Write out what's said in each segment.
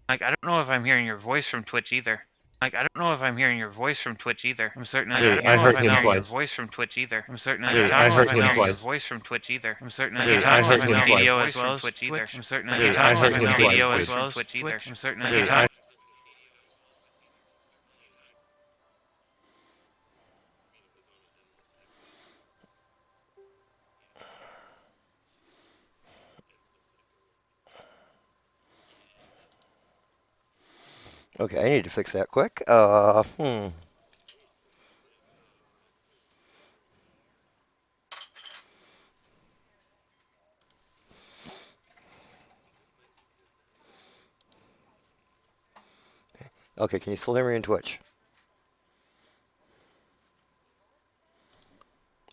Like, I don't know if I'm hearing your voice from Twitch either. Like, I don't know if I'm hearing your voice from Twitch either. I'm certain I Wait, don't I know if heard I'm him hearing your twice. voice from Twitch either. I'm certain Wait, I heard him twice. voice from Twitch either. I'm certain Wait, I heard him twice. video as well as Twitch either. I'm certain Wait, I heard him twice. video as Wait, well as Twitch either. I'm certain wait, I Okay, I need to fix that quick. Okay, can you still hear me in Twitch?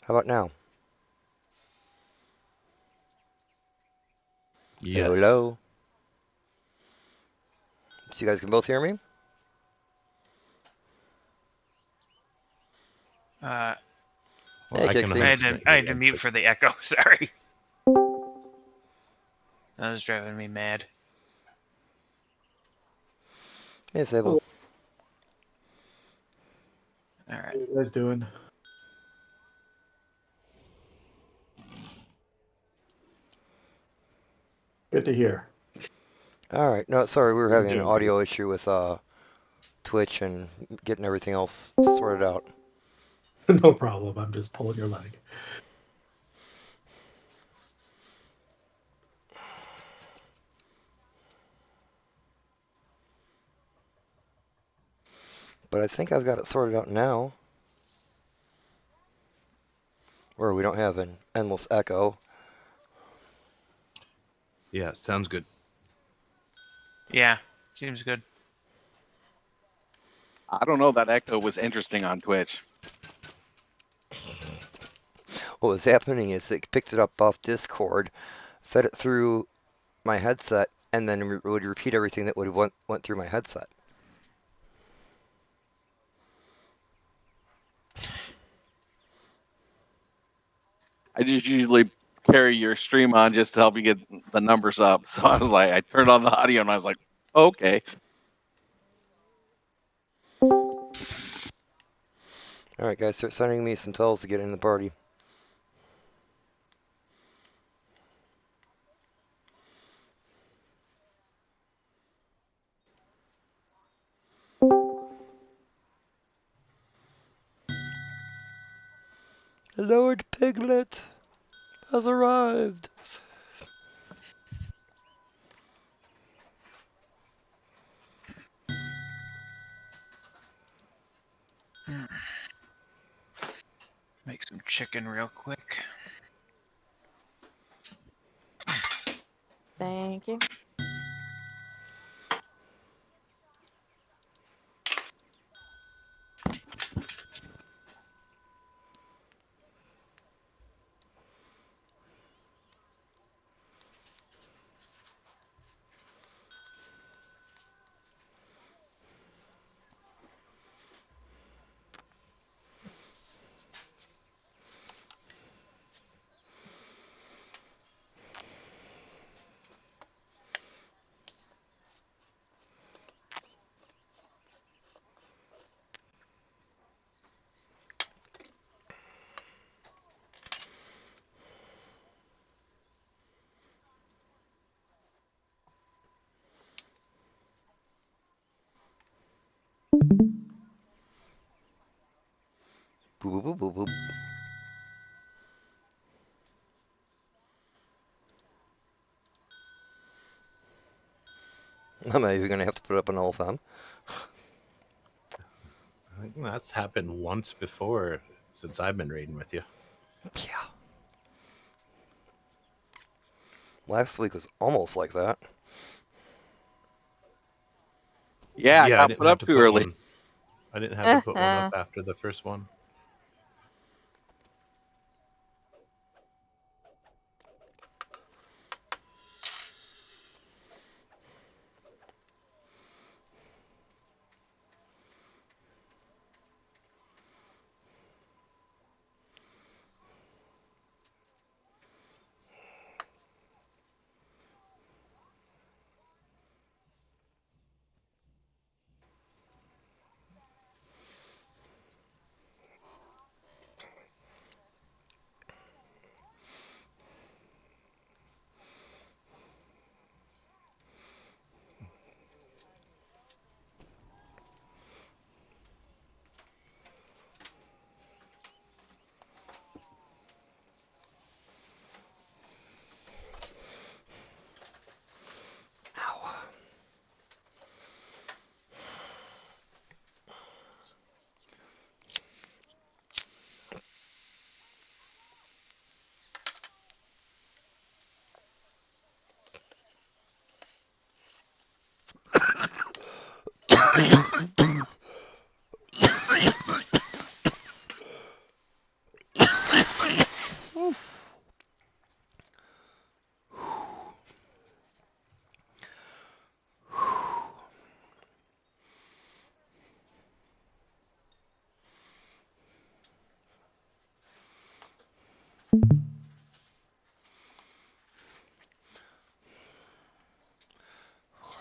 How about now? yes. Hello? So you guys can both hear me? Well, Hey, I can Kixie. I had to mute for the echo. Sorry. That was driving me mad. Hey, Sable. All right. What are you guys doing? Good to hear. All right. No, sorry, we were You're having an doing audio issue with Twitch and getting everything else sorted out. No problem. I'm just pulling your leg. But I think I've got it sorted out now. Where we don't have an endless echo. Yeah, sounds good. Yeah, seems good. I don't know. That echo was interesting on Twitch. What was happening is it picked it up off Discord, fed it through my headset, and then would repeat everything that would have went through my headset. I just usually carry your stream on just to help you get the numbers up. So I was like, I turned on the audio and I was like, okay. All right, guys, start sending me some tells to get in the party. Lord Piglet has arrived. Make some chicken real quick. Thank you. Boop, boop, boop, boop. I'm not even going to have to put up an LFM. I think that's happened once before since I've been raiding with you. Yeah. Last week was almost like that. Yeah, I got didn't put have up to too put early. one. I didn't have to put one up after the first one. 4,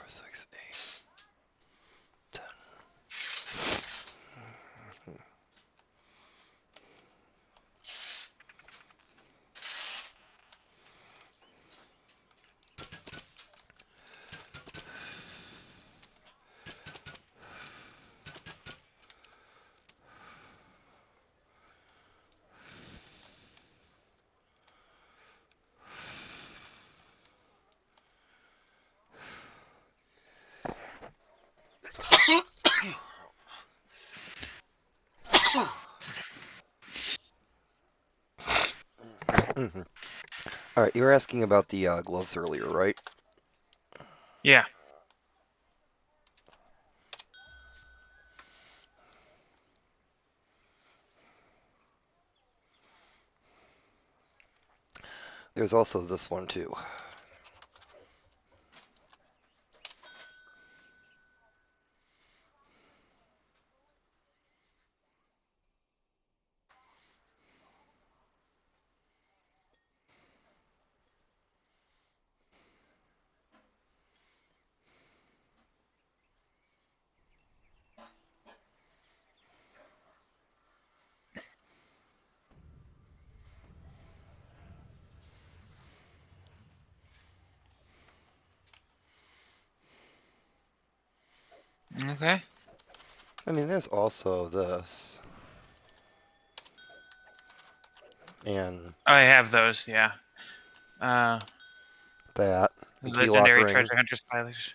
6, 8, 10. All right, you were asking about the gloves earlier, right? Yeah. There's also this one too. Okay. I mean, there's also this. And I have those. Yeah. that. The key lock Legendary ring. Treasure Hunter Spyglass.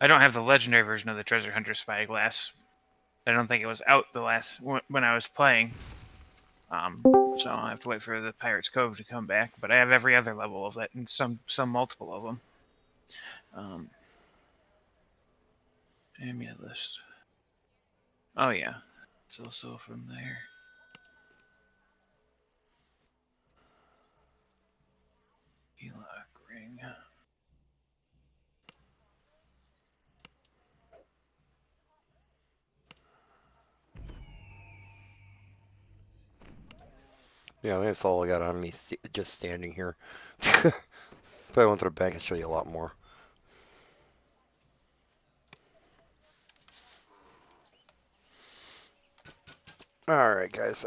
I don't have the legendary version of the Treasure Hunter Spyglass. I don't think it was out the last when I was playing. So I'll have to wait for the Pirate's Cove to come back. But I have every other level of it and some multiple of them. Amulet. Oh yeah, it's also from there. Key lock ring. Yeah, I think that's all I got on me just standing here. If I went to the bank, I'd show you a lot more. Alright, guys.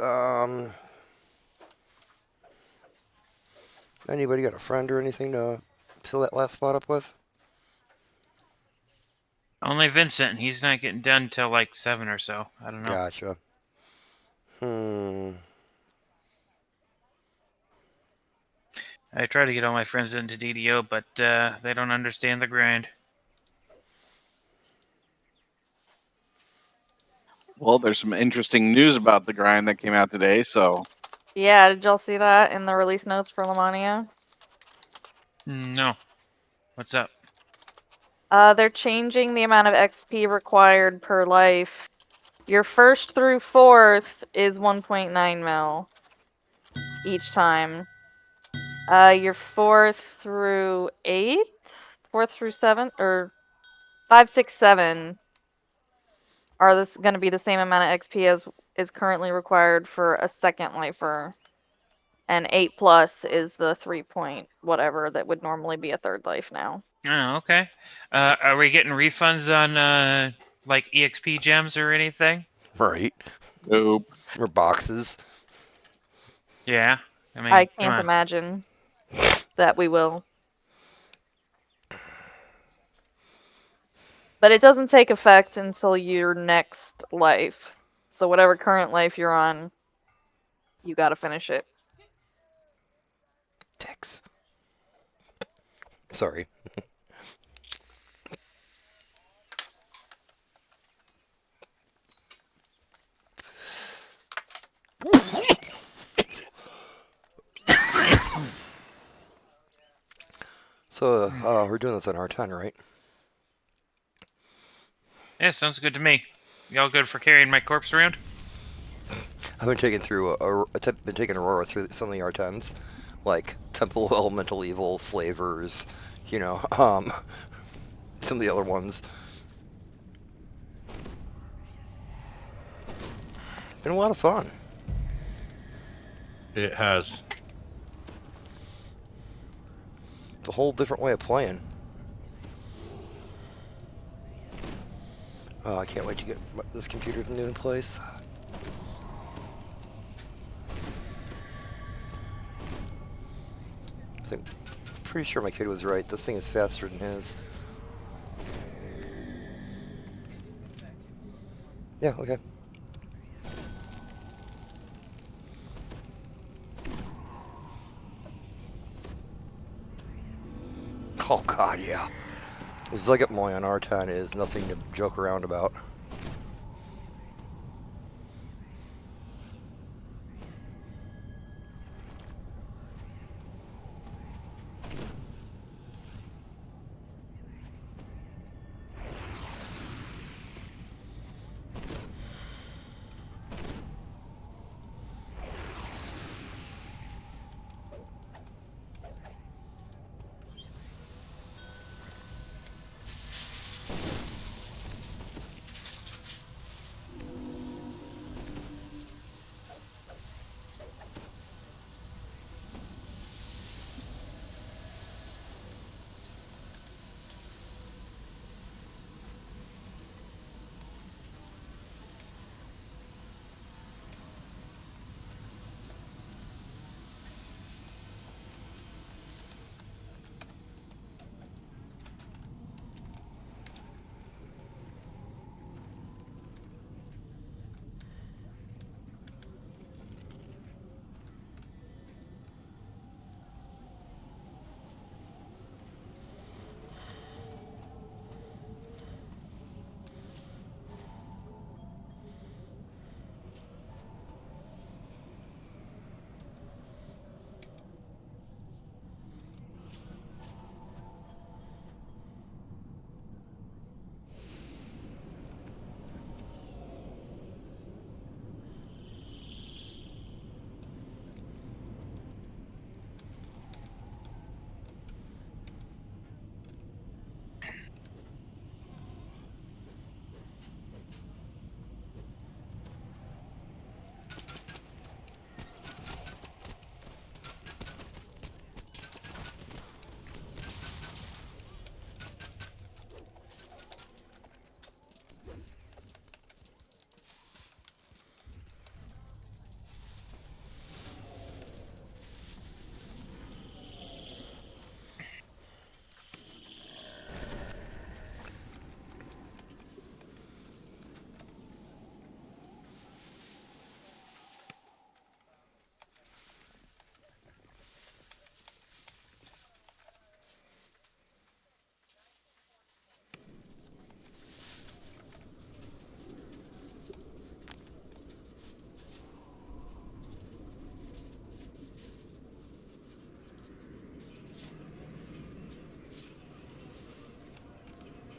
Anybody got a friend or anything to fill that last spot up with? Only Vincent. He's not getting done till like 7 or so. I don't know. Gotcha. I try to get all my friends into DDO, but they don't understand the grind. Well, there's some interesting news about the grind that came out today. So Yeah, did y'all see that in the release notes for Lamania? No. What's up? They're changing the amount of XP required per life. Your first through fourth is 1.9 mil each time. Your fourth through eighth, fourth through seventh, or 5, 6, 7 are this going to be the same amount of XP as is currently required for a second lifer. And 8 plus is the 3 point whatever that would normally be a third life now. Oh, okay. Are we getting refunds on like EXP gems or anything? Right. nope. Or boxes. Yeah. I mean, I come can't on. imagine that we will. But it doesn't take effect until your next life. So whatever current life you're on, you gotta finish it. Dicks. Sorry. So, we're doing this on R10, right? Yeah, sounds good to me. Y'all good for carrying my corpse around? I've been taking been taking Aurora through some of the R10s, like Temple of Elemental Evil, Slavers, you know, some of the other ones. Been a lot of fun. It has. It's a whole different way of playing. Oh, I can't wait to get this computer to new in place. I'm pretty sure my kid was right. This thing is faster than his. Yeah, okay. Oh god, yeah. Zugat Moy on R10 is nothing to joke around about.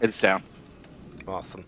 It's down. Awesome.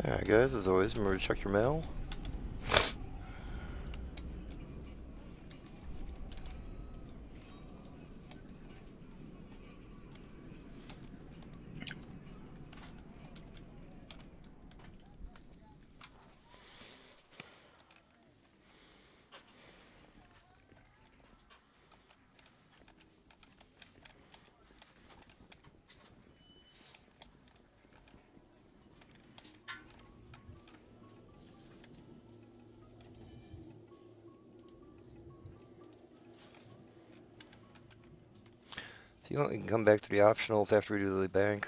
Alright, guys, as always, remember to check your mail. If you want, we can come back to the optionals after we do the bank.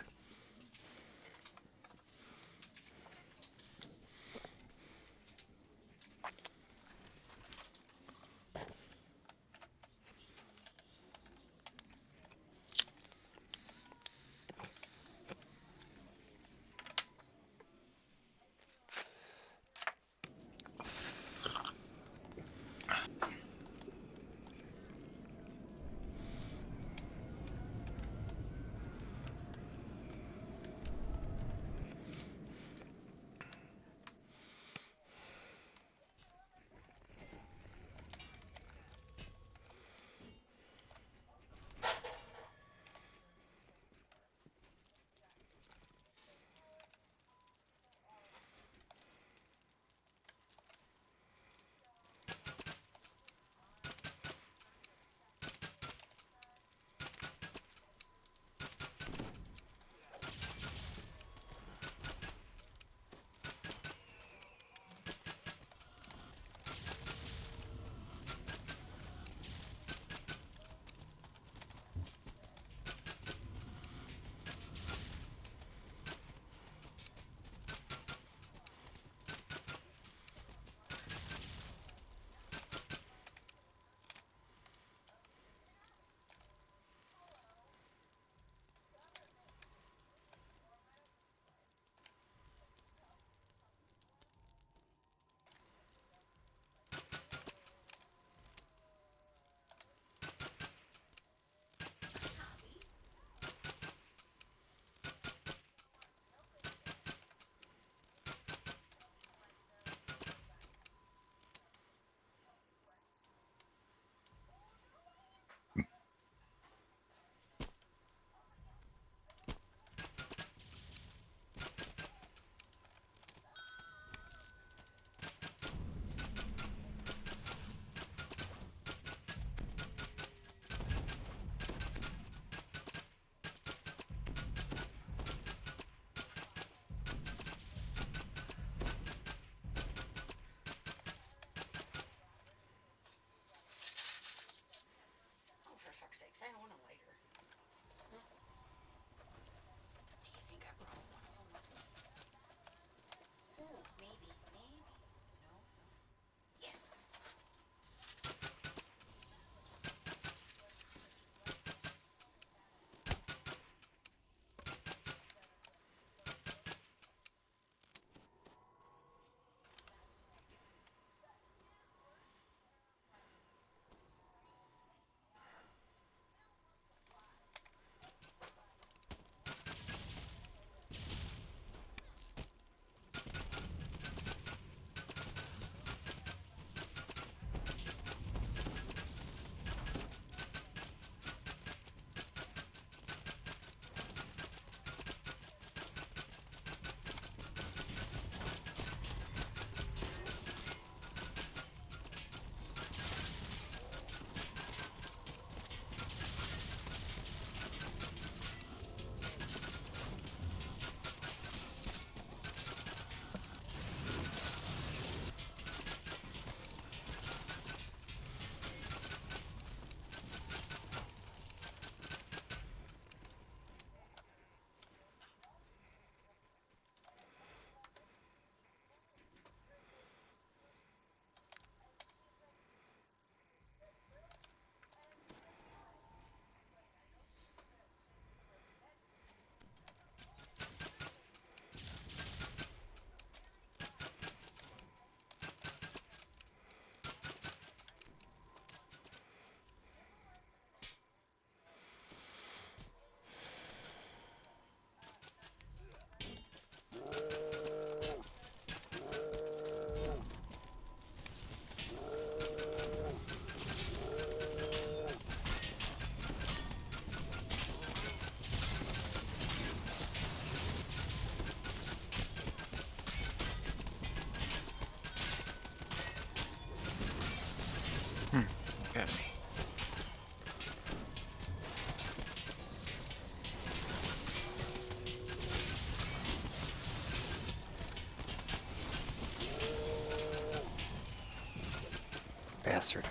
bastard.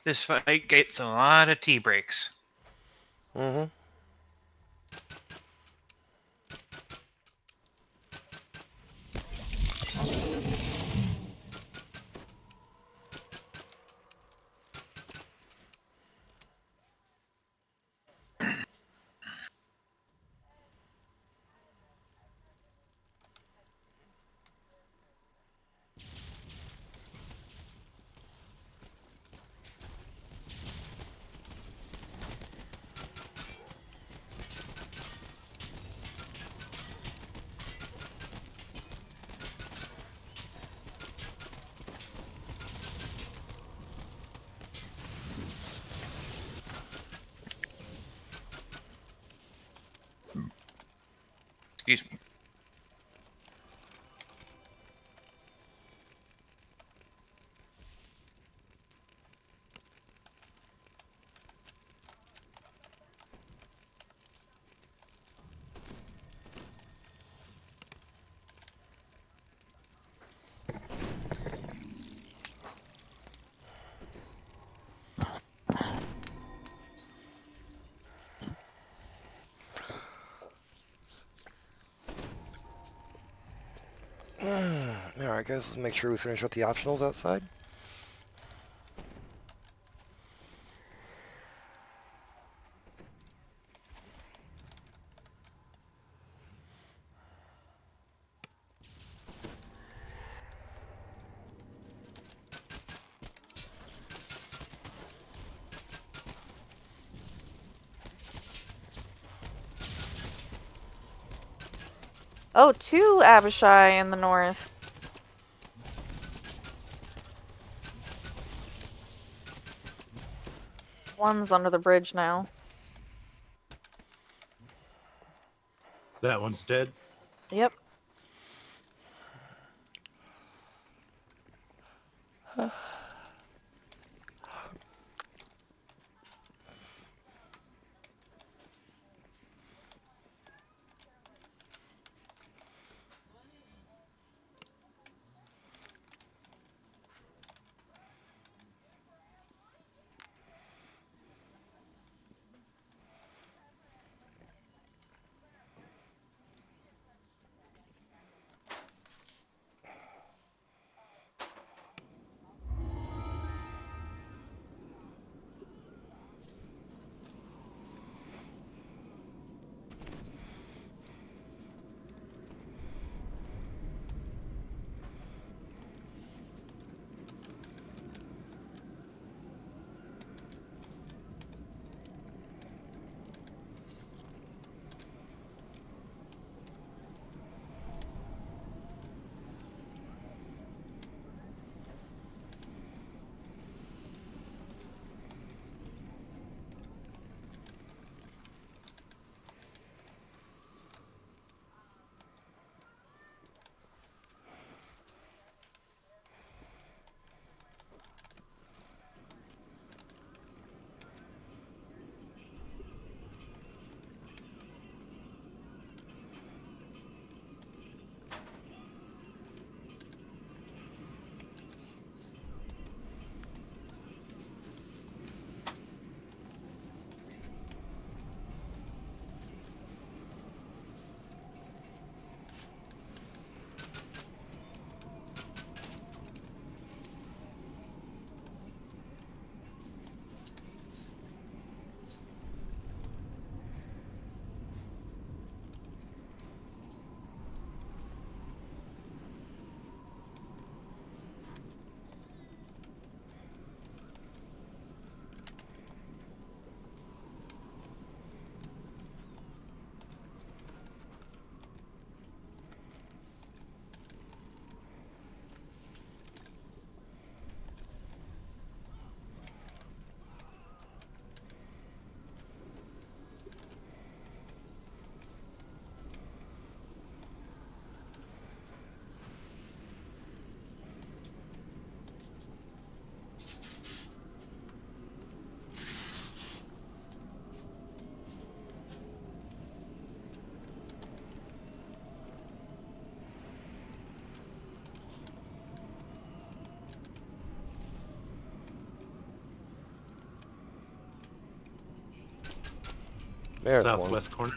This fight gets a lot of tea breaks. Mm-hmm. Excuse me. Alright guys, let's make sure we finish up the optionals outside. Oh, 2 Abishai in the north. One's under the bridge now. That one's dead. Yep. There's one. Southwest corner.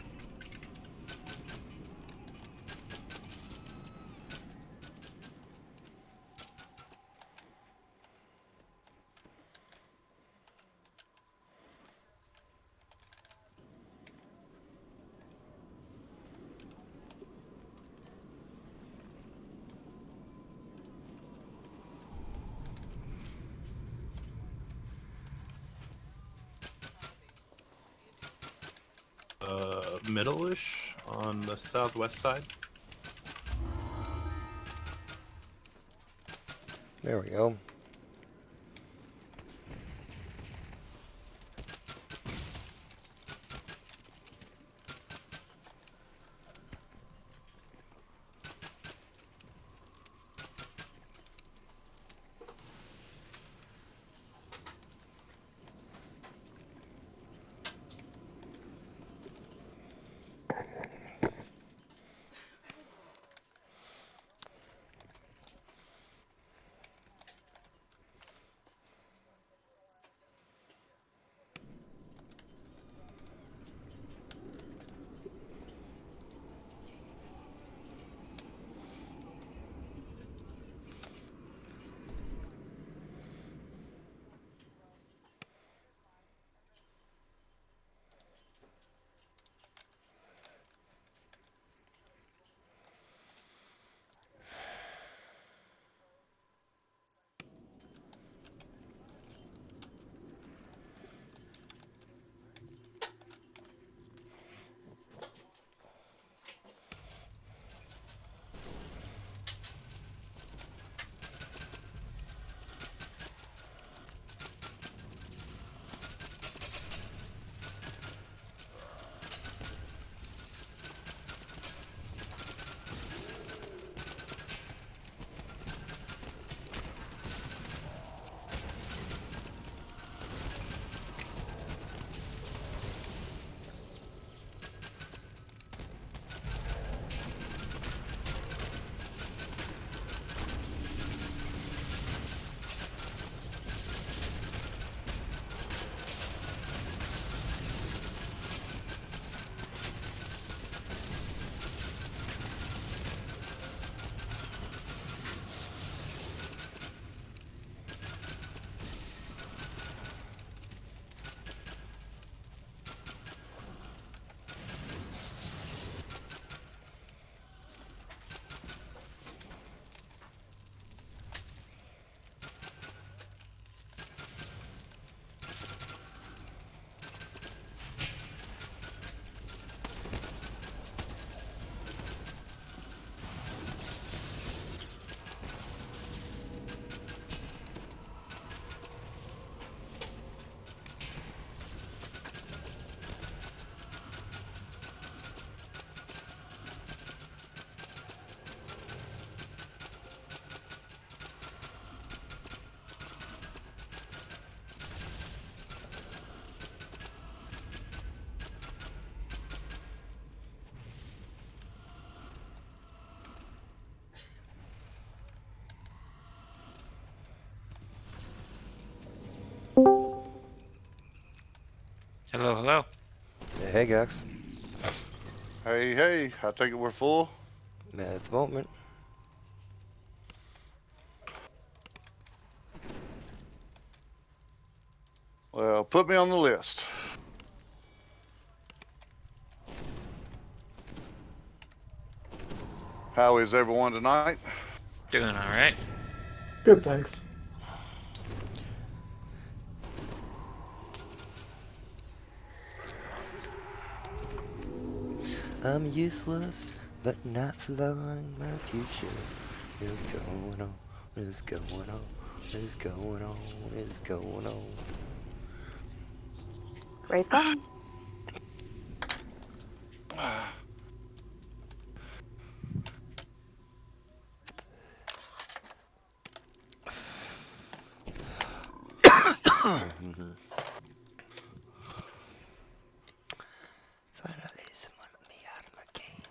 Middle-ish on the southwest side. There we go. Hello, hello. Yeah, hey, Gax. Hey, hey, I take it we're full. At the moment. Well, put me on the list. How is everyone tonight? Doing all right. Good, thanks. I'm useless, but not for long. My future is going on. Is going on. Is going on. Is going on. Great fun. Mhm. Finally, someone let me out of my cage.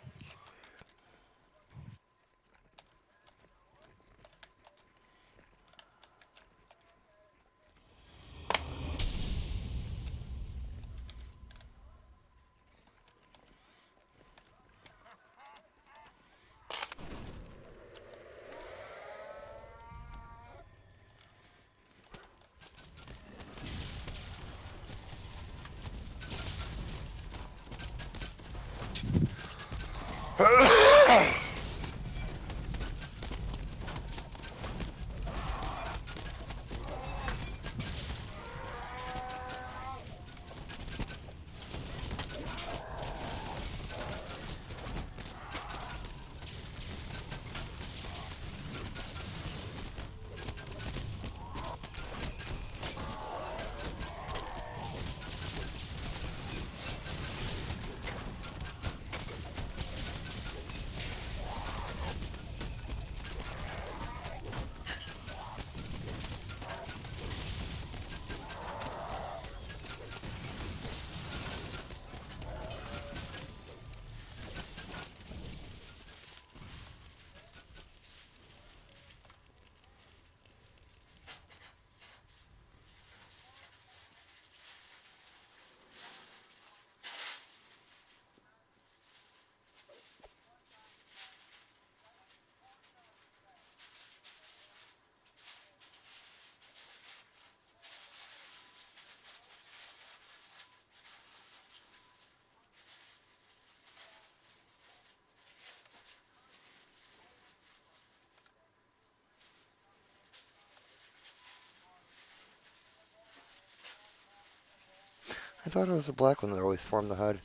I thought it was the black one that always formed the HUD.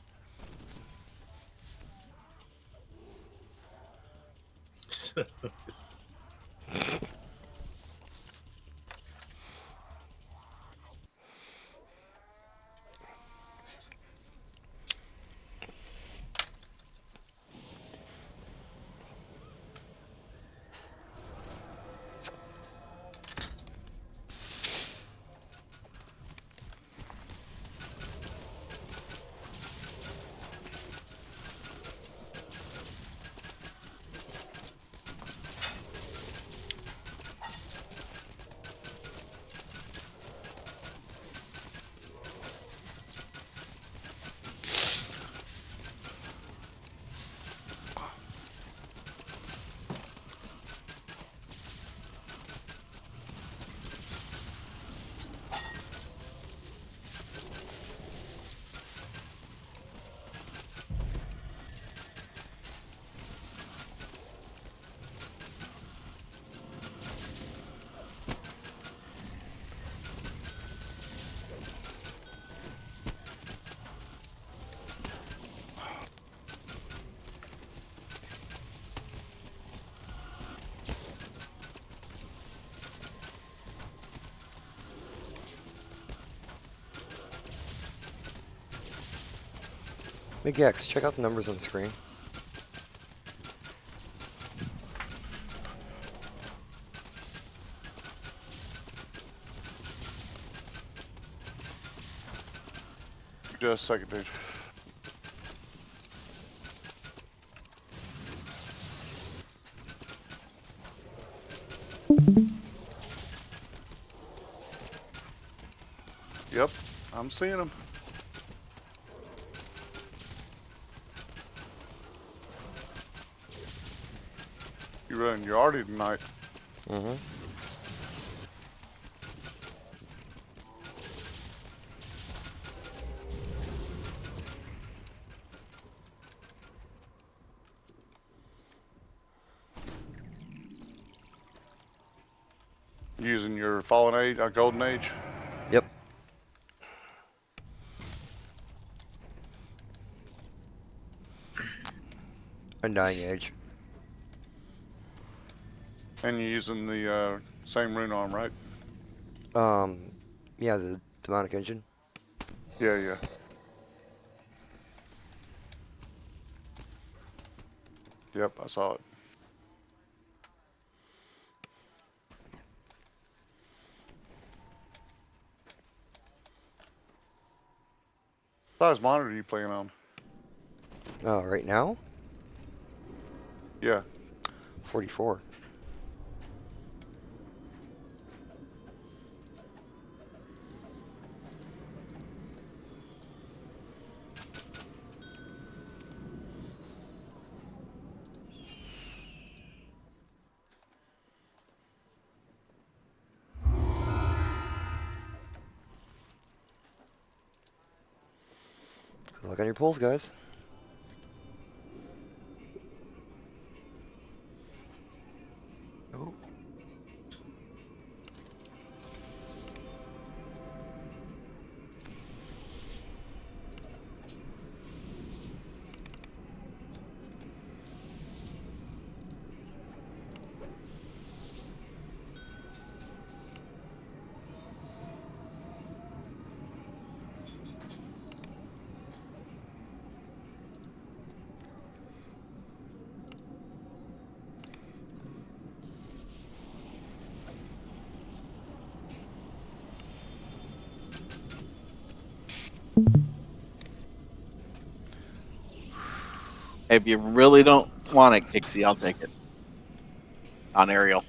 Big X, check out the numbers on the screen. Just a second, dude. Yep, I'm seeing them. You running Yardie tonight? Mm-hmm. Using your Fallen Age, Golden Age? Yep. Undying Age. And you're using the same rune arm, right? Yeah, the demonic engine. Yeah, yeah. Yep, I saw it. What size monitor are you playing on? Oh, right now? Yeah. 44. Good luck on your pulls, guys. Oh. If you really don't want it, Kixie, I'll take it. On Ariel.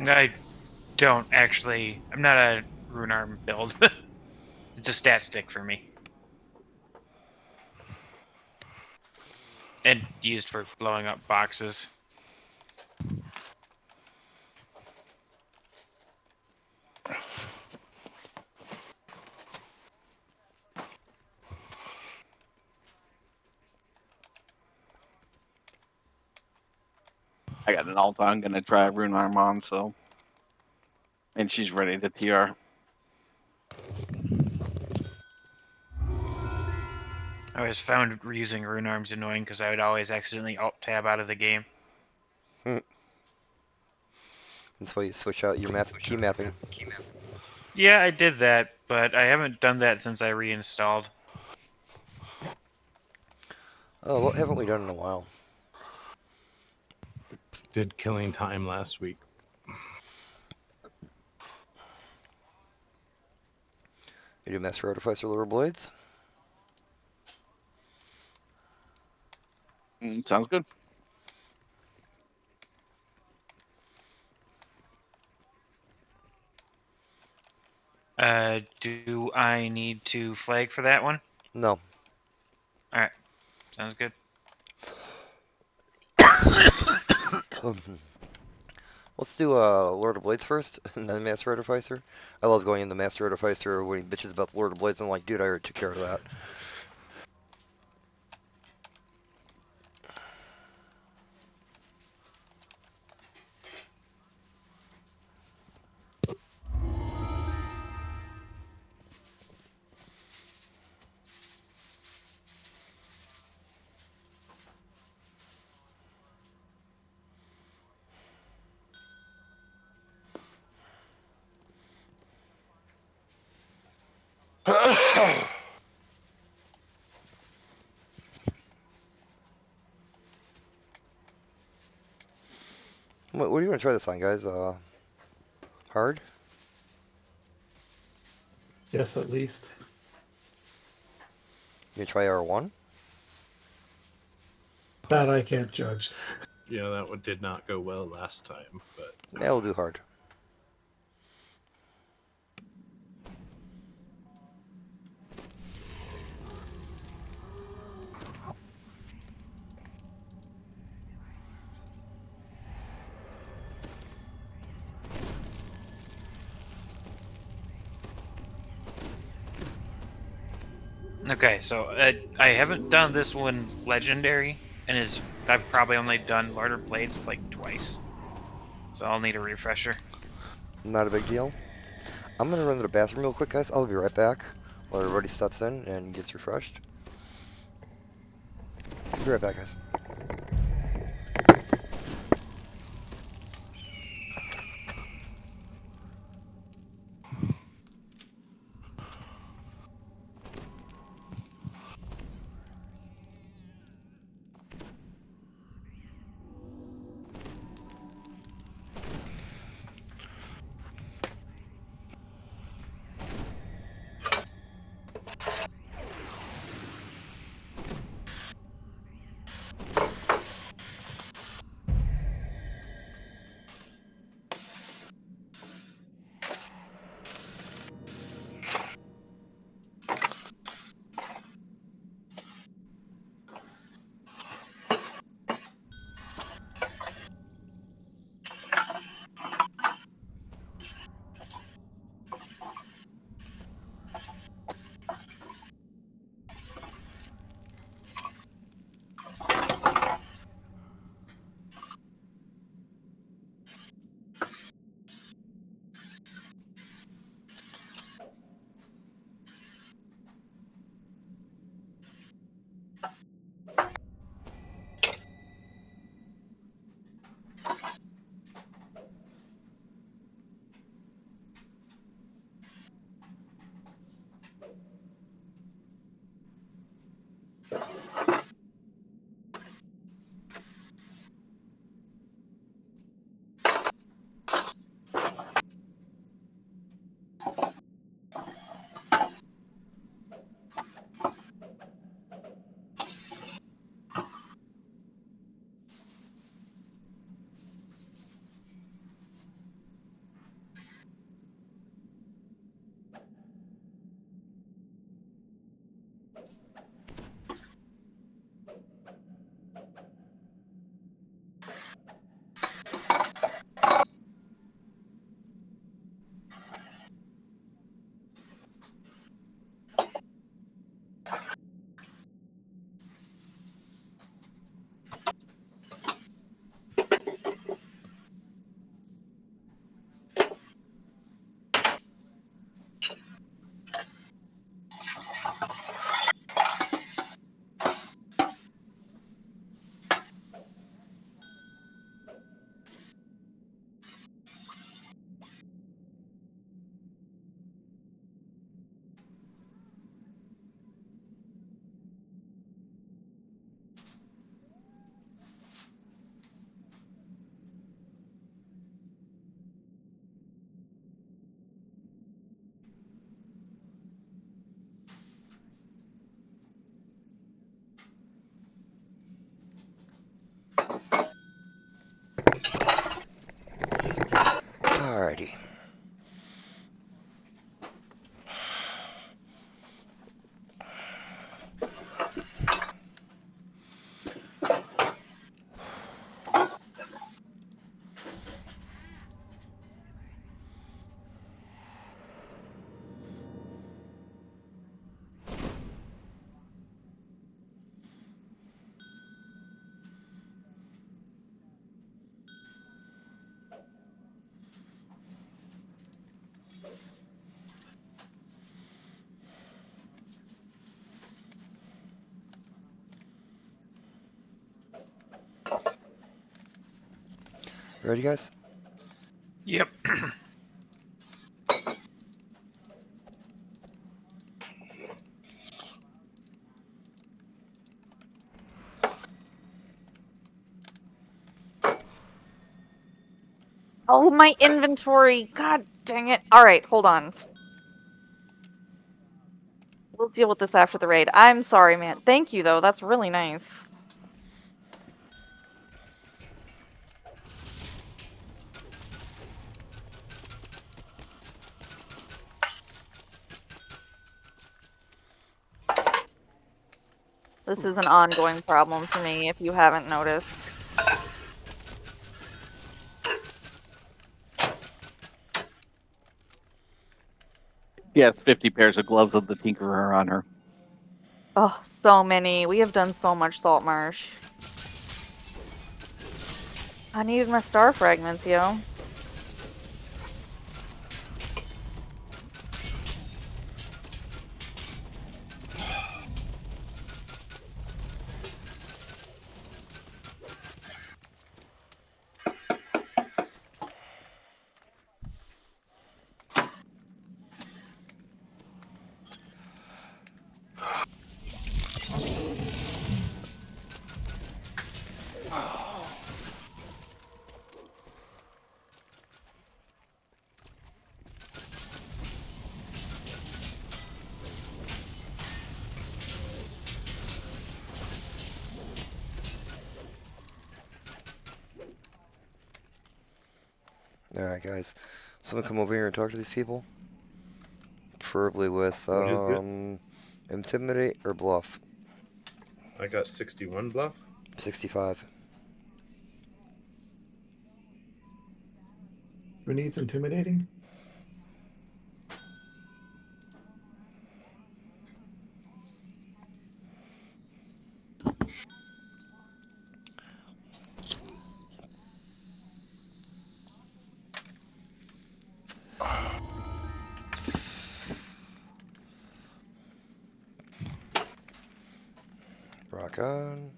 I don't actually. I'm not a rune arm build. It's a stat stick for me. And used for blowing up boxes. I got an Alta I'm gonna try Rune Arm on, so. And she's ready to TR. I always found using rune arms annoying because I would always accidentally alt tab out of the game. That's why you switch out your key mapping. Yeah, I did that, but I haven't done that since I reinstalled. Oh, what haven't we done in a while? Did Killing Time last week. You do Master Artificer Lower Blades? Sounds good. Do I need to flag for that one? No. Sounds good. Let's do Lord of Blades first, and then Master Artificer. I love going into Master Artificer when he bitches about the Lord of Blades. I'm like, dude, I already took care of that. What do you want to try this on, guys? Hard? Yes, at least. You gonna try R1? That I can't judge. Yeah, that one did not go well last time, but Yeah, we'll do hard. Okay, so I haven't done this one legendary, and I've probably only done Lord of Blades like twice, so I'll need a refresher. Not a big deal. I'm gonna run to the bathroom real quick, guys. I'll be right back while everybody steps in and gets refreshed. Be right back, guys. Ready, guys? Yep. Oh, my inventory. God dang it. All right, hold on. We'll deal with this after the raid. I'm sorry, man. Thank you, though. That's really nice. This is an ongoing problem for me, if you haven't noticed. She has 50 pairs of gloves of the Tinkerer on her. Oh, so many. We have done so much Salt Marsh. I needed my star fragments, yo. Alright, guys. Someone come over here and talk to these people. Preferably with, What is it? Intimidate or Bluff. I got 61 bluff. 65. Who needs intimidating? Rock on.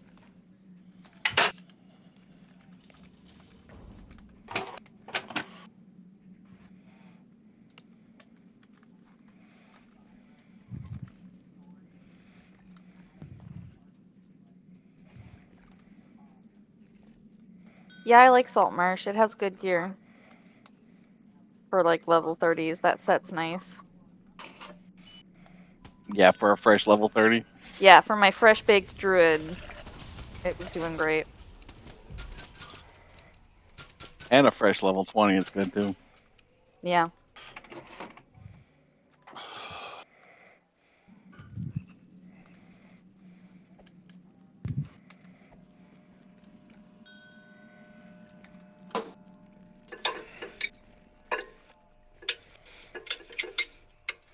Yeah, I like Salt Marsh. It has good gear. For like level 30s. That set's nice. Yeah, for a fresh level 30. Yeah, for my fresh baked druid, it was doing great. And a fresh level 20 is good too. Yeah.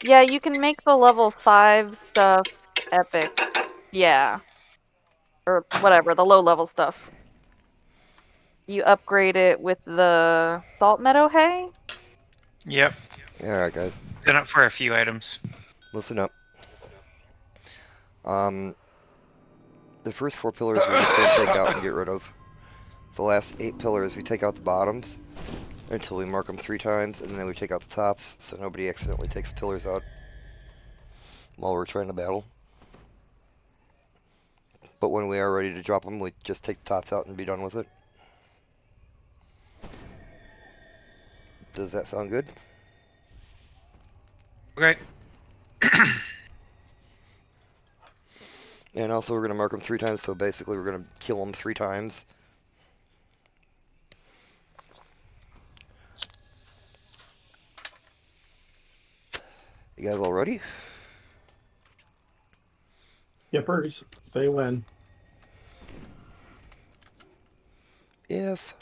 Yeah, you can make the level 5 stuff epic. Yeah. Or whatever, the low level stuff. You upgrade it with the Salt Meadow Hay? Yep. Alright, guys. Done up for a few items. Listen up. The first 4 pillars we're just gonna take out and get rid of. The last 8 pillars, we take out the bottoms until we mark them 3 times, and then we take out the tops so nobody accidentally takes pillars out while we're trying to battle. But when we are ready to drop them, we just take the tops out and be done with it. Does that sound good? Okay. And also we're going to mark them 3 times, so basically we're going to kill them 3 times. You guys all ready? Yippers. Say when. If.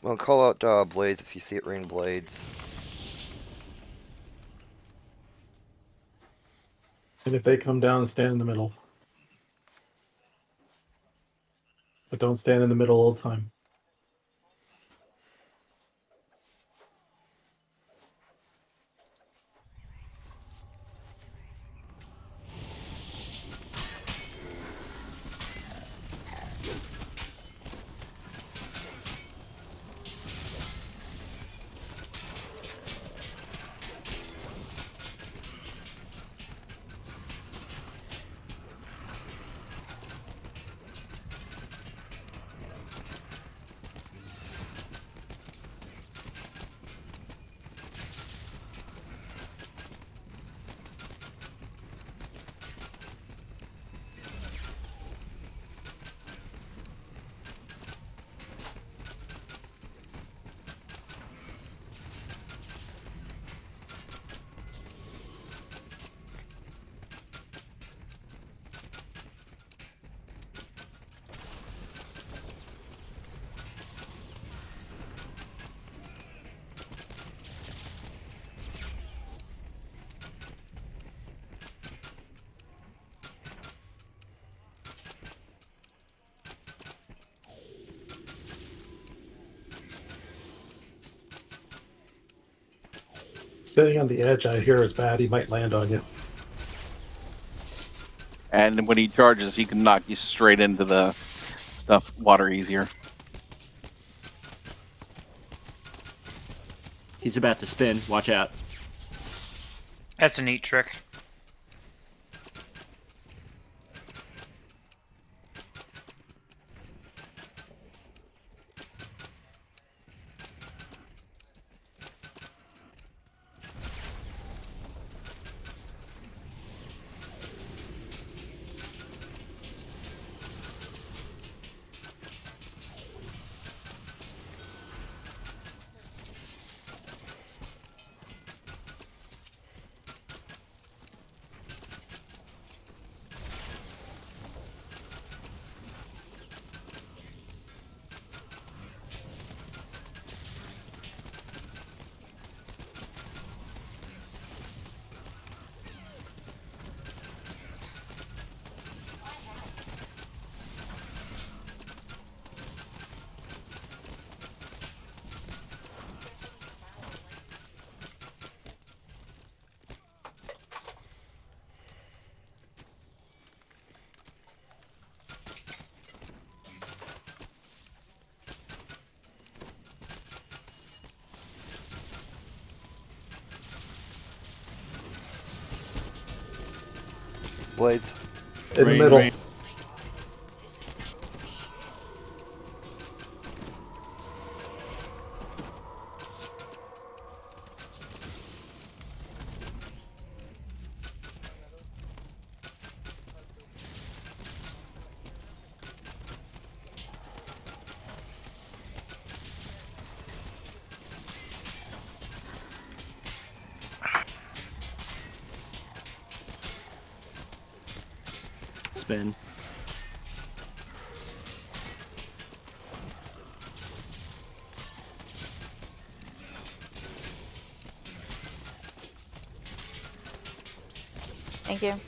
Well, call out blades if you see it rain blades. And if they come down, stand in the middle. But don't stand in the middle all the time. Standing on the edge, I hear is bad. He might land on you. And when he charges, he can knock you straight into the stuff water easier. He's about to spin. Watch out. That's a neat trick. Blades. In the middle. Spin. Thank you.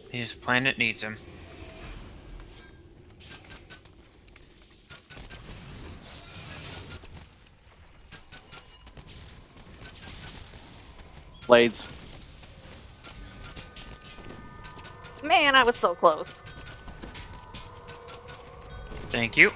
His planet needs him. Blades. Man, I was so close. Thank you.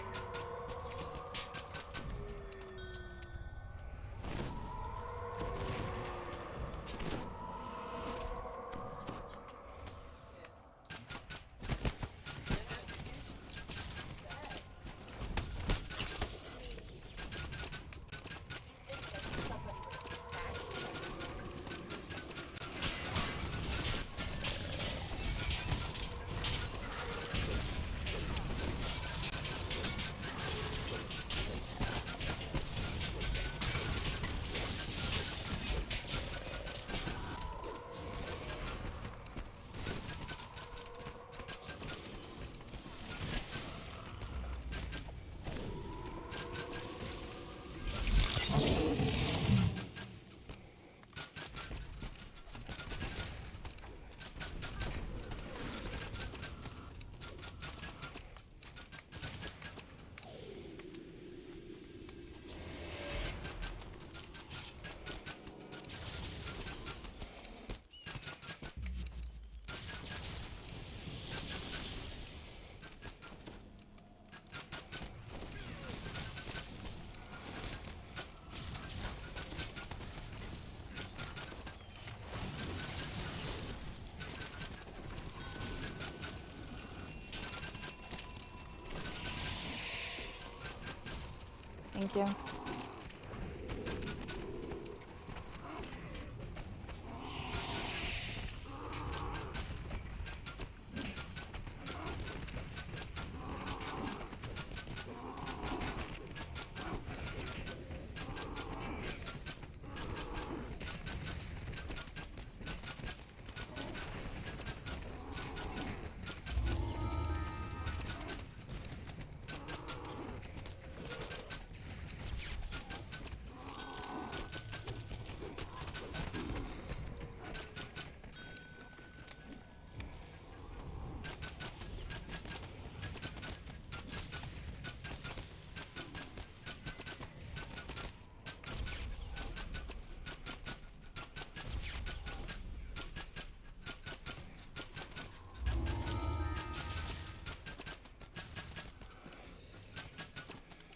Thank you.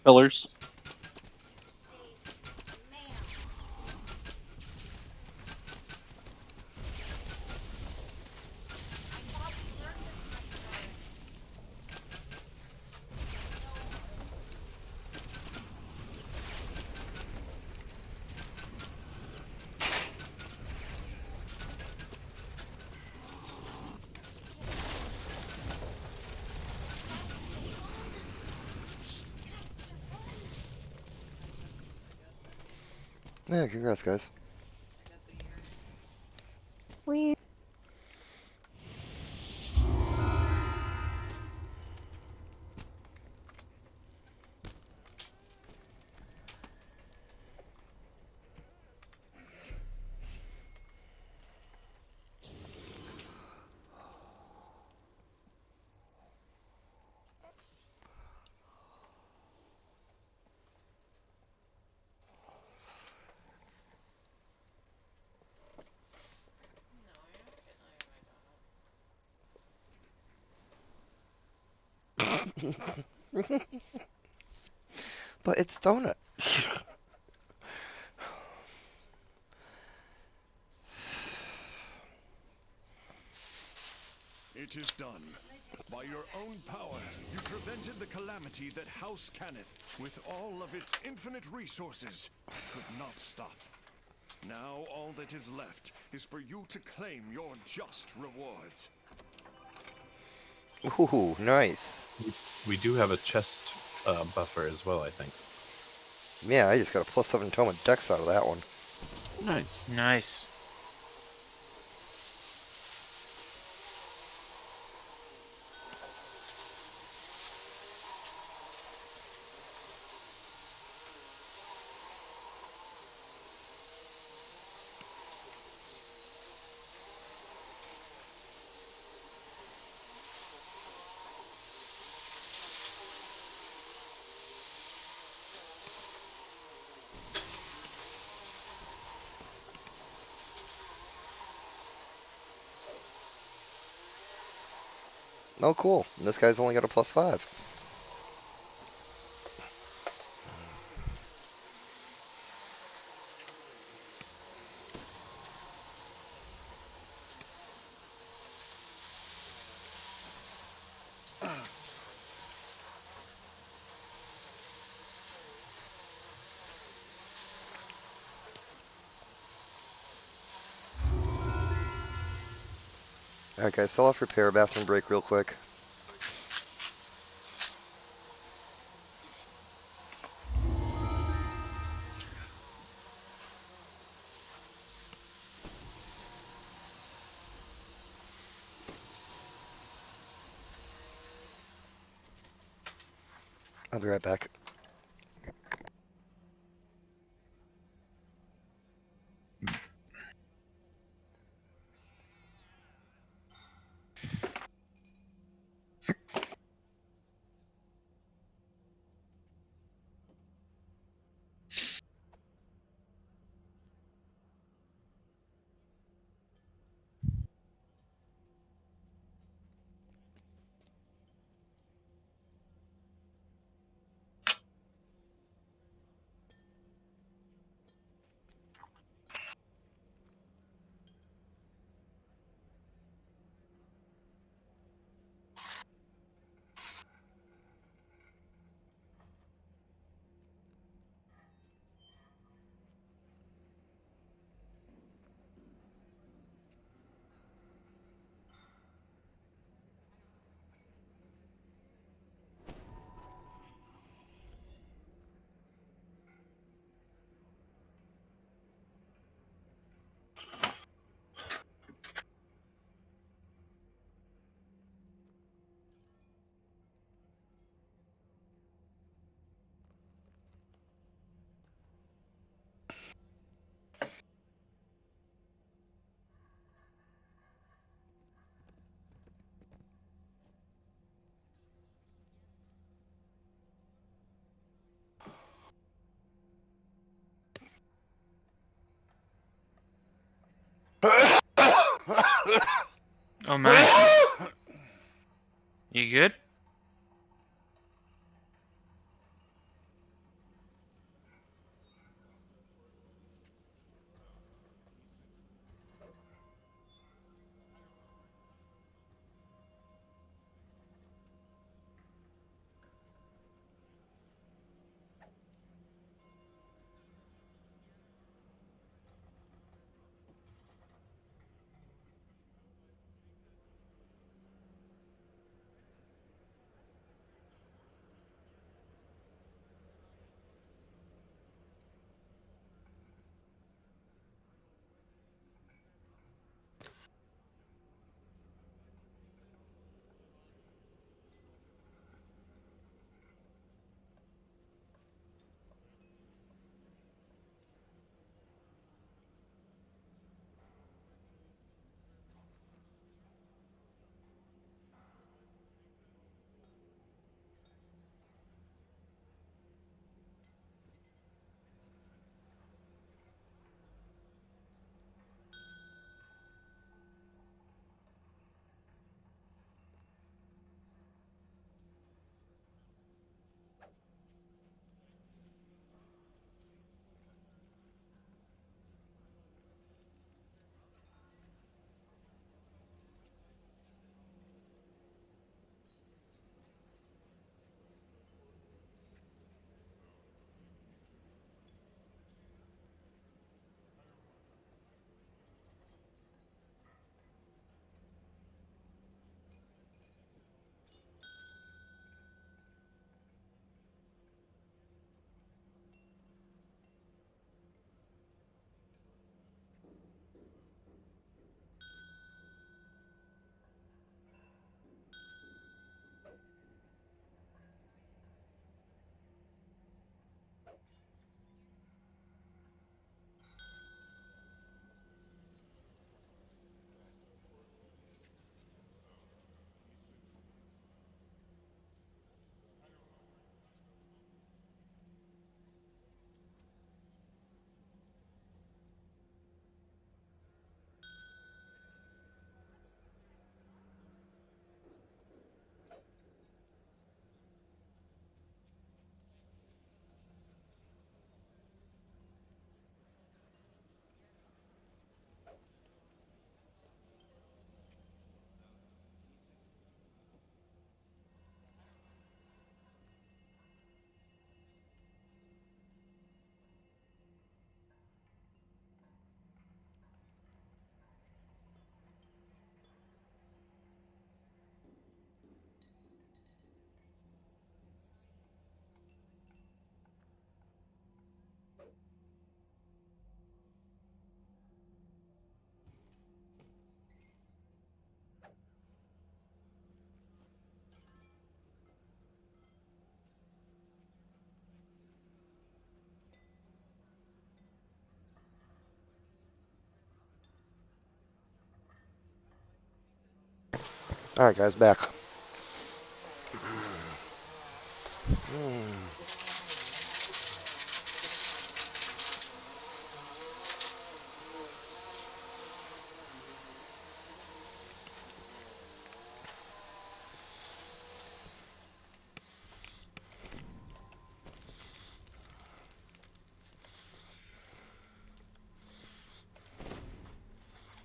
pillars. Yeah, congrats, guys. Sweet. But it's donut. It is done. By your own power, you prevented the calamity that House Cannith, with all of its infinite resources, could not stop. Now all that is left is for you to claim your just rewards. Ooh, nice. We do have a chest buffer as well, I think. Yeah, I just got a +7 tome of dex out of that one. Nice. Nice. Oh, cool. And this guy's only got a +5. Alright, guys, sell off repair, bathroom break real quick. I'll be right back. Oh my. You good? Alright, guys, back.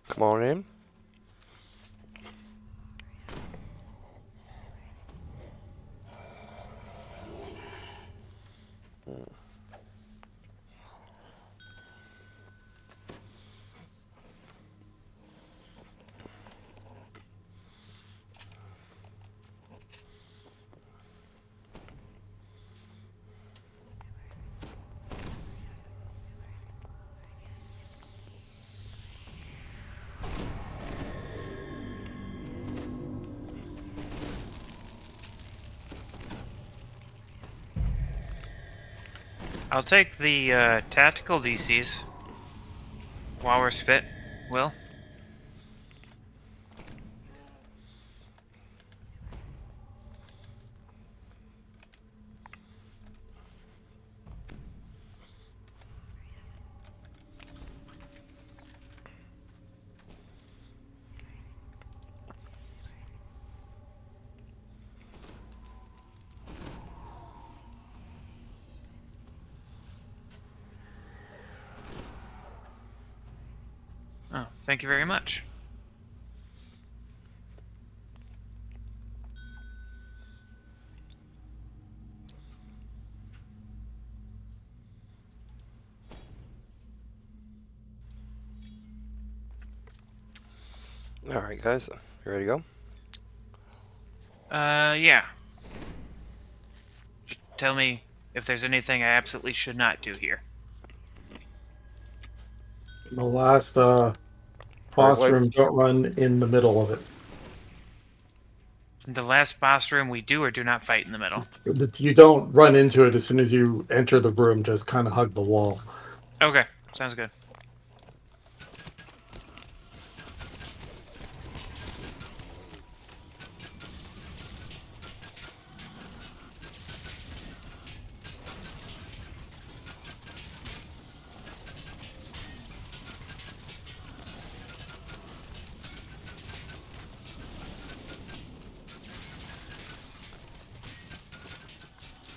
Come on in. I'll take the tactical DCs while we're spit. Will. Oh, thank you very much. Alright, guys. You ready to go? Yeah. Just tell me if there's anything I absolutely should not do here. In the last boss Right, room, don't run in the middle of it. The last boss room we do or do not fight in the middle. You don't run into it as soon as you enter the room, just kind of hug the wall. Okay, sounds good.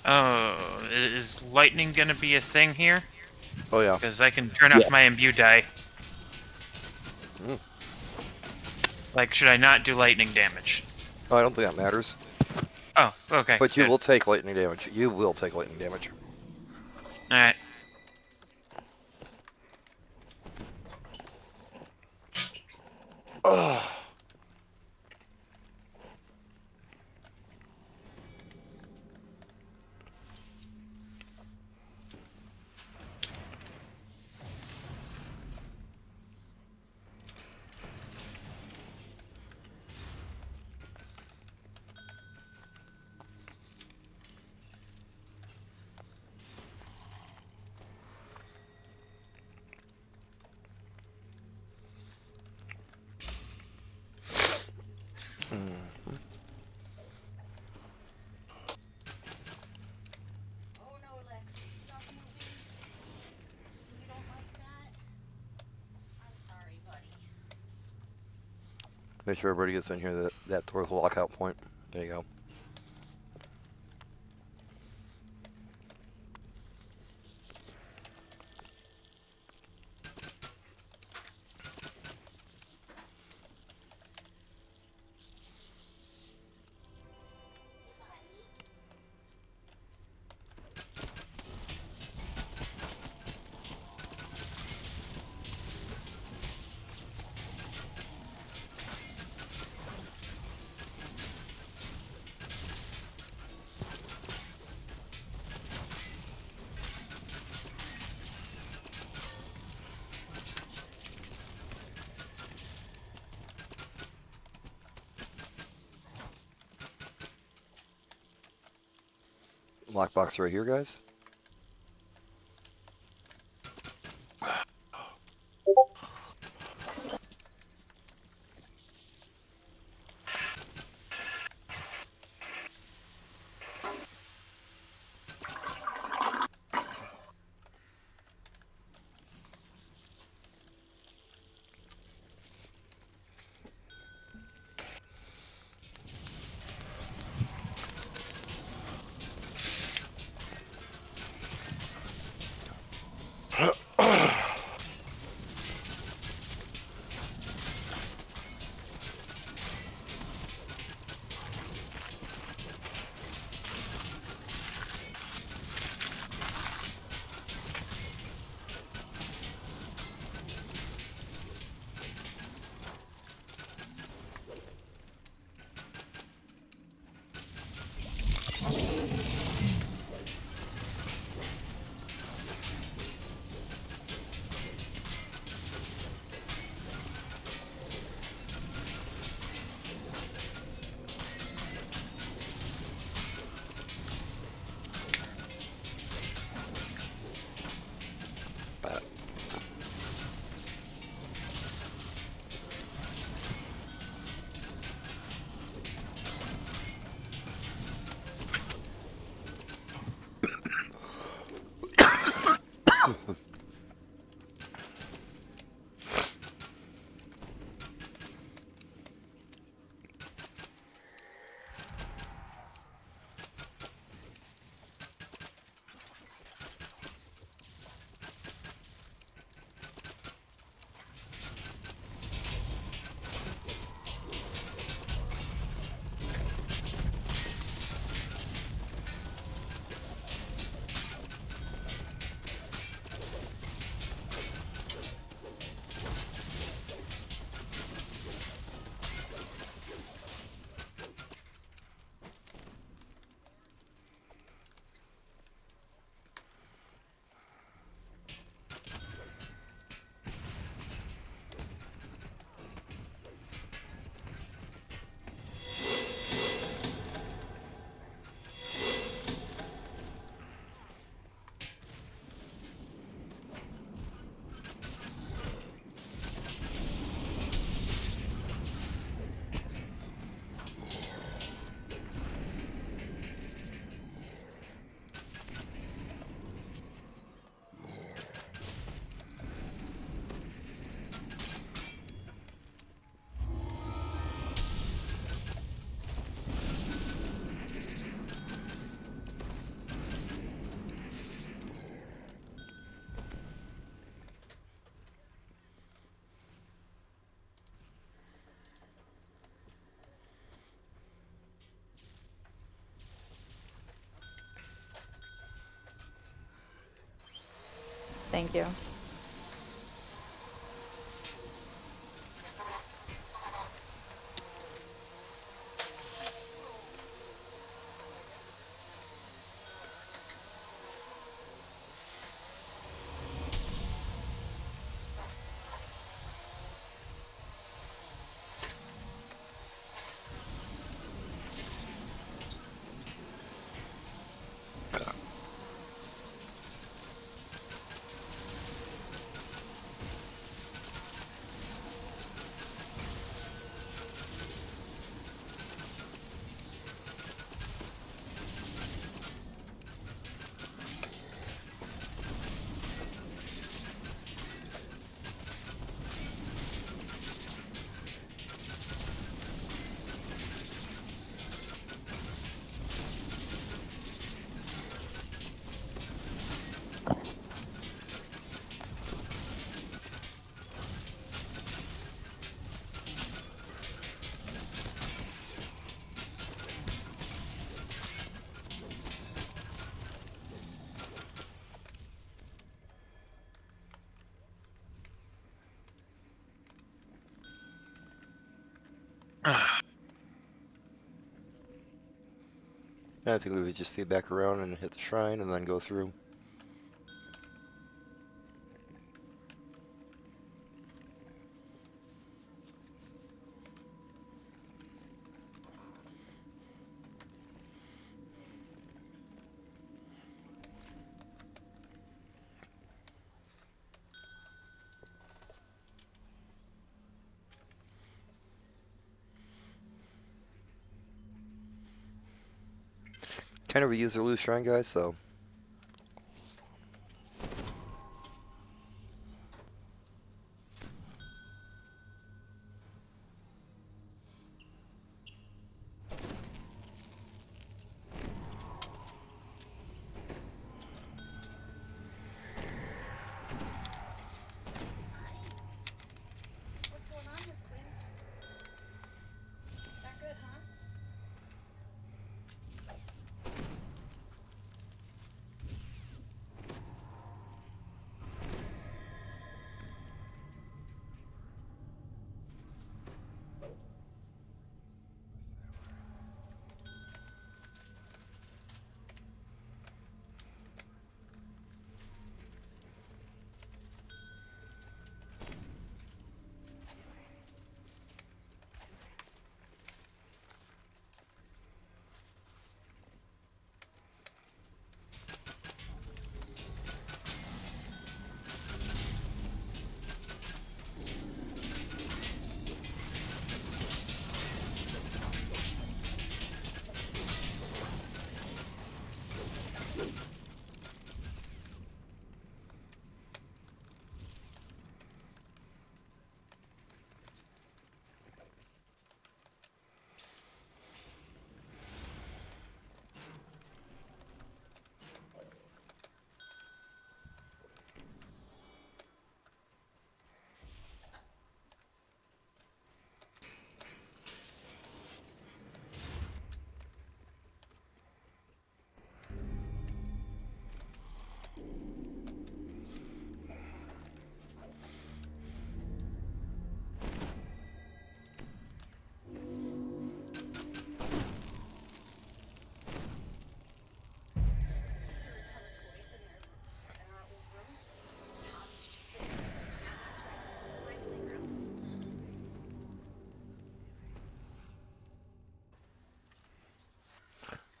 Oh, is lightning gonna be a thing here? Oh, yeah. Because I can turn off my imbue die. Mm. Like, should I not do lightning damage? Oh, I don't think that matters. Oh, okay. But you good. will take lightning damage. You will take lightning damage. Alright. Oh. Make sure everybody gets in here that towards the lockout point. There you go. Lockbox right here, guys. Thank you. I think we would just feed back around and hit the shrine and then go through. Kind of a use or lose shrine, guys, so. What's going on, Miss Quinn? That good, huh?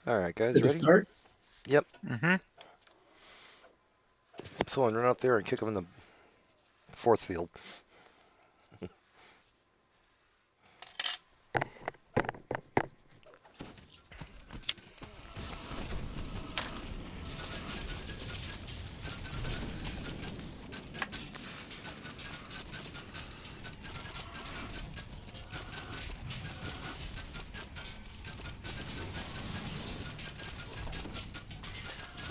Alright, guys, Did it ready? start? Yep. Mm-hmm. Someone run up there and kick him in the force field.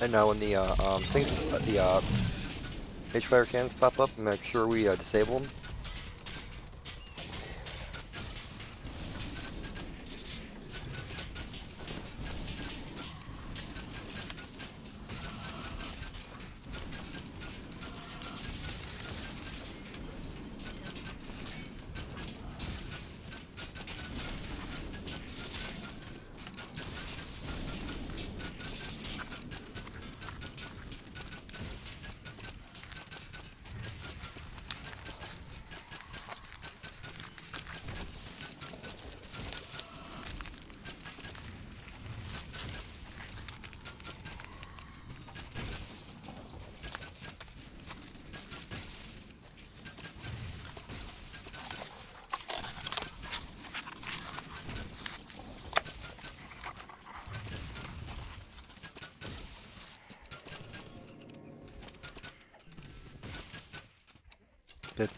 And now when the things, the H-fire cannons pop up, make sure we disable them. Good.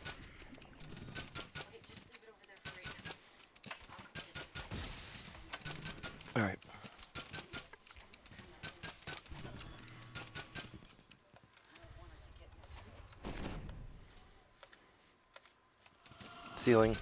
All right. Ceiling.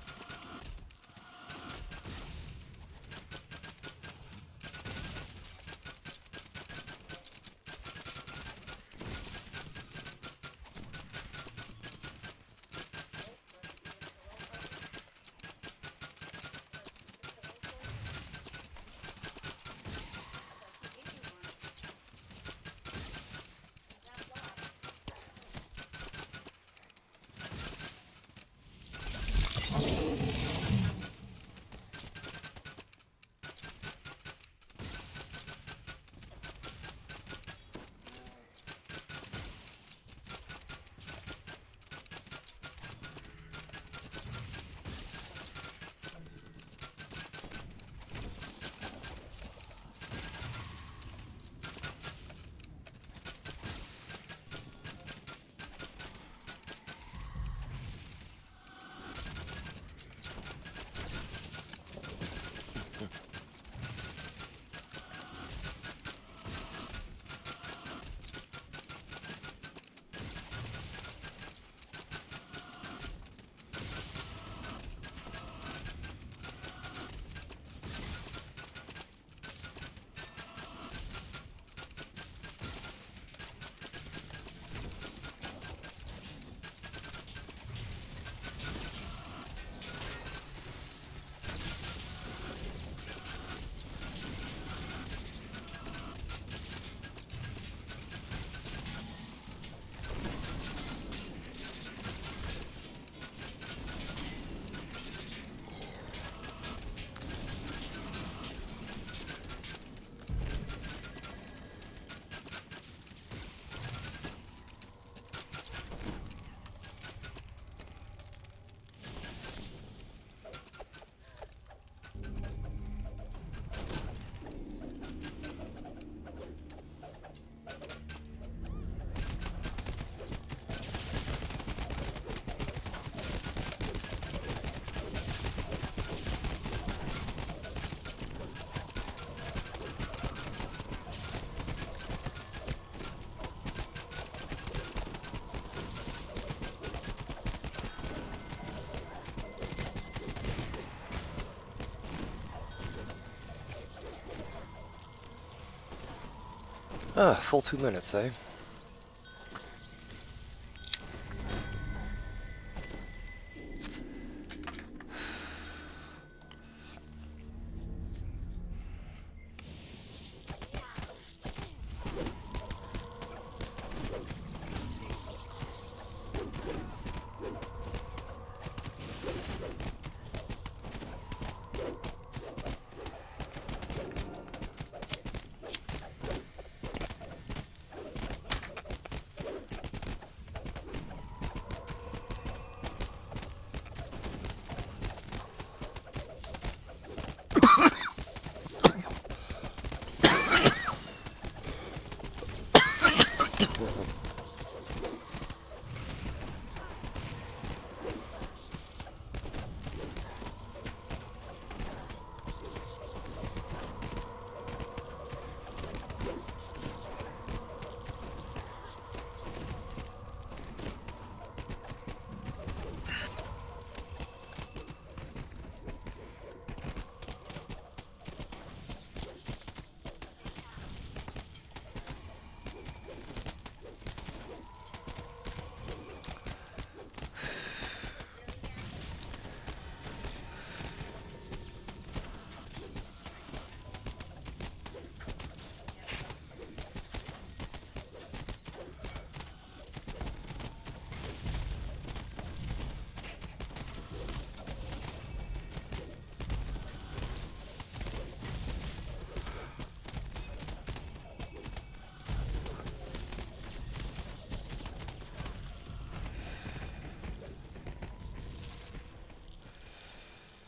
Full 2 minutes, eh?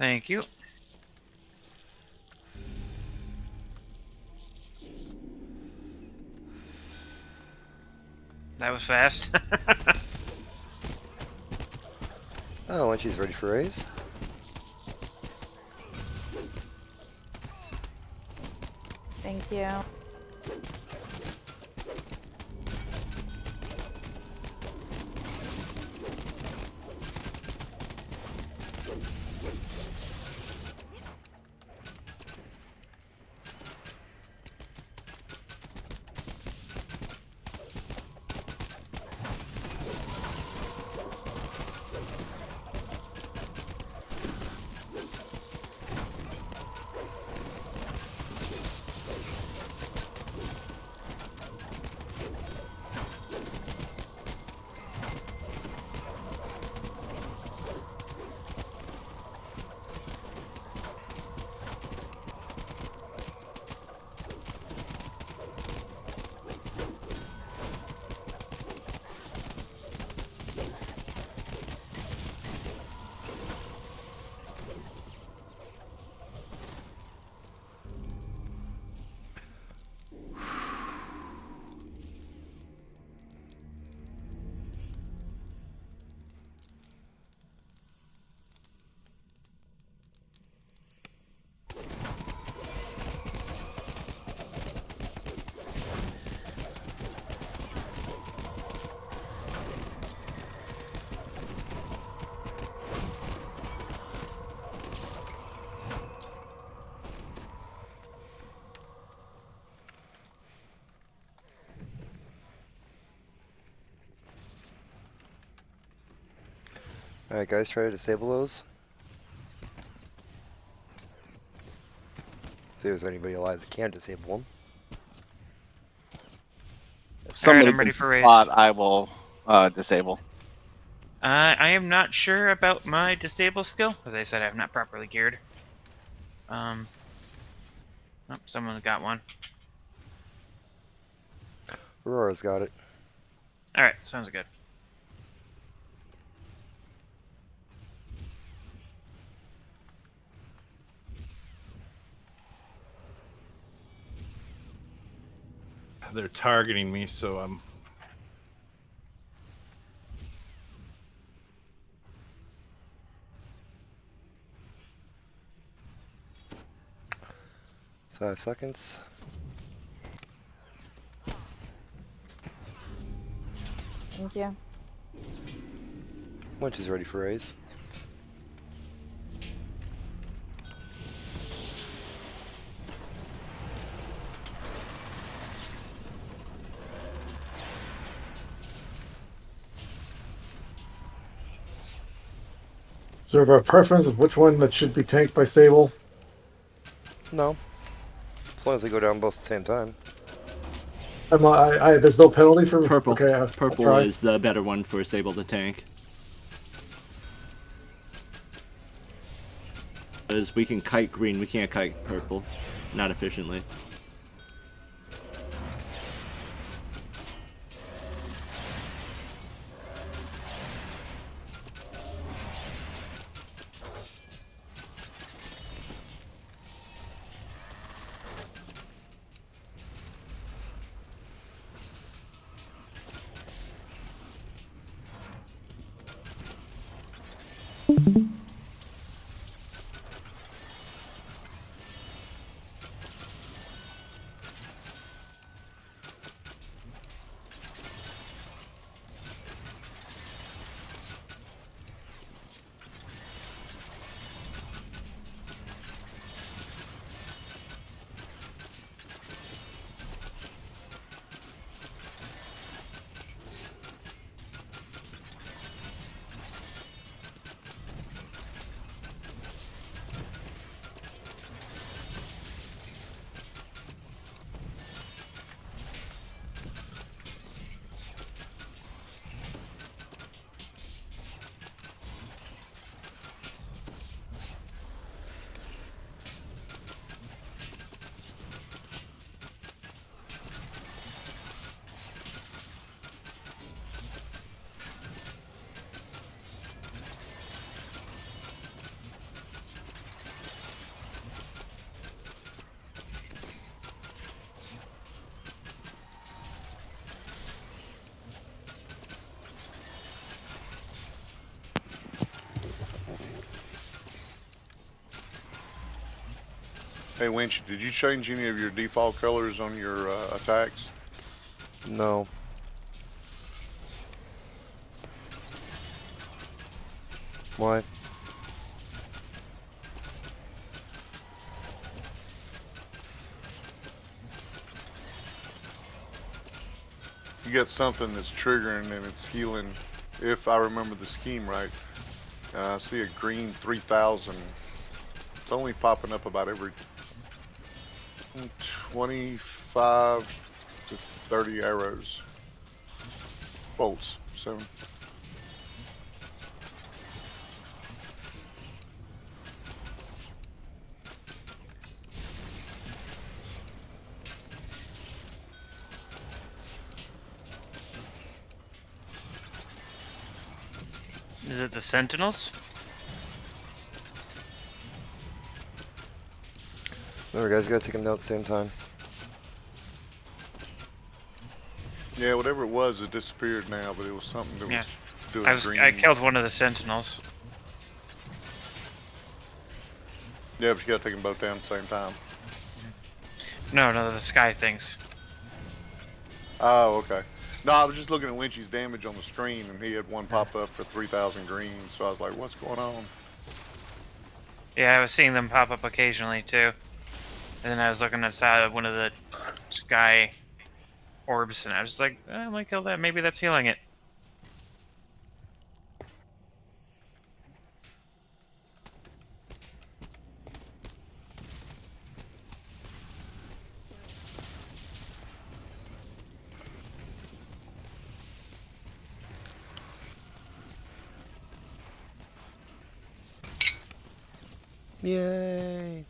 Thank you. That was fast. Oh, and she's ready for raise. Thank you. Alright guys, try to disable those. See if there's anybody alive that can disable them. If somebody I'm ready can for raise. spot, I will disable. I am not sure about my disable skill. As I said, I have not properly geared. Oh, someone got one. Aurora's got it. Alright, sounds good. They're targeting me, so I'm. Five seconds. Thank you. When she's ready for raise. Is there a preference of which one that should be tanked by Sable? No. As long as they go down both at the same time. There's no penalty for Purple. Okay, I'll Purple try. is the better one for Sable to tank. Because we can kite green, we can't kite purple. Not efficiently. Hey, Winch, did you change any of your default colors on your attacks? No. Why? You got something that's triggering and it's healing, if I remember the scheme right. I see a green 3000. It's only popping up about every 25 to 30 arrows. Bolts. So Is it the Sentinels? Remember, guys, you gotta take them down at the same time. yeah, whatever it was, it disappeared now, but it was something that Yeah. was doing green. I killed one of the Sentinels. Yeah, but you gotta take them both down at the same time. No, the sky things. Oh, okay. No, I was just looking at Winchy's damage on the screen, and he had one pop up for 3000 green, so I was like, what's going on? Yeah, I was seeing them pop up occasionally too. And then I was looking outside one of the sky orbs, and I was like, I might kill that. Maybe that's healing it. Yay!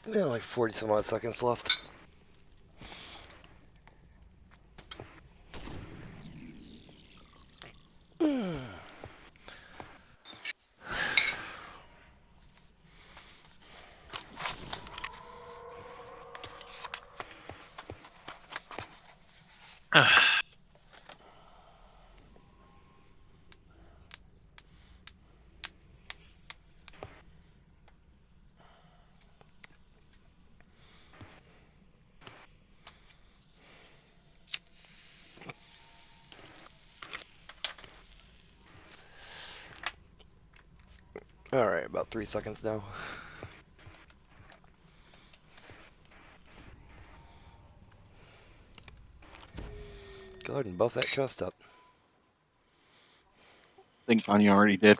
Yeah, like 40 some odd seconds left. Alright, about 3 seconds now. Go ahead and buff that chest up. I think Anya already did.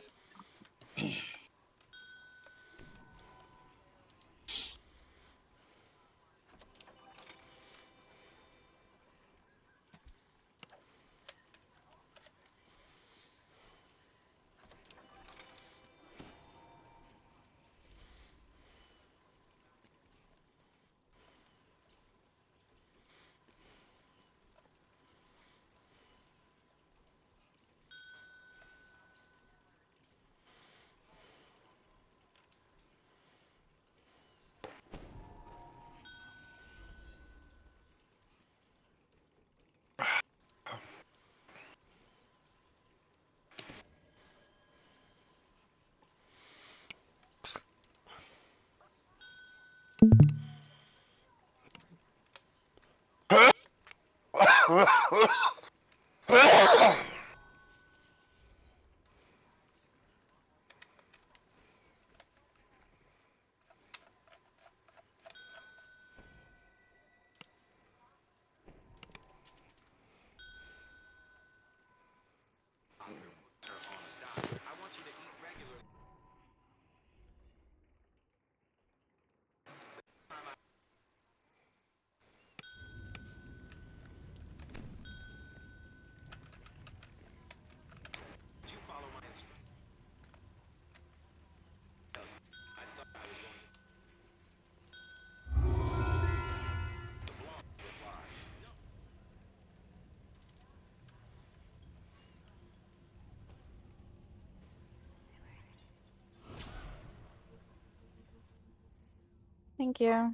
Thank you.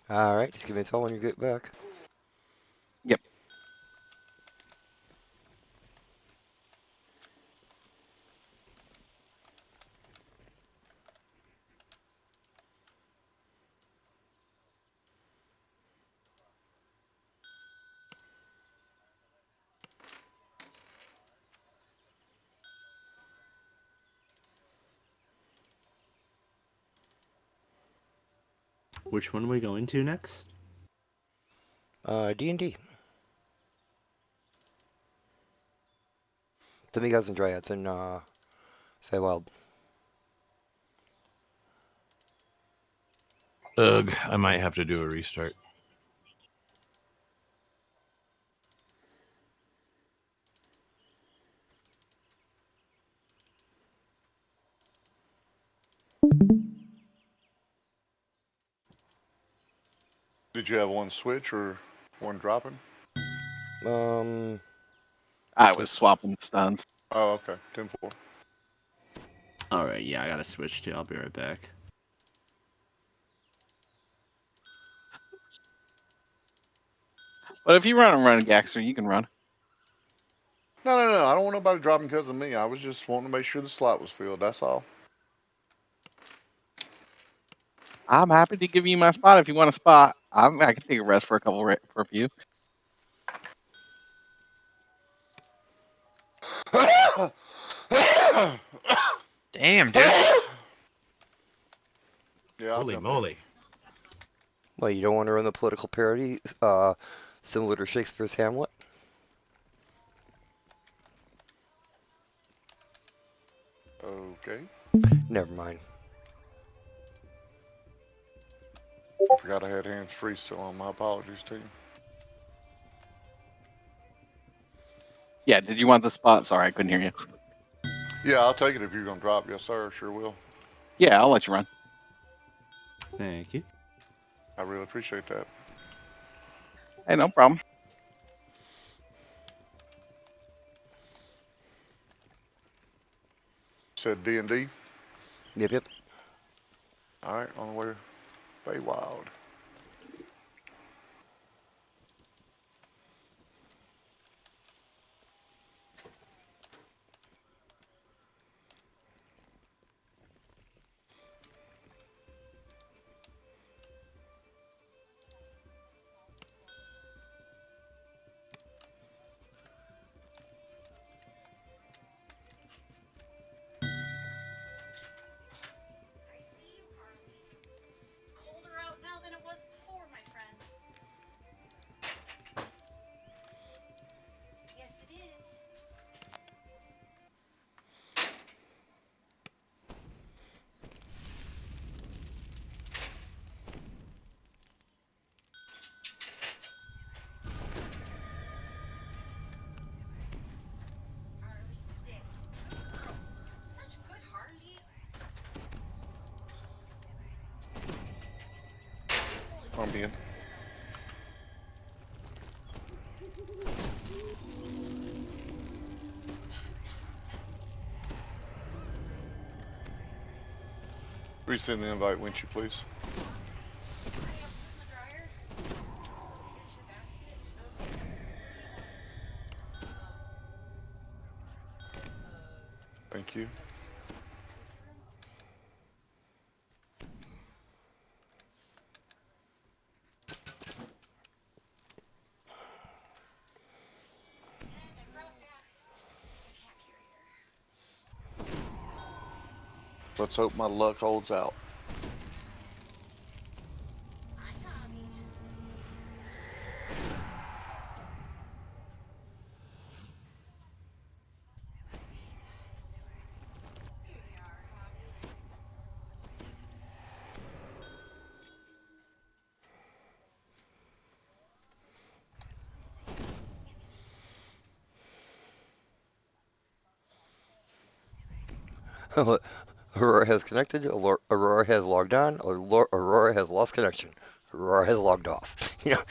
Alright, just give me a call when you get back. Yep. Which one are we going to next? D&D. Demigods and Dryads in, Feywild. Ugh, I might have to do a restart. Did you have one switch or one dropping? I was swapping stuns. Oh, okay. 10-4. Alright, yeah, I gotta switch too. I'll be right back. But if you run Gaxer, you can run. No, no, no. I don't want nobody dropping because of me. I was just wanting to make sure the slot was filled. That's all. I'm happy to give you my spot if you want a spot. I can take a rest for for a few. Damn, dude. Yeah, I'll Holy jump in. moly. Well, you don't want to run the political parody, similar to Shakespeare's Hamlet? Okay. Never mind. I forgot I had hands free still on. My apologies to you. Yeah, did you want the spot? Sorry, I couldn't hear you. Yeah, I'll take it if you're gonna drop. Yes, sir. Sure will. Yeah, I'll let you run. Thank you. I really appreciate that. Hey, no problem. Said D&D. Yep, yep. All right, on the way to Feywild. I see you, Harley. It's colder out now than it was before, my friend. Yes, it is. Harley, stay. Good girl. Such good Harley. I'm in. Resend the invite, won't you, please? Thank you. Let's hope my luck holds out. Aurora has connected. Aurora has logged on. Aurora has lost connection. Aurora has logged off. You know.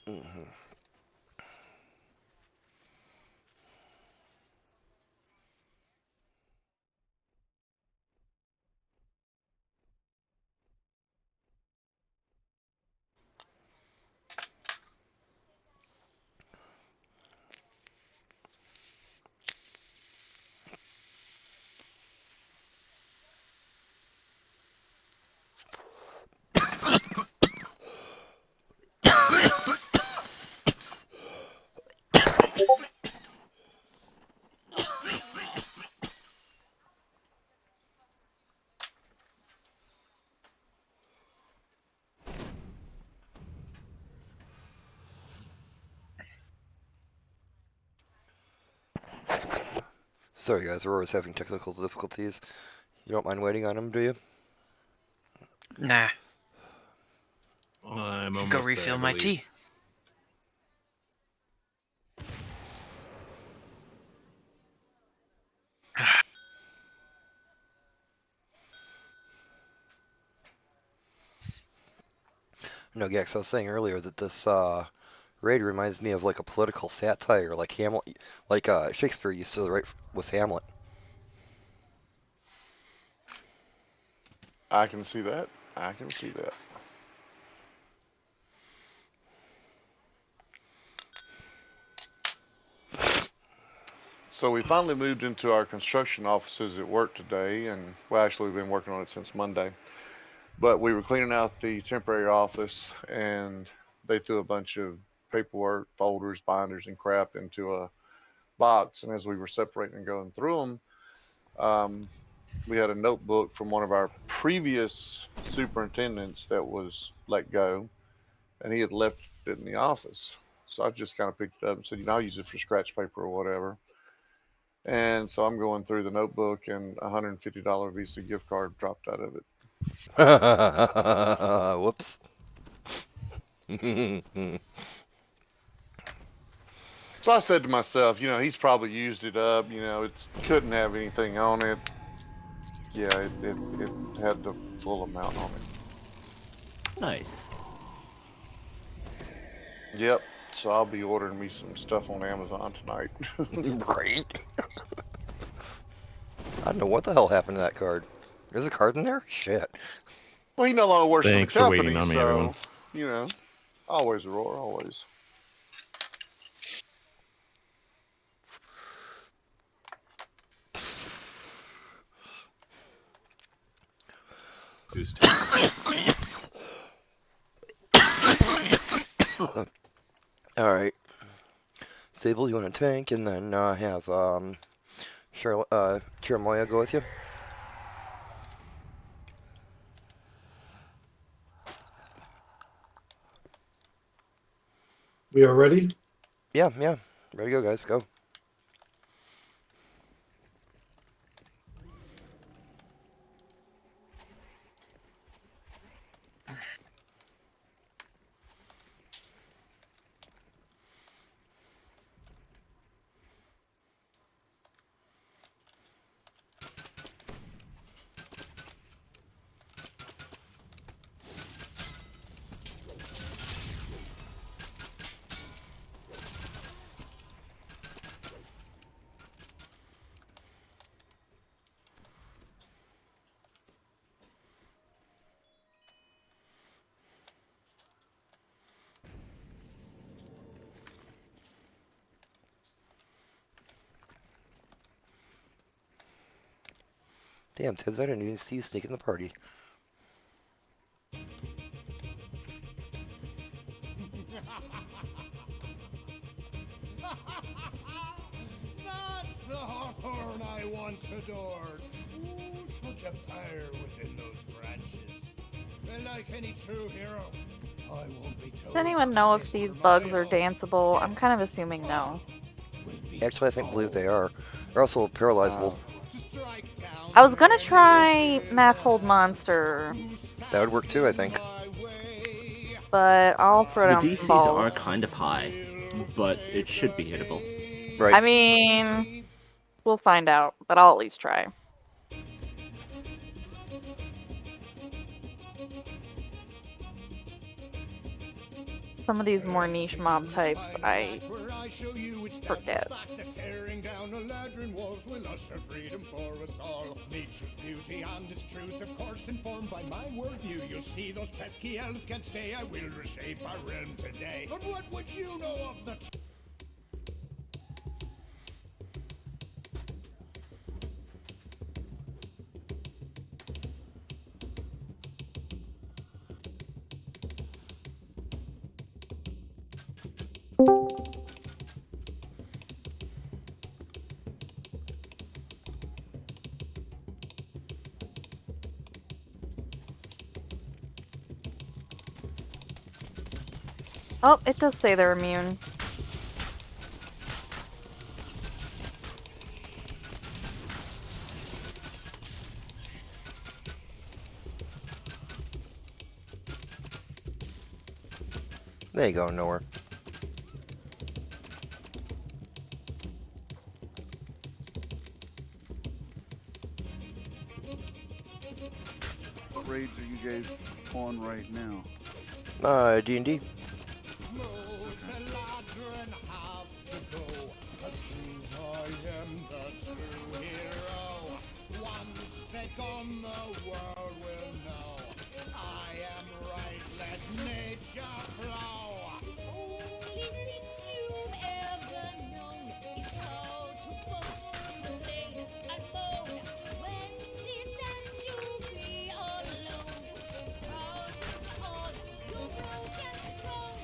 Mhm. Sorry guys, Aurora's having technical difficulties. You don't mind waiting on him, do you? Nah, I'm go almost there, I refill my believe. tea. No, Gex, I was saying earlier that this raid reminds me of like a political satire, like Hamlet, like Shakespeare used to write with Hamlet. I can see that. I can see that. So we finally moved into our construction offices at work today, and well, actually, we've been working on it since Monday. But we were cleaning out the temporary office, and they threw a bunch of paperwork, folders, binders, and crap into a box. And as we were separating and going through them, we had a notebook from one of our previous superintendents that was let go, and he had left it in the office. So I just kind of picked it up and said, I'll use it for scratch paper or whatever. And so I'm going through the notebook, and a $150 Visa gift card dropped out of it. Whoops. So I said to myself, he's probably used it up. It couldn't have anything on it. Yeah, it had the full amount on it. Nice. Yep. So I'll be ordering me some stuff on Amazon tonight. Right? I don't know what the hell happened to that card. There's a card in there? Shit. Well, he no longer works Thanks for the for waiting company, on me, so everyone. always Aurora, always. Who's taking Alright. Sable, you want to tank, and then have Charlotte, Chiramoya go with you? We are ready. Yeah, yeah. Ready to go, guys. Go. Damn, Tibbs, I didn't even see you sneak in the party. That's the Hawthorne I once adored. Ooh, such a fire within those branches. And like any true hero, I won't be told. Does anyone know if these bugs are danceable? I'm kind of assuming no. Actually, I believe they are. They're also paralyzable. I was gonna try Mass Hold Monster, That would work too, I think. but I'll throw The down some DCs balls. are kind of high, but it should be hittable. Right. I mean, we'll find out, but I'll at least try. Some of these more niche mob types, I forget. Tearing down the ladron walls will usher freedom for us all. Nature's beauty and its truth, of course, informed by my worldview. You'll see those pesky elves can't stay. I will reshape our realm today. But what would you know of the Oh, it does say they're immune. They ain't going nowhere. What raids are you guys on right now? D&D. on the world will know I am right, let nature flow. Only thing you've ever known is how to boast, complain and moan when this and to be alone. Rousing on your broken throne.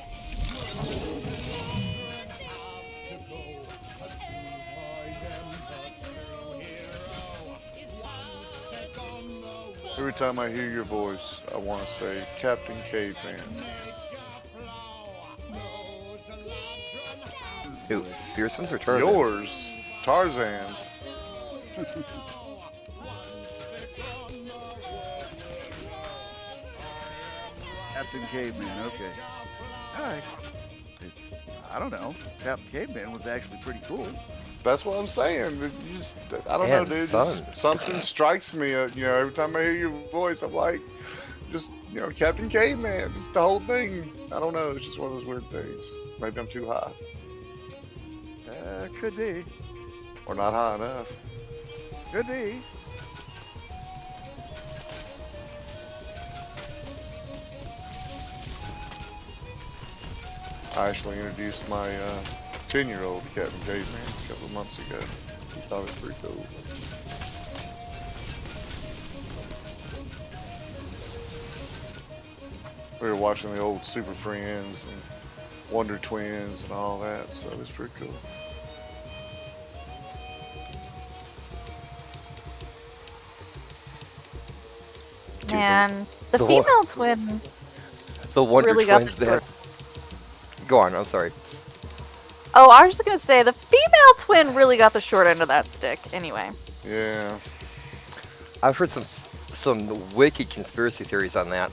Every time I hear your voice, I want to say, Captain Caveman. Who? Fearson's or Tarzan's? Yours. Tarzan's. Captain Caveman, okay. Alright. I don't know. Captain Caveman was actually pretty cool. That's what I'm saying. You just, I don't know, Man, dude. son. Just, something strikes me. Every time I hear your voice, I'm like, Captain Caveman. Just the whole thing. I don't know. It's just one of those weird things. Maybe I'm too high, Could be. or not high enough. Could be. I actually introduced my 10-year-old to Captain Caveman a couple of months ago. He thought it was pretty cool. We were watching the old Super Friends and Wonder Twins and all that, so it was pretty cool. Dude, Man, the the female twin The Wonder really got Twins the that. Go on, I'm sorry. Oh, I was just gonna say the female twin really got the short end of that stick. Anyway. Yeah. I've heard some wicked conspiracy theories on that.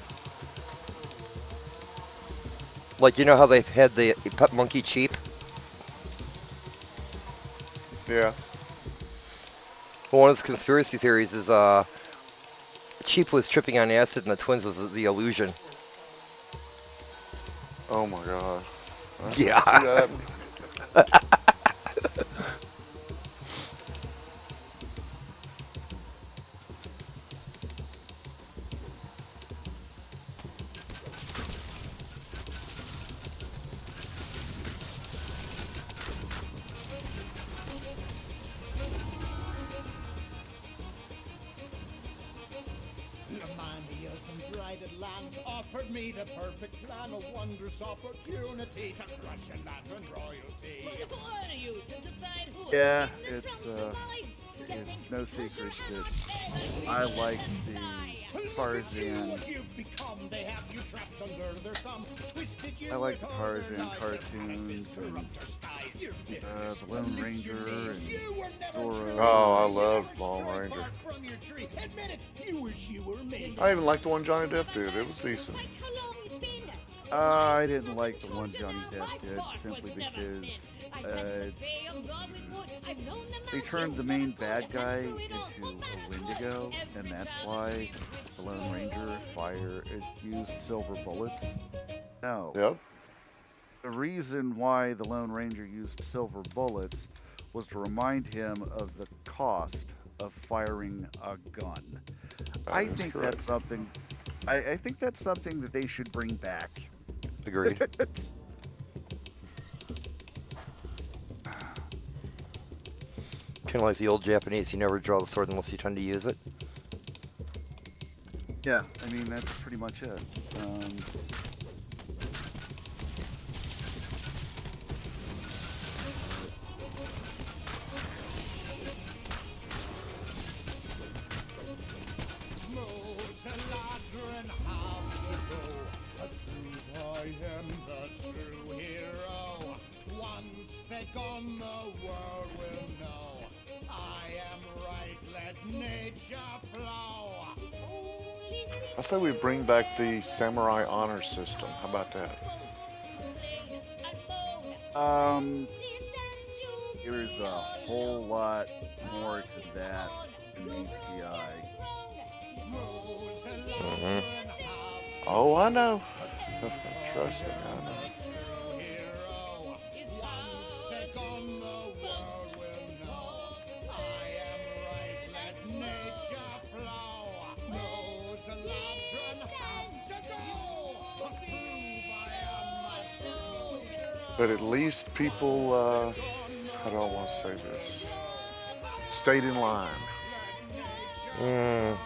Like, you know how they've had the pet monkey cheap? Yeah. Well, one of the conspiracy theories is Cheap was tripping on acid and the twins was the illusion. Oh my god. I can Yeah. see that happening. Remind me of some blighted lands offered me the perfect plan, a wondrous opportunity to crush a Latran royalty. Who are you to decide who Yeah, this it's realm survives? it's no secret that I like the Tarzan. What you've become, they have you trapped under their thumb. Twisted you I like the with all their Tarzan lies, cartoons their and corrupt skies, your the bitterness, Lone the leech you Ranger need. and You were never Zorro. true. Oh, I love Lone Strike Ranger. bark from your tree. Admit it, you wish you were me. I even liked the one Johnny Depp did. It was decent. I didn't like the one Johnny Depp did simply because they turned the main bad guy into a Wendigo, and that's why the Lone Ranger used silver bullets. No. Yep. The reason why the Lone Ranger used silver bullets was to remind him of the cost of firing a gun. I is think correct. that's something. I think that's something that they should bring back. Agreed. Kind of like the old Japanese, you never draw the sword unless you tend to use it. Yeah, I mean that's pretty much it. I am the true hero. Once they're gone, the world will know. I am right, let nature flow. I say we bring back the samurai honor system. How about that? There's a whole lot more to that than meets the eye. Mm-hmm. Oh, I know. Trust me, I know. But at least people, how do I want to say this? Stayed in line. Mm.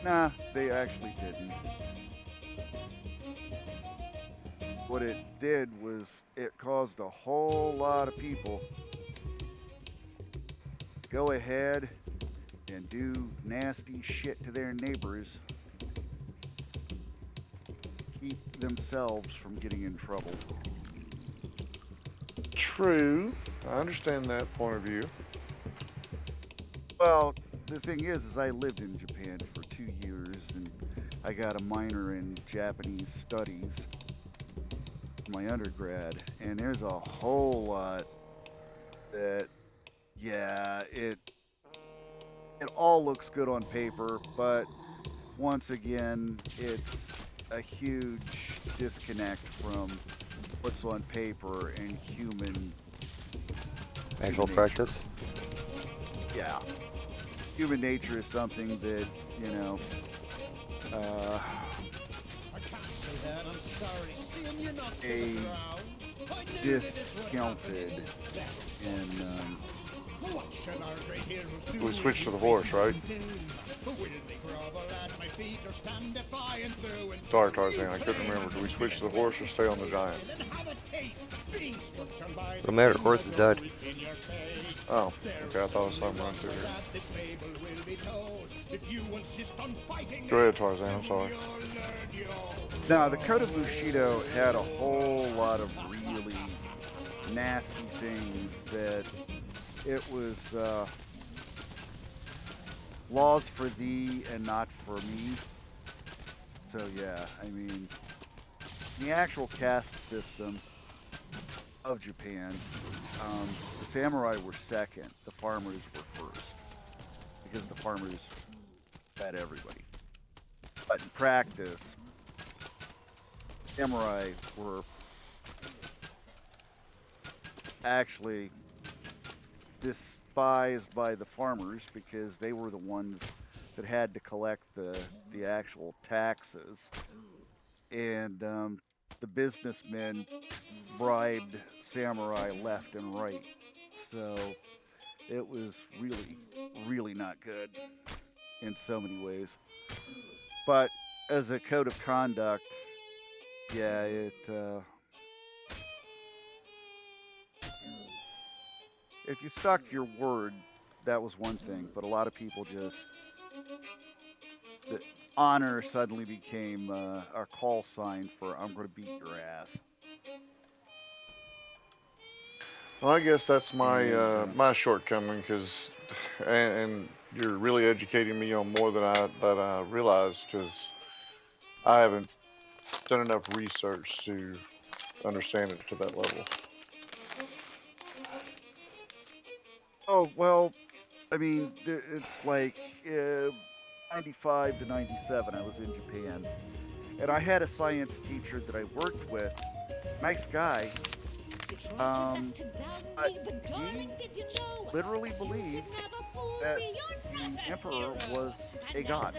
Nah, they actually didn't. What it did was it caused a whole lot of people to go ahead and do nasty shit to their neighbors, keep themselves from getting in trouble. True. I understand that point of view. Well, the thing is I lived in Japan for 2 years and I got a minor in Japanese studies in my undergrad, and there's a whole lot that, yeah, it all looks good on paper, but once again, it's a huge disconnect from what's on paper and human Actual nature. practice. Yeah. Human nature is something that, you know, discounted in We switched to the horse, right? Sorry, Tarzan, I couldn't remember. Do we switch to the horse or stay on the giant? No matter, horse is dead. Oh, okay, I thought I saw him run through here. Go ahead, Tarzan, I'm sorry. Now, the Code of Bushido had a whole lot of really nasty things that it was laws for thee and not for me. So yeah, I mean, the actual caste system of Japan, the samurai were second, the farmers were first, because the farmers fed everybody. But in practice, samurai were actually despised by the farmers because they were the ones that had to collect the actual taxes, and the businessmen bribed samurai left and right. So it was really not good in so many ways. But as a code of conduct, yeah, if you stuck to your word, that was one thing. But a lot of people just, the honor suddenly became our call sign for I'm going to beat your ass. Well, I guess that's my my shortcoming, because, and you're really educating me on more than I realized, because I haven't done enough research to understand it to that level. Oh, well, I mean, it's like 95 to 97, I was in Japan. And I had a science teacher that I worked with, nice guy. But he literally believed that the emperor was a god.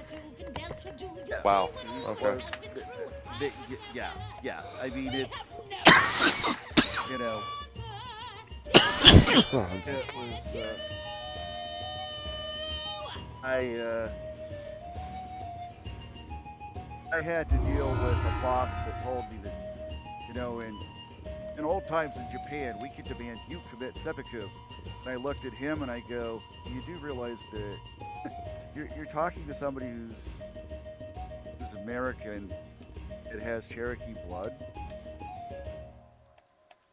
Wow. He Okay. was yeah. I mean, it's, you know, it was, I had to deal with a boss that told me that, you know, in old times in Japan, we could demand you commit seppuku. And I looked at him and I go, you do realize that you're talking to somebody who's American, that has Cherokee blood?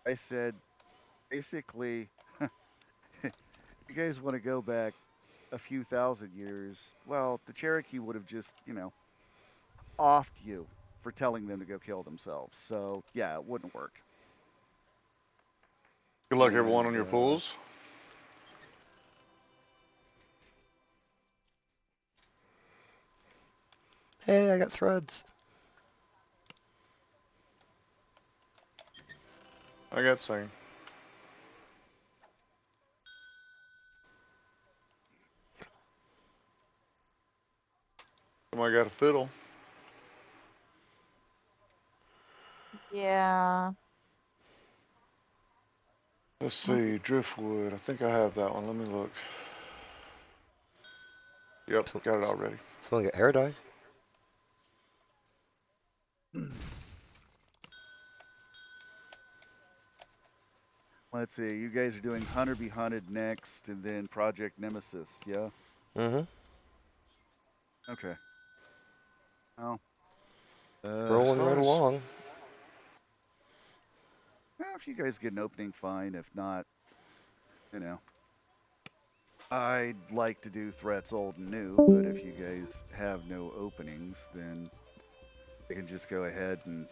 I said, basically, you guys want to go back a few thousand years, well, the Cherokee would have just, you know, offed you for telling them to go kill themselves. So, yeah, it wouldn't work. Good luck, everyone, on your pools. Hey, I got threads. I got same. Somebody got a fiddle. Yeah. Let's see, driftwood. I think I have that one. Let me look. Yep, got it already. Someone got hair dye. Let's see, you guys are doing Hunter Be Hunted next, and then Project Nemesis, yeah? Mm-hmm. Okay. Well, Rolling right along. Well, if you guys get an opening, fine. If not, you know. I'd like to do threats old and new, but if you guys have no openings, then I can just go ahead and...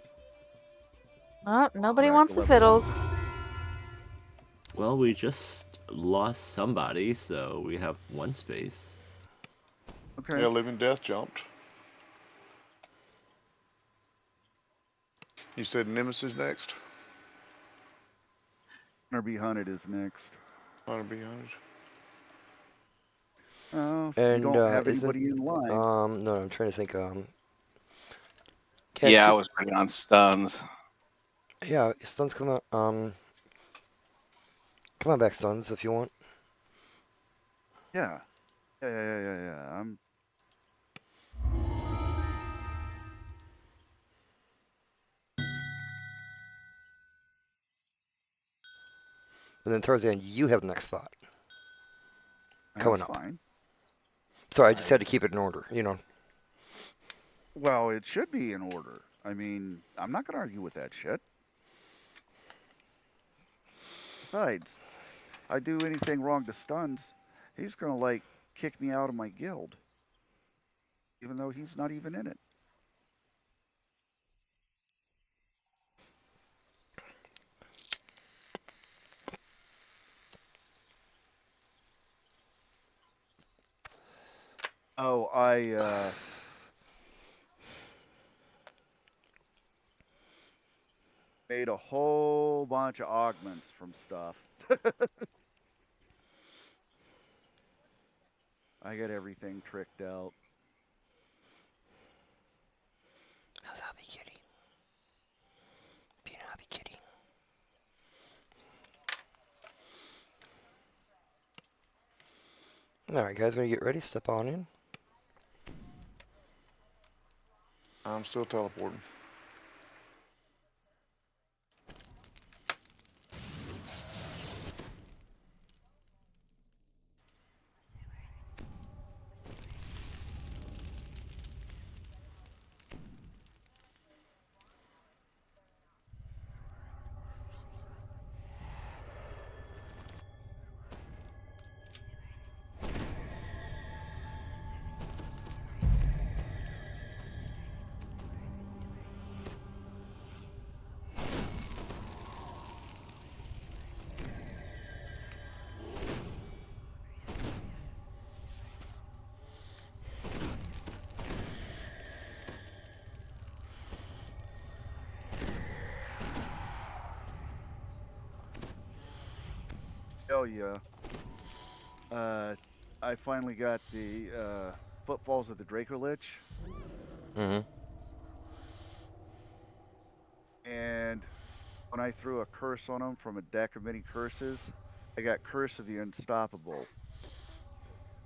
Oh, nobody back wants to the level fiddles. Well, we just lost somebody, so we have one space. Okay. Yeah, Living Death jumped. You said Nemesis next? Hunter Be Hunted is next. Hunter Be Hunted. Oh, if And you don't have isn't anybody in line. no, I'm trying to think. Yeah, I was pretty on stuns. Yeah, Stuns come out. Come on back, Stuns, if you want. Yeah. Yeah. I'm. And then Tarzan, you have the next spot coming That's up. fine. Sorry, I just had to keep it in order, you know. Well, it should be in order. I mean, I'm not gonna argue with that shit. Besides, I do anything wrong to Stuns, he's gonna like kick me out of my guild, even though he's not even in it. Oh, I made a whole bunch of augments from stuff. I got everything tricked out. How's Hobby Kitty? Being a Hobby Kitty. Alright guys, when you get ready, step on in. I'm still teleporting. Hell yeah. I finally got the Footfalls of the Dracolich. Mm-hmm. And when I threw a curse on him from a deck of many curses, I got Curse of the Unstoppable.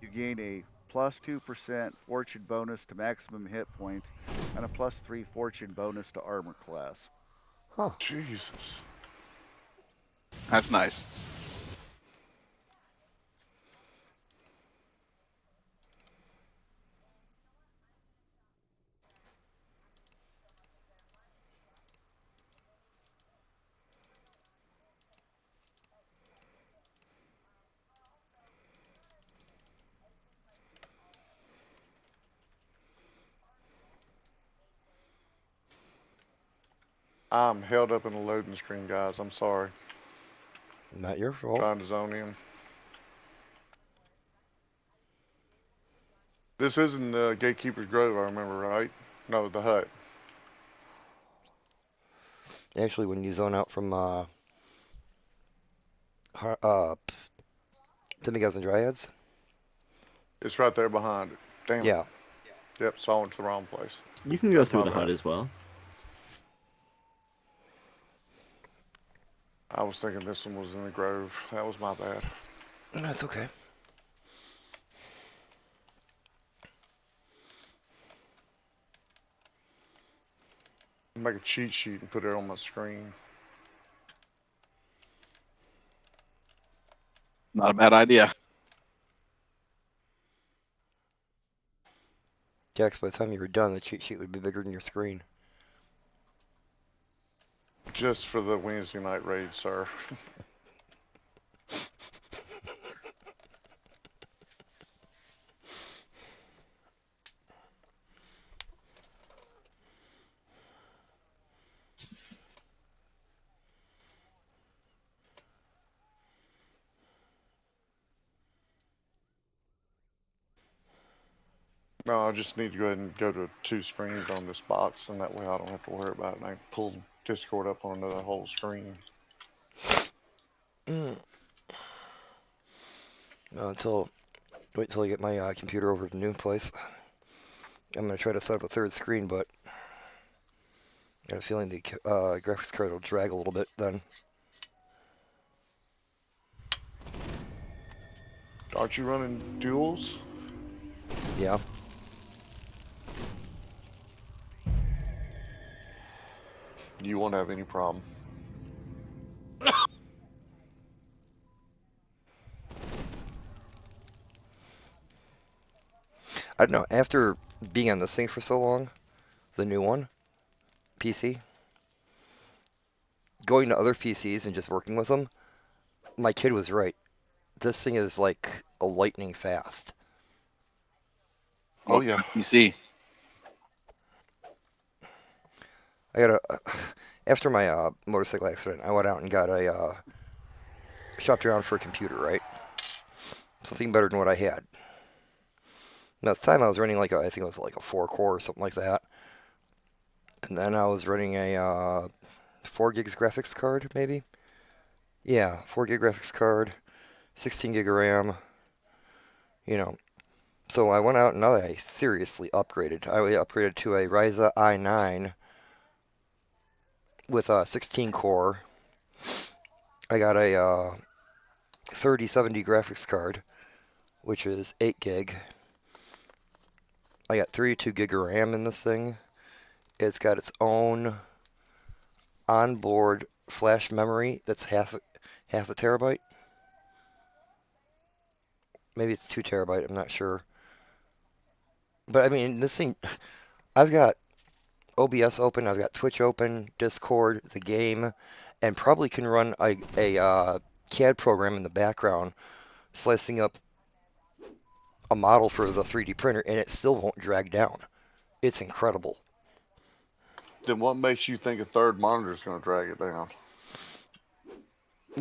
You gain a plus 2% fortune bonus to maximum hit points and a plus 3 fortune bonus to armor class. Huh. Jesus. That's nice. I'm held up in the loading screen, guys. I'm sorry. Not your fault. Trying to zone in. This isn't the Gatekeeper's Grove, I remember, right? No, the hut. Actually, when you zone out from Demigods and Dryads. It's right there behind it. Damn it. Yeah. Yep, so I went to the wrong place. You can go That's through my the hut bad. as well. I was thinking this one was in the Grove. That was my bad. That's okay. Make a cheat sheet and put it on my screen. Not a bad idea. Jax, by the time you were done, the cheat sheet would be bigger than your screen. Just for the Wednesday night raid, sir. No, I just need to go ahead and go to 2 screens on this box, and that way I don't have to worry about it. And I can pull Discord up on another whole screen. No, wait till I get my computer over to the new place. I'm gonna try to set up a 3rd screen, but I got a feeling the graphics card will drag a little bit then. Aren't you running duels? Yeah. You won't have any problem. I don't know. After being on this thing for so long, the new one, PC, going to other PCs and just working with them, my kid was right. This thing is like a lightning fast. Oh yeah. You see, I got a after my motorcycle accident, I went out and got a shopped around for a computer, right? Something better than what I had. Now, at the time I was running like I think it was like a 4-core or something like that. And then I was running a 4 gigs graphics card, maybe. Yeah, 4 gig graphics card, 16 gig of RAM. You know, so I went out and I seriously upgraded. I upgraded to a Ryza i9 with a 16 core. I got a 3070 graphics card, which is 8 gig. I got 32 gig of RAM in this thing. It's got its own onboard flash memory that's half a terabyte. Maybe it's 2 terabyte, I'm not sure. But I mean, this thing, I've got OBS open, I've got Twitch open, Discord, the game, and probably can run a CAD program in the background, slicing up a model for the 3D printer, and it still won't drag down. It's incredible. Then what makes you think a third monitor is going to drag it down?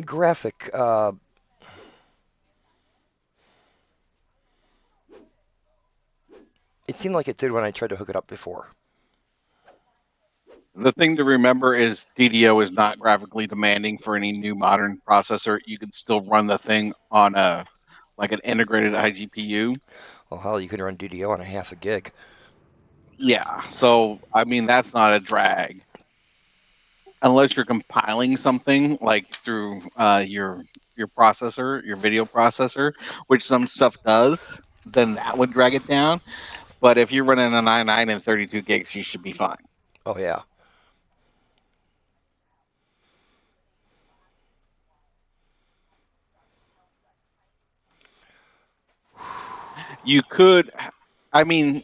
Graphic, it seemed like it did when I tried to hook it up before. the thing to remember is DDO is not graphically demanding for any new modern processor. You can still run the thing on an integrated iGPU. Well, hell, you can run DDO on a half a gig. Yeah, so I mean that's not a drag, unless you're compiling something like through your processor, your video processor, which some stuff does. Then that would drag it down. But if you're running an i9 and 32 gigs, you should be fine. Oh yeah. You could, I mean,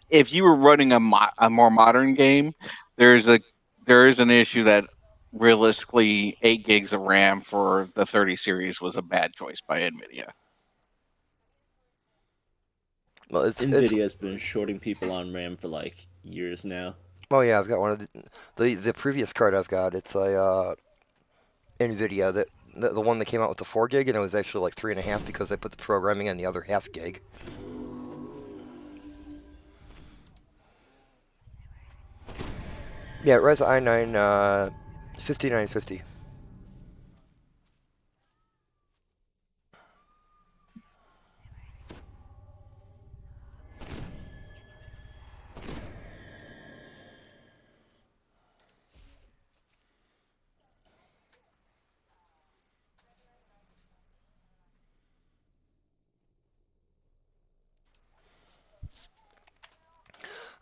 if you were running a more modern game, there is an issue that realistically 8 gigs of RAM for the 30 series was a bad choice by NVIDIA. Well, NVIDIA's been shorting people on RAM for like years now. Oh yeah, I've got one of the previous card I've got. It's a NVIDIA that the one that came out with the 4 gig, and it was actually like 3.5 because I put the programming on the other half gig. Yeah, Ryzen i9 5950.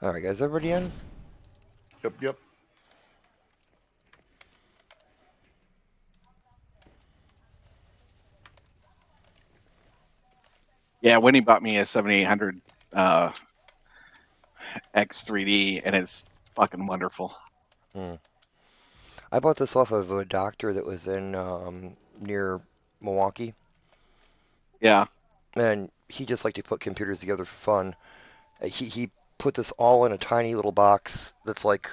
All right, guys, everybody in? Yep. Yeah, Winnie bought me a 7800 X3D, and it's fucking wonderful. I bought this off of a doctor that was in near Milwaukee. Yeah. And he just liked to put computers together for fun. He put this all in a tiny little box that's like,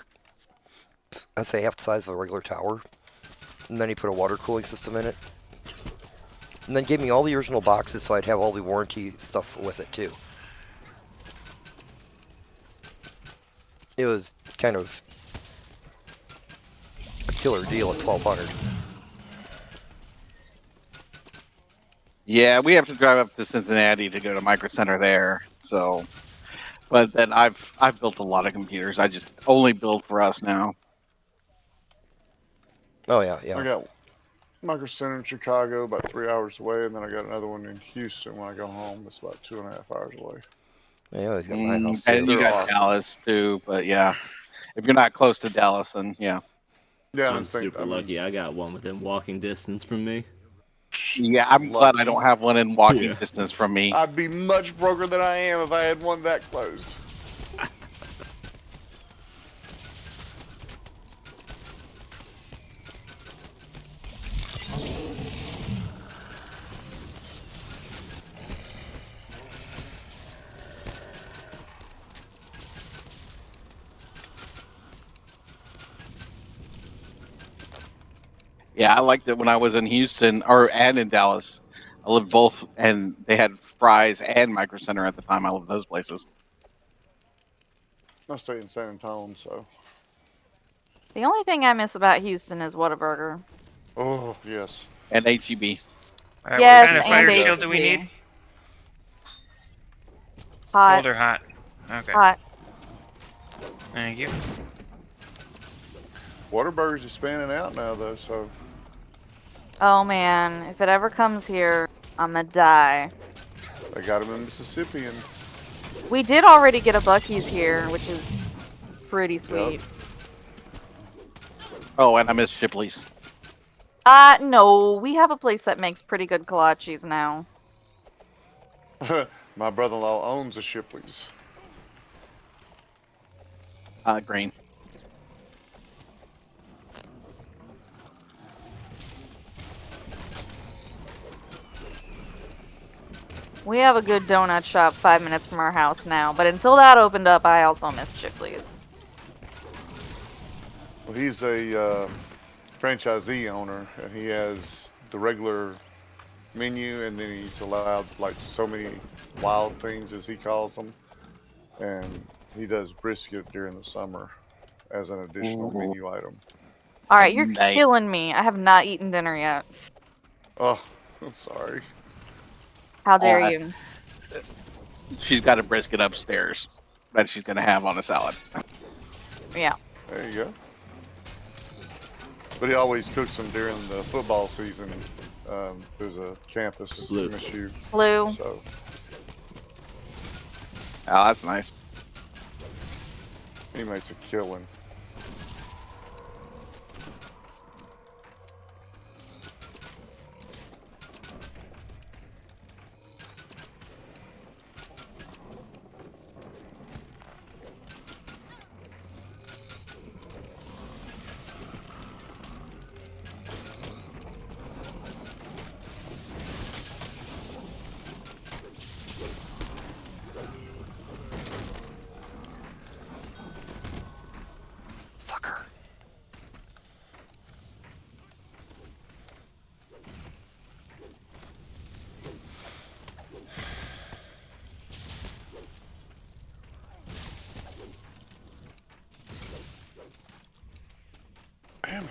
I'd say half the size of a regular tower. And then he put a water cooling system in it. And then gave me all the original boxes so I'd have all the warranty stuff with it too. It was kind of a killer deal at $1,200. Yeah, we have to drive up to Cincinnati to go to Micro Center there. So, but then I've built a lot of computers. I just only build for us now. Oh yeah. Micro Center in Chicago, about 3 hours away, and then I got another one in Houston when I go home. It's about 2.5 hours away. Yeah, always got my house And too. you They're got awesome. Dallas too, but yeah, if you're not close to Dallas, then yeah. Yeah, I'm super lucky. I got one within walking distance from me. Yeah, I'm glad I don't have one in walking Yeah. distance from me. I'd be much broker than I am if I had one that close. Yeah, I liked it when I was in Houston and in Dallas. I lived both, and they had Fry's and Micro Center at the time. I lived those places. I stay in San Antonio, so. The only thing I miss about Houston is Whataburger. Oh, yes. And HEB. What Yes, kind of and fire HEB. shield do we need? Hot. Cold or hot? Okay. Hot. Thank you. Whataburgers is spanning out now, though, so. Oh man, if it ever comes here, I'ma die. They got them in Mississippi, and We did already get a Buc-ee's here, which is pretty sweet. Oh, and I miss Shipley's. No, we have a place that makes pretty good kolaches now. my brother-in-law owns a Shipley's. Green. We have a good donut shop 5 minutes from our house now, but until that opened up, I also missed Shipley's. Well, he's a franchisee owner, and he has the regular menu, and then he's allowed like so many wild things, as he calls them, and he does brisket during the summer as an additional menu item. Alright, you're killing me. I have not eaten dinner yet. Oh, I'm sorry. How dare you? She's got a brisket upstairs that she's gonna have on a salad. Yeah. There you go. But he always cooks them during the football season. There's a campus Blue. MSU. Blue. So Oh, that's nice. he makes a killing. Fucker. Damn it.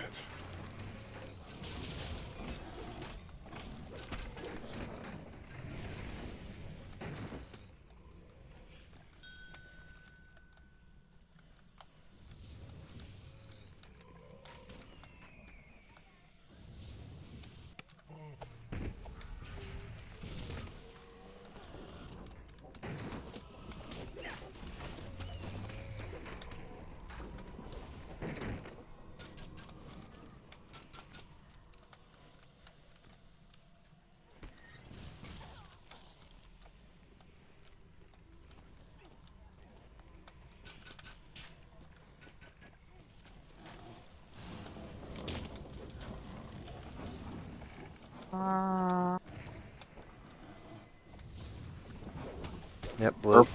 Yep, blue.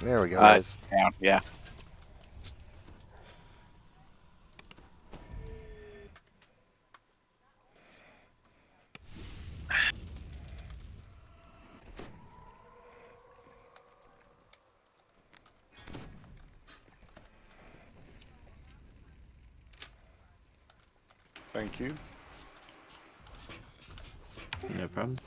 There we go, Uh, guys. Yeah. Thank you. No problem.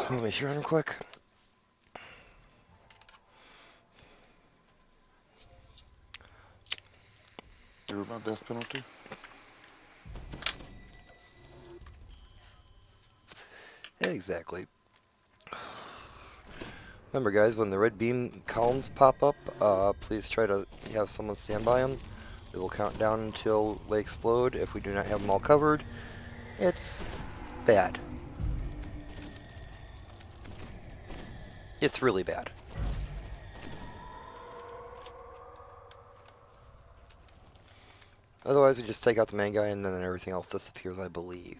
Let me try real quick. You were my death penalty. Exactly. Remember, guys, when the red beam columns pop up, please try to have someone stand by them. We will count down until they explode. If we do not have them all covered, it's bad. It's really bad. Otherwise, we just take out the main guy and then everything else disappears, I believe.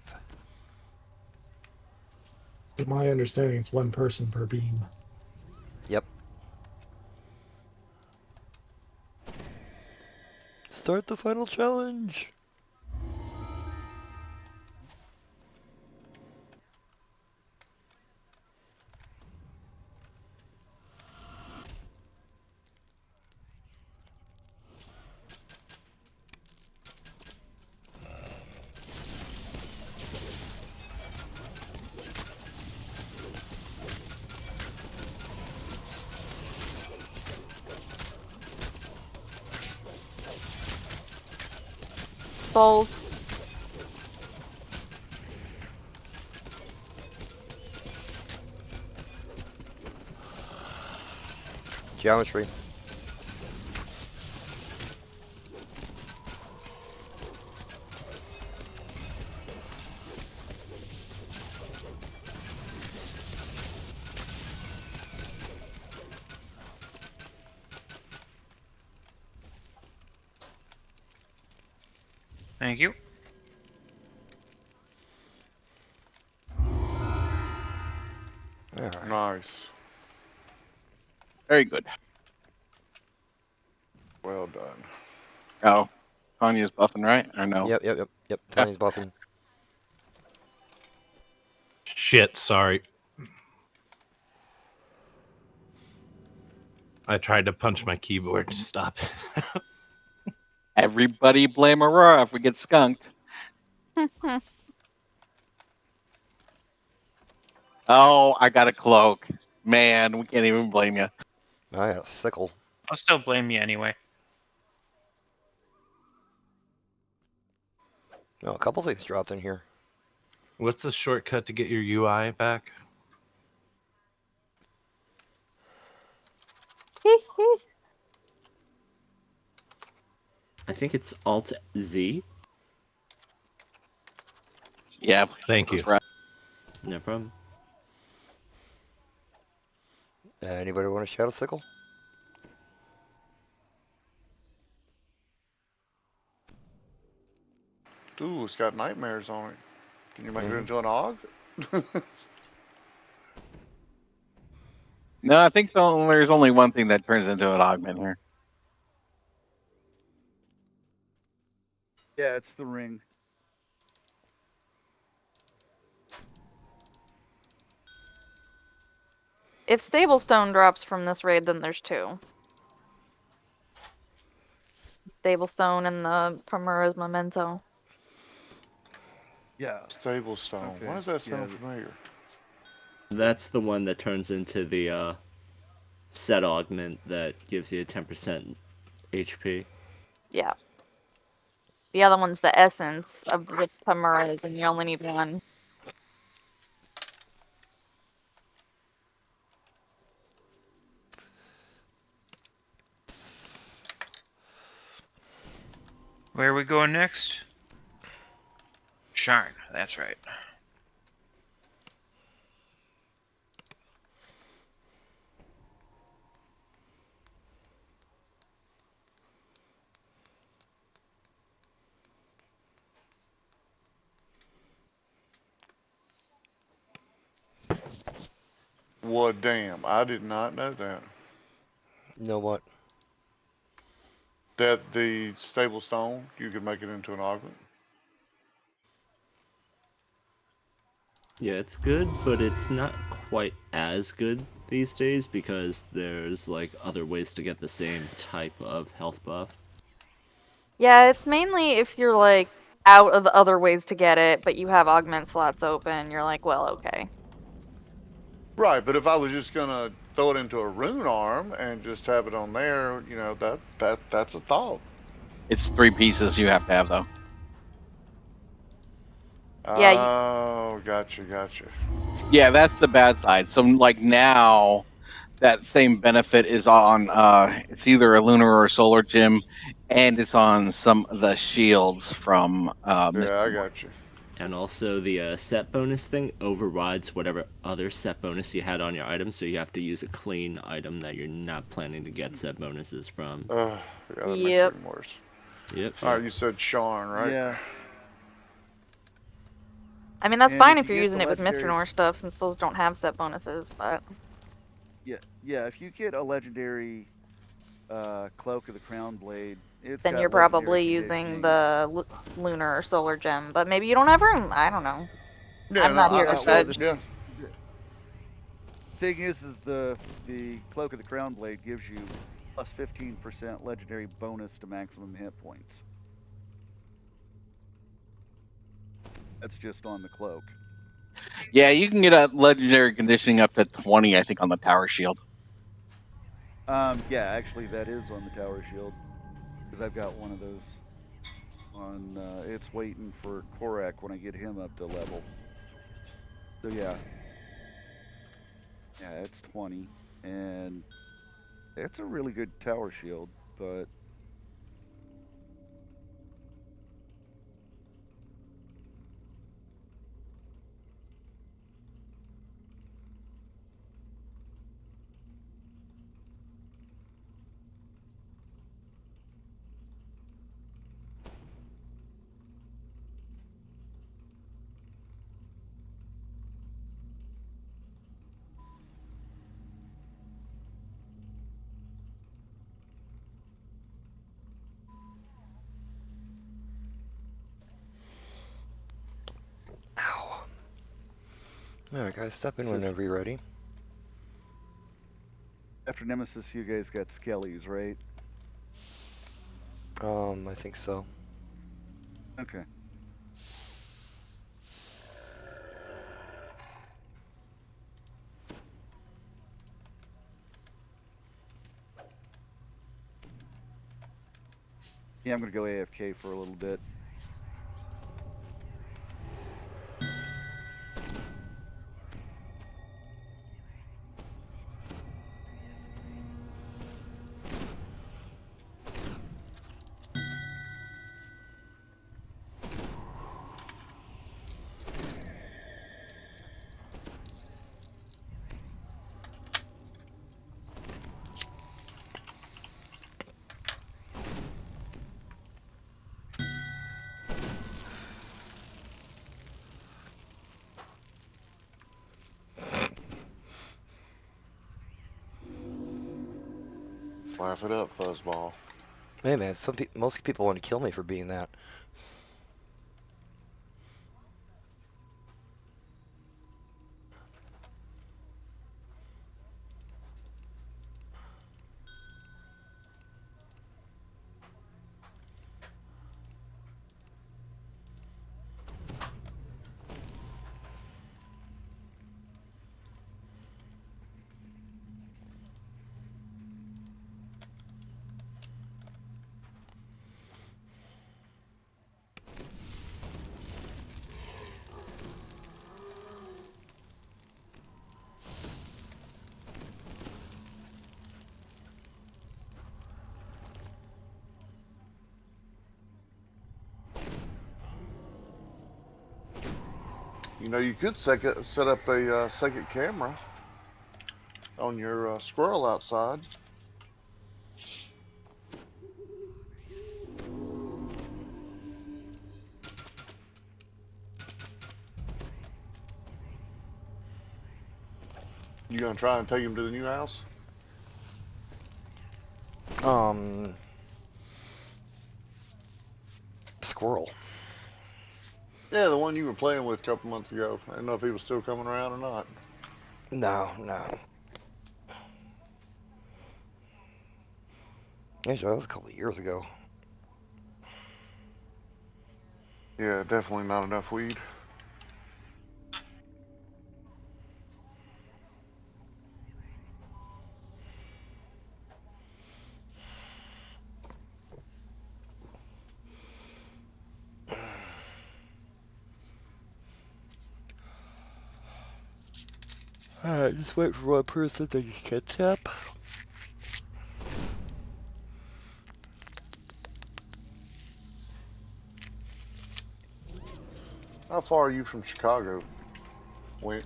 To my understanding, it's one person per beam. Yep. Start the final challenge! Souls. Geometry. Thank you. Alright. Nice. Very good. Well done. Oh, Tanya's buffing, right? Or no? Yep. Tony's buffing. Shit, sorry. I tried to punch my keyboard to stop. Everybody blame Aurora if we get skunked. Oh, I got a cloak. Man, we can't even blame you. I got a sickle. I'll still blame you anyway. No, a couple things dropped in here. What's the shortcut to get your UI back? I think it's Alt Z. Yeah. Thank you. That's right. No problem. Anybody want a shadow sickle? Ooh, it's got nightmares on it. Can you make it into an AUG? No, I think there's only one thing that turns into an augment here. Yeah, it's the ring. If Stablestone drops from this raid, then there's two. Stablestone and the Primera's Memento. Yeah. Stable stone. Okay, Why does that sound yeah. familiar? That's the one that turns into the set augment that gives you 10% HP. Yeah. The other one's the essence of the Primera's, and you only need one. Where are we going next? Sharn, that's right. Well, damn. I did not know that. Know what? That the stable stone, you could make it into an augment. Yeah, it's good, but it's not quite as good these days because there's like other ways to get the same type of health buff. Yeah, it's mainly if you're like out of other ways to get it, but you have augment slots open, you're like, well, okay. Right, but if I was just gonna throw it into a rune arm and just have it on there, you know, that's a thought. It's 3 pieces you have to have though. Yeah, Oh, gotcha. Yeah, that's the bad side. So like now that same benefit is on it's either a lunar or a solar gem, and it's on some of the shields from Yeah, I Mr. got you. And also the set bonus thing overrides whatever other set bonus you had on your item, so you have to use a clean item that you're not planning to get set bonuses from. Yeah, that makes it Yep. even worse. Yep. All right, you said Sharn, right? Yeah. I mean, that's And fine if if you you're get using the it with legendary- Mithranor stuff, since those don't have set bonuses, but... Yeah, if you get a legendary Cloak of the Crown Blade, it's then got you're legendary probably using conditioning. the lunar or solar gem. But maybe you don't have room. I don't know. Yeah, I'm no, not here I to said, judge. yeah. The thing is the Cloak of the Crown Blade gives you plus 15% legendary bonus to maximum hit points. That's just on the cloak. Yeah, you can get a legendary conditioning up to 20, I think, on the tower shield. Yeah, actually that is on the tower shield, because I've got one of those on. It's waiting for Korak when I get him up to level. So yeah, it's 20, and it's a really good tower shield, but Ow. Alright, guys, step in This is- whenever you're ready. after Nemesis, you guys got Skellies, right? I think so. Okay. Yeah, I'm gonna go AFK for a little bit. Laugh it up, fuzzball. Hey man, most people want to kill me for being that. You know, you could set up a second camera on your squirrel outside. You gonna try and take him to the new house? Squirrel. Yeah, the one you were playing with a couple months ago. I didn't know if he was still coming around or not. No. Actually, that was a couple of years ago. Yeah, definitely not enough weed. Alright, just wait for one person to catch up. How far are you from Chicago, Winch?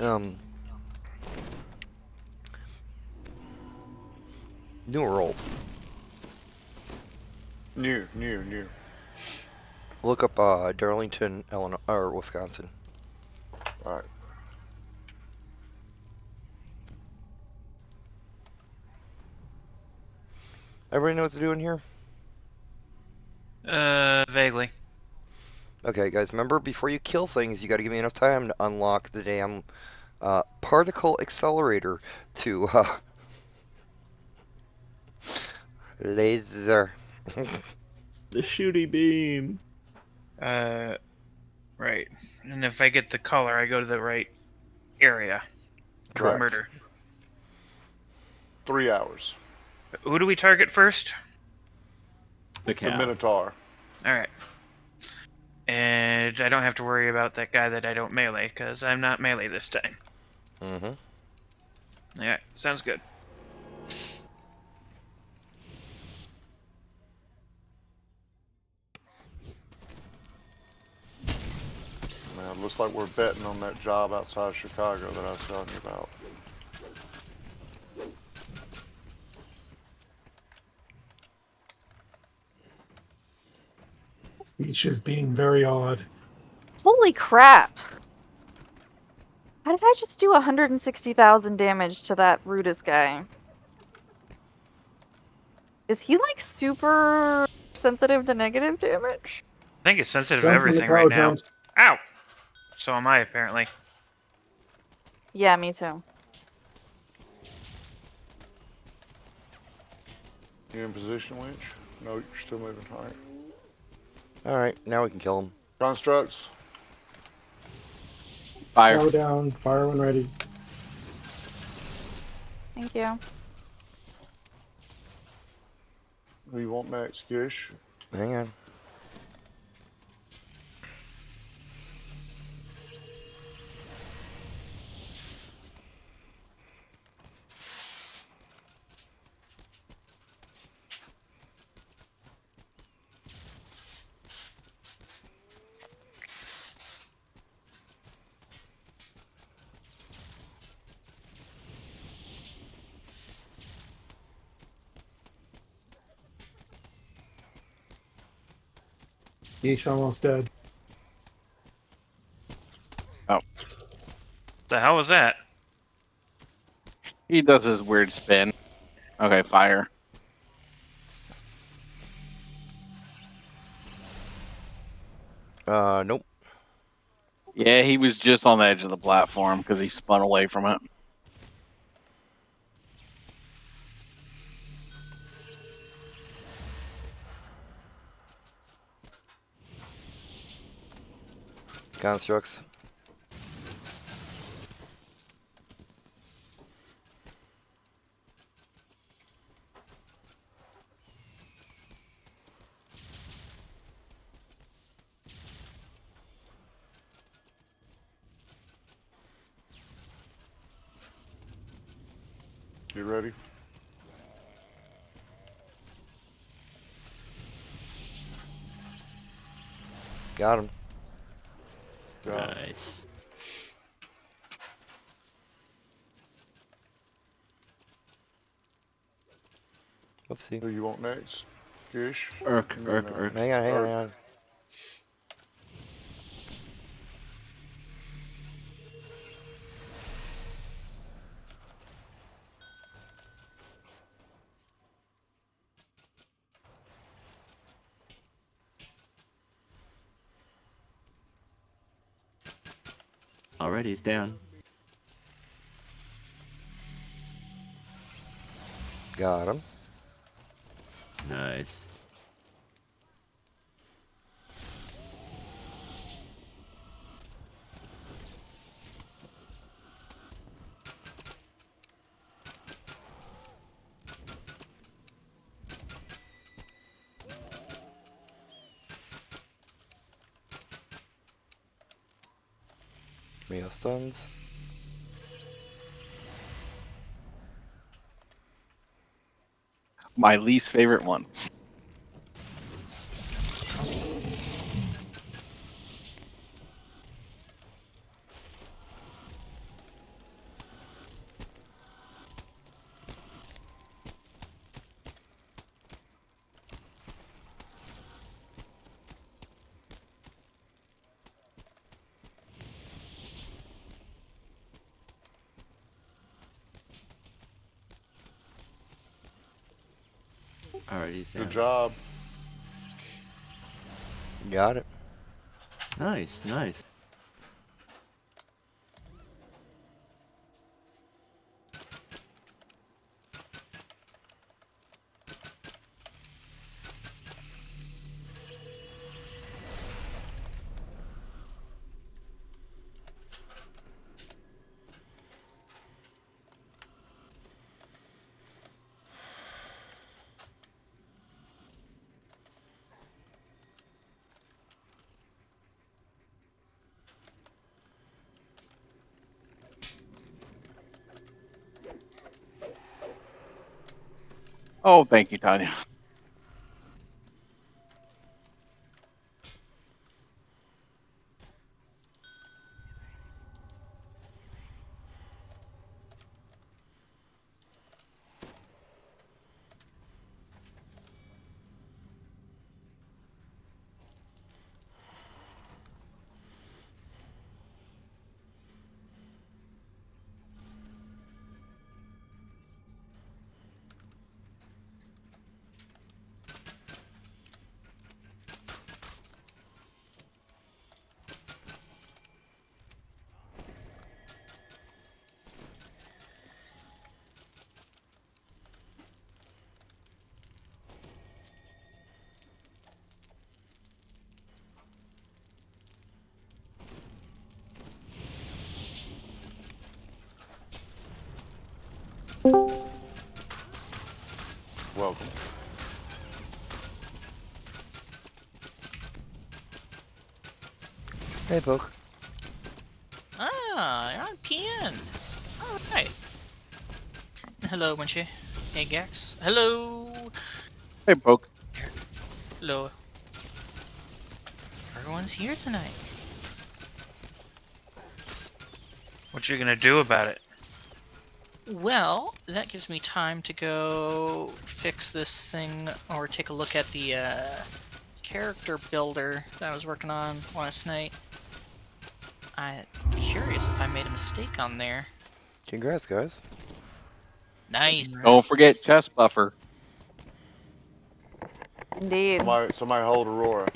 New or old? New. Look up Darlington, Illinois, or Wisconsin. Alright. Everybody know what to do in here? Vaguely. Okay, guys, remember before you kill things, you gotta give me enough time to unlock the damn particle accelerator to laser. The shooty beam. Right. And if I get the color, I go to the right area. Correct. Murder. 3 hours. Who do we target first? The The cow. Minotaur. Alright. And I don't have to worry about that guy that I don't melee, because I'm not melee this time. Mm-hmm. Alright, sounds good. Man, it looks like we're betting on that job outside Chicago that I was telling you about. Each is being very odd. Holy crap! How did I just do 160,000 damage to that Rudis guy? Is he like super sensitive to negative damage? I think it's sensitive to Jump when the everything cow right now. jumps. Ow! So am I, apparently. Yeah, me too. You in position, Winch? No, you're still moving. Alright. Alright, now we can kill him. Constructs. Fire. Power down, fire when ready. Thank you. Who you want next, Gish? Hang on. Each almost dead. The hell was that? He does his weird spin. Okay, fire. Nope. Yeah, he was just on the edge of the platform because he spun away from it. Constructs. You ready? Got him. Got it. Nice. Whoopsie. Who you want next? Gish? Urk. Hang on, hang on, hang on. Alright, he's down. Got him. Nice. Mio stuns. My least favorite one. Alright, he's down. Good job. Got it. Nice, nice. Oh, thank you, Tanya. Welcome. Hey, Poke. Ah, you're on PN. Alright. Hello, Munchie. Hey, Gax. Hello. Hey, Poke. Hello. Everyone's here tonight. What you gonna do about it? Well, that gives me time to go fix this thing or take a look at the character builder that I was working on last night. I'm curious if I made a mistake on there. Congrats, guys. Nice. Don't forget chest buffer. Indeed. Somebody hold Aurora.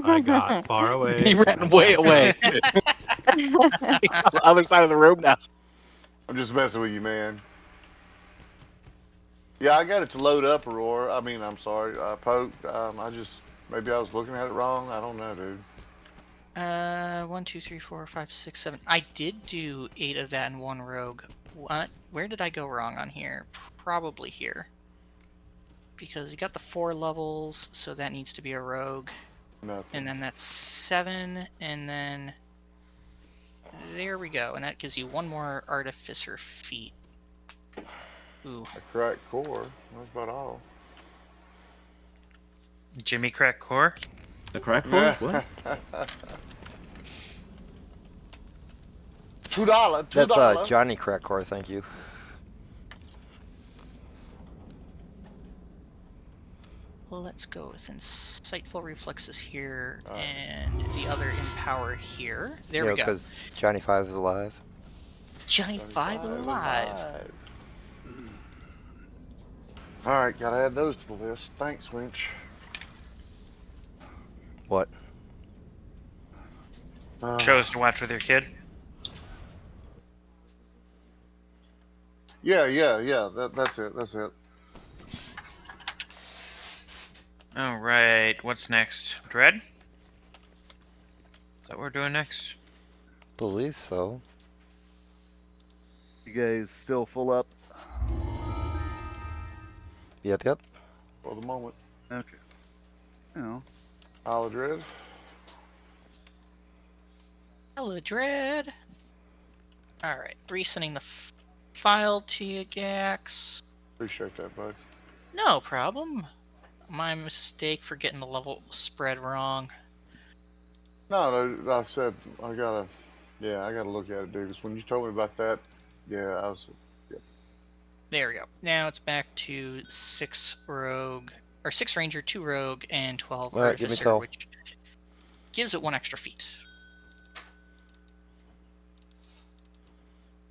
I got far away. He ran way away. On the other side of the room now. I'm just messing with you, man. Yeah, I got it to load up, Aurora. I mean, I'm sorry, Poke. Maybe I was looking at it wrong. I don't know, dude. 1, 2, 3, 4, 5, 6, 7. I did do 8 of that in one rogue. What? Where did I go wrong on here? Probably here. Because you got the 4 levels, so that needs to be a rogue. Nothing. And then that's 7, and then there we go. And that gives you 1 more artificer feat. Ooh. A cracked core. That's about all. Jimmy Crack Core? A crack core? What? $2. That's Johnny Crackcore, thank you. Let's go with Insightful Reflexes here, and the other Empower here. There we go. Because Johnny 5 is alive. Johnny 5 alive. Alright, gotta add those to the list. Thanks, Winch. What? Shows to watch with your kid? Yeah. That's it. Alright, what's next? Dread? Is that what we're doing next? Believe so. You guys still full up? Yep. For the moment. Okay. Oh. Isle Dread. Hello, Dread. Alright, resending the file to you, Gax. Appreciate that, bud. No problem. My mistake for getting the level spread wrong. No, like I said, I gotta look at it, dude. 'Cause when you told me about that, yeah, I was, There we go. Now it's back to 6 rogue, or 6 ranger, 2 rogue, and 12 All right, give me artificer, tell. which gives it 1 extra feat.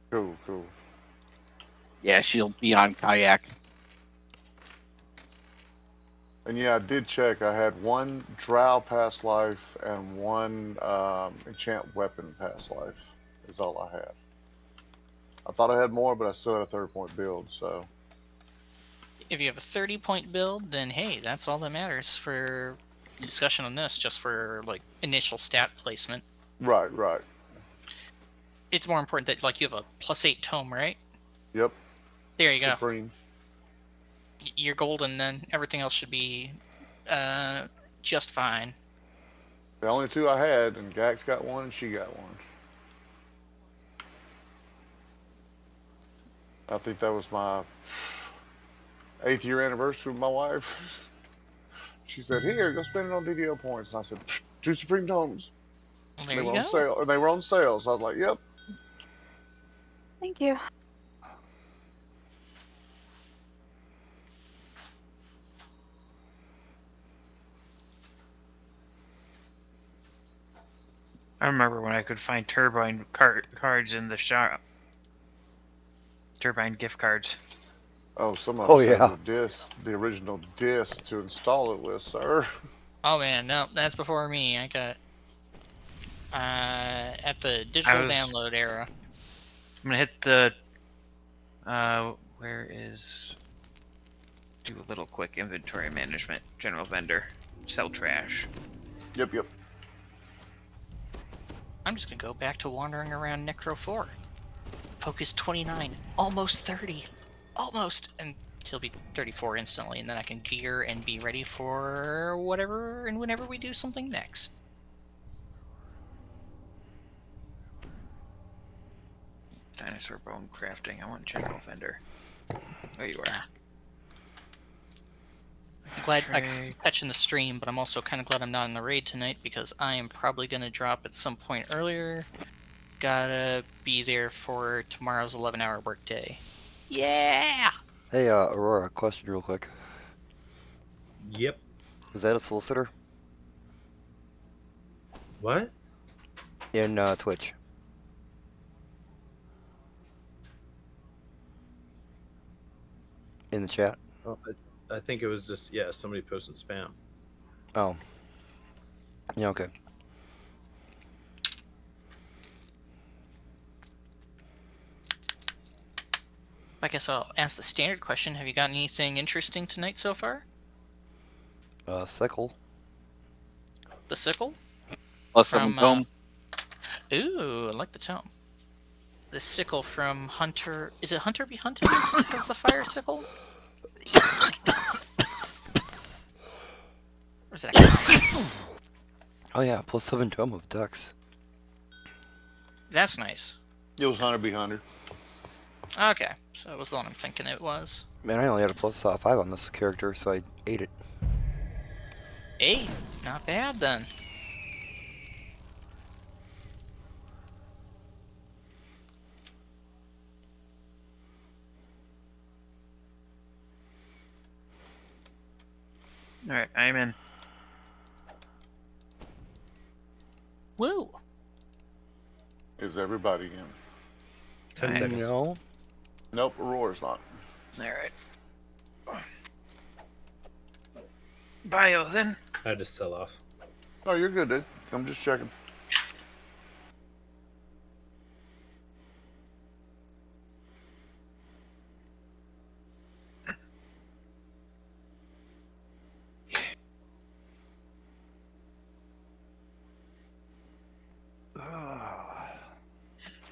cool. Yeah, she'll be on kayak. And yeah, I did check. I had 1 drow past life and 1 enchant weapon past life. Is all I had. I thought I had more, but I still had a 30-point build. So If you have a 30-point build, then hey, that's all that matters for discussion on this, just for like initial stat placement. right. It's more important that like you have a +8 tome, right? Yep. There you go. Supreme. You're golden then. Everything else should be just fine. The only 2 I had, and Gax got 1, and she got 1. I think that was my 8th year anniversary with my wife. She said, "Here, go spend it on DDO points." And I said, "2 Supreme Tomes." Well, They there were you on go. sale. They were on sale, so I was like, "Yep." Thank you. I remember when I could find Turbine cards in the shop. Turbine gift cards. Oh, some of Oh, us yeah. had the original disc to install it with, sir. Oh man, no, that's before me. I got at the digital download era. I'm gonna hit the where is do a little quick inventory management, general vendor, sell trash. Yep. I'm just gonna go back to wandering around Necro 4. Focus 29, almost 30, almost, and he'll be 34 instantly, and then I can gear and be ready for whatever and whenever we do something next. Dinosaur bone crafting. I want general vendor. Oh, you are. I'm glad I'm catching the stream, but I'm also kind of glad I'm not in the raid tonight because I am probably gonna drop at some point earlier. Gotta be there for tomorrow's 11-hour workday. Yeah! Hey, Aurora, question real quick. Yep. Is that a solicitor What? in Twitch? In the chat? Oh, I think it was just somebody posting spam. Oh. Yeah, okay. I guess I'll ask the standard question. Have you got anything interesting tonight so far? Sickle. The sickle? +7 tome. Ooh, I like the tome. The sickle from Hunter. Is it Hunter B. Hunted as the fire sickle? Or is that Oh yeah, +7 tome of ducks. That's nice. It was Hunter B. Hunter. Okay, so it was the one I'm thinking it was. Man, I only had a +5 on this character, so I ate it. Hey, not bad then. Alright, I'm in. Woo! Is everybody in? 10 seconds. No. Nope, Aurora's not. Alright. Bio then. I had to sell off. Oh, you're good, dude. I'm just checking.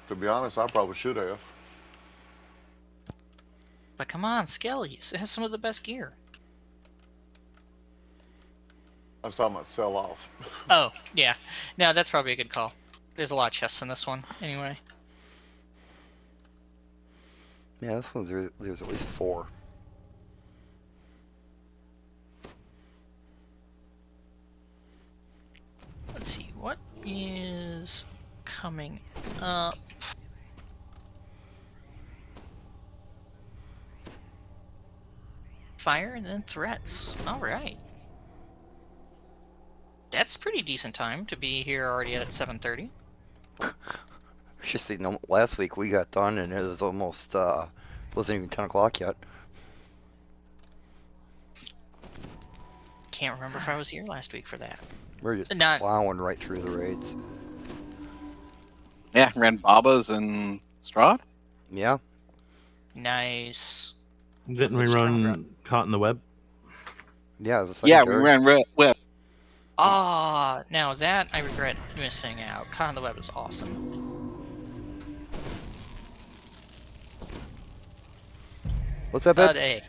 To be honest, I probably should have. But come on, Skellies. It has some of the best gear. I was talking about sell off. Oh, yeah. No, that's probably a good call. There's a lot of chests in this one, anyway. Yeah, this one's there's at least 4. is coming up. Fire and then threats. All right. That's pretty decent time to be here already at 7:30. Just see, no, last week we got done and it was almost wasn't even 10 o'clock yet. Can't remember if I was here last week for that. We're just Not- plowing right through the raids. Yeah, ran Babas and Strahd. Yeah. Nice. Didn't we Strong run run. Caught in the Web? Yeah, it was a Yeah, we secondary. ran Whip. Ah, now that I regret missing out. Caught in the Web is awesome. What's that, babe? Hey.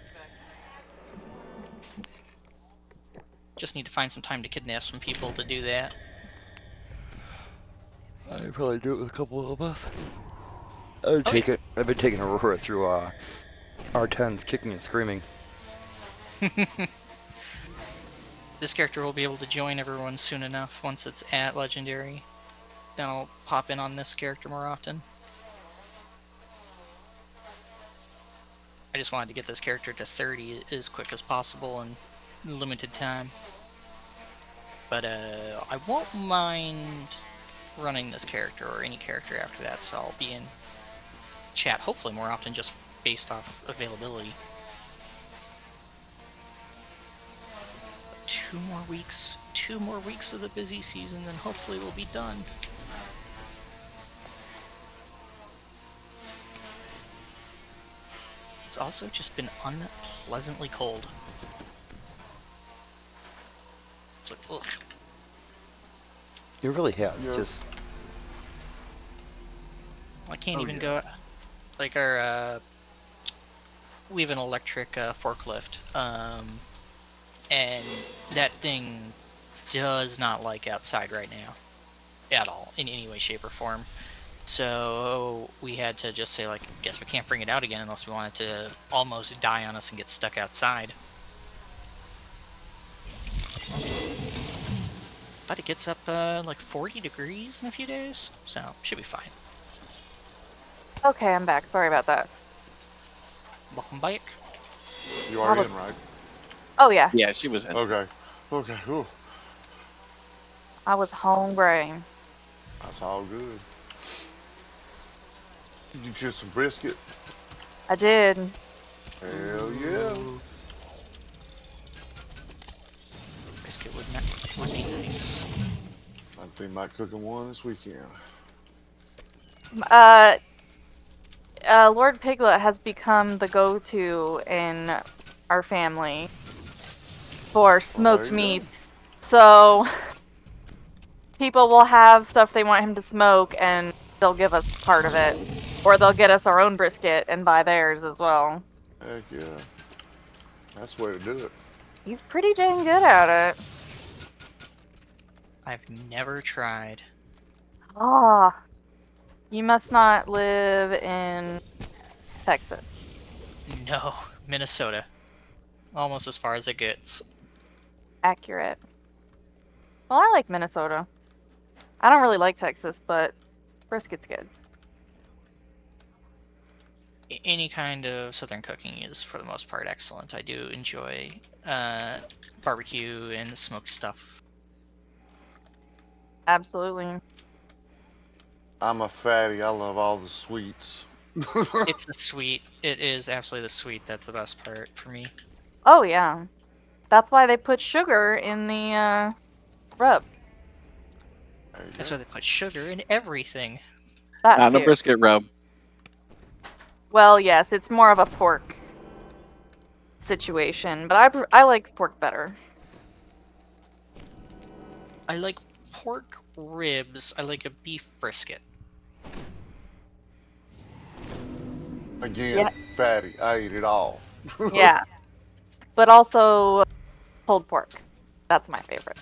Just need to find some time to kidnap some people to do that. I'd probably do it with a couple of us. I've been taking Aurora through R10s, kicking and screaming. This character will be able to join everyone soon enough once it's at Legendary. Then I'll pop in on this character more often. I just wanted to get this character to 30 as quick as possible in limited time. But I won't mind running this character or any character after that, so I'll be in chat hopefully more often just based off availability. 2 more weeks of the busy season, then hopefully we'll be done. It's also just been unpleasantly cold. It's like, ugh. It really has. Yeah. Just I can't Oh, even yeah. go. Like our, we have an electric forklift, and that thing does not like outside right now, at all, in any way, shape, or form. So we had to just say, like, guess we can't bring it out again unless we want it to almost die on us and get stuck outside. But it gets up like 40 degrees in a few days, so should be fine. Okay, I'm back. Sorry about that. Welcome back. You are in, right? Oh yeah, Yeah, she was in. Okay. Okay. Ooh, I was hungry. that's all good. Did you choose some brisket? I did. Hell yeah. Brisket would be nice. I think about cooking one this weekend. Lord Piglet has become the go-to in our family for smoked you go. meats. So people will have stuff they want him to smoke, and they'll give us part of it, or they'll get us our own brisket and buy theirs as well. Heck yeah. That's the way to do it. He's pretty dang good at it. I've never tried. Ah, you must not live in Texas. No, Minnesota. Almost as far as it gets. Accurate. Well, I like Minnesota. I don't really like Texas, but brisket's good. Any kind of southern cooking is, for the most part, excellent. I do enjoy barbecue and the smoked stuff. Absolutely. I'm a fatty. I love all the sweets. It's the sweet. It is absolutely the sweet. That's the best part for me. Oh yeah, that's why they put sugar in the rub. There you That's go. why they put sugar in everything. That Not a too. brisket rub. Well, yes, it's more of a pork situation, but I like pork better. I like pork ribs. I like a beef brisket. Again, Yeah. fatty. I eat it all. Yeah, but also pulled pork. That's my favorite.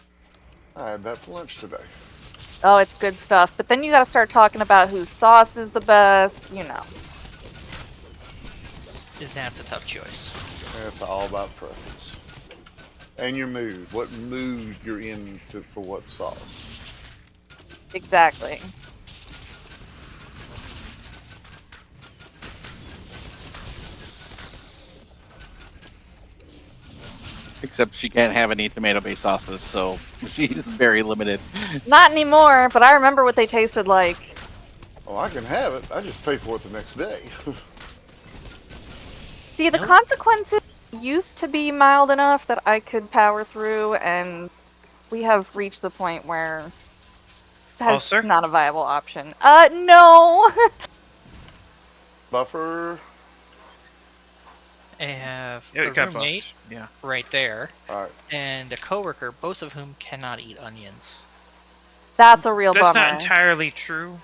I had that for lunch today. Oh, it's good stuff. But then you gotta start talking about whose sauce is the best, you know. That's a tough choice. It's all about preference. And your mood. What mood you're in for what sauce. Exactly. Except she can't have any tomato-based sauces, so she's very limited. Not anymore, but I remember what they tasted like. Oh, I can have it. I just pay for it the next day. See, the consequences used to be mild enough that I could power through, and we have reached the point where that's Ulcer? not a viable option. No! Buffer. I have Yeah, a it got roommate buffed. Yeah. right there, Alright. and a coworker, both of whom cannot eat onions. That's a real That's bummer. not entirely true.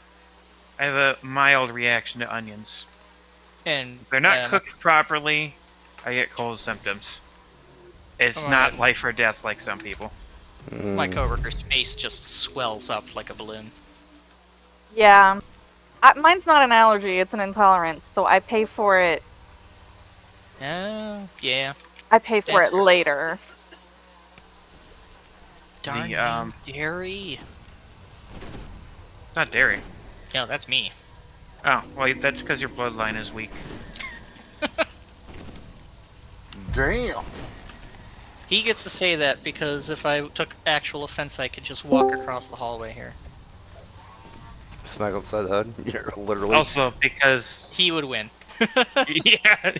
I have a mild reaction to onions. And If they're not cooked properly, I get cold symptoms. It's not life or death like some people. My coworker's face just swells up like a balloon. Yeah. Mine's not an allergy, it's an intolerance, so I pay for it. Yeah. I pay for That's it later. Darn dairy. Not dairy. No, that's me. Oh, well, that's because your bloodline is weak. Damn. He gets to say that because if I took actual offense, I could just walk across the hallway here. Smack upside the head. Yeah, literally. Also, because he would win. Yeah.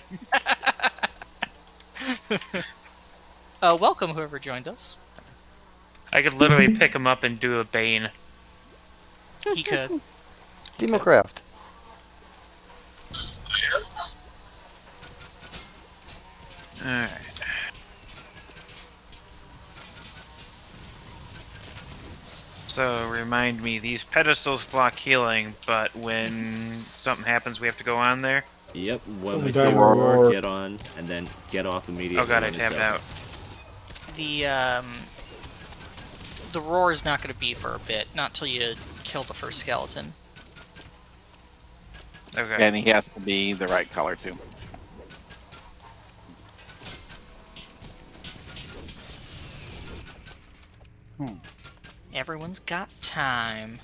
Welcome, whoever joined us. I could literally pick him up and do a Bane. He could. Democraft. Alright. So, remind me, these pedestals block healing, but when something happens, we have to go on there? Yep, when Oh, we damn see roar. roar, get on, and then get off immediately. Oh god, I when it's tabbed done. out. The roar is not going to be for a bit, not till you kill the first skeleton. Okay. And he has to be the right color too. Everyone's got time.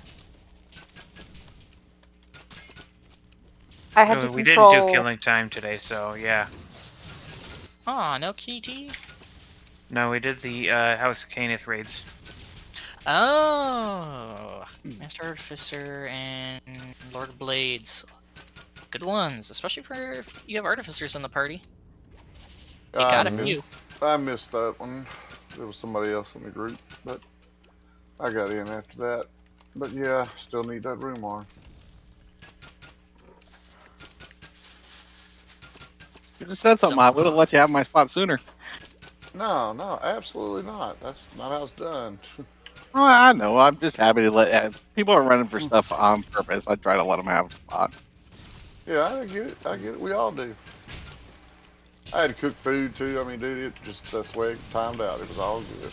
I had to We control... didn't do killing time today, so yeah. Aw, no KT? No, we did the House Caneth raids. Oh! Master Artificer and Lord of Blades. Good ones, especially for if you have Artificers in the party. You got a few. I missed that one. There was somebody else in the group, but I got in after that. But yeah, still need that room on. You just said something. I would have let you have my spot sooner. No, absolutely not. That's not how it's done. Oh, I know. I'm just happy to let people are running for stuff on purpose. I try to let them have a spot. Yeah, I get it. We all do. I had to cook food too. I mean, dude, it just that's the way it timed out. It was all good.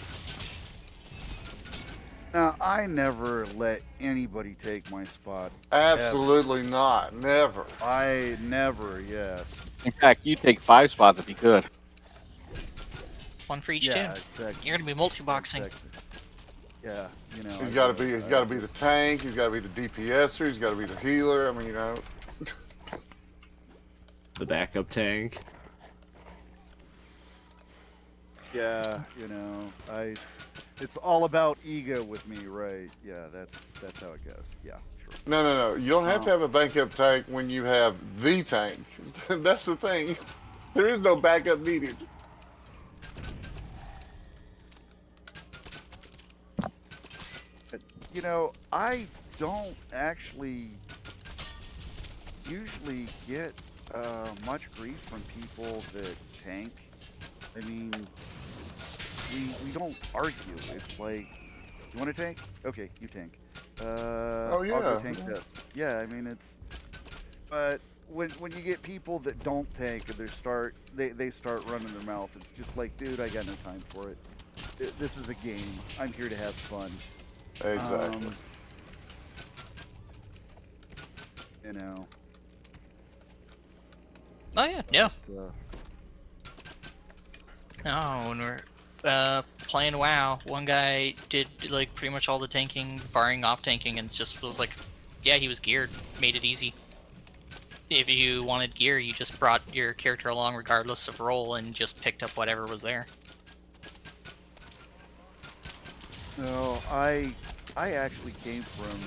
Now, I never let anybody take my spot. Absolutely not. Never. I never, yes. In fact, you take 5 spots if you could. One for each Yeah, team. exactly. You're gonna be multi-boxing. Exactly. Yeah, you know. He's got to be the tank. He's got to be the DPSer. He's got to be the healer. I mean, you know. The backup tank. Yeah, you know, it's all about ego with me, right? Yeah, that's how it goes. Yeah, sure. No. You don't have to have a backup tank when you have the tank. That's the thing. There is no backup needed. You know, I don't actually usually get much grief from people that tank. I mean, we don't argue. It's like, you want to tank? Okay, you tank. Oh yeah. I'll go tank that. Yeah, I mean it's. But when you get people that don't tank and they start running their mouth, it's just like, dude, I got no time for it. This is a game. I'm here to have fun. Exactly. You know. Oh yeah, yeah. But, No, when we're playing WoW. One guy did like pretty much all the tanking, barring off tanking, and just was like, yeah, he was geared, made it easy. If you wanted gear, you just brought your character along regardless of role and just picked up whatever was there. No, I actually came from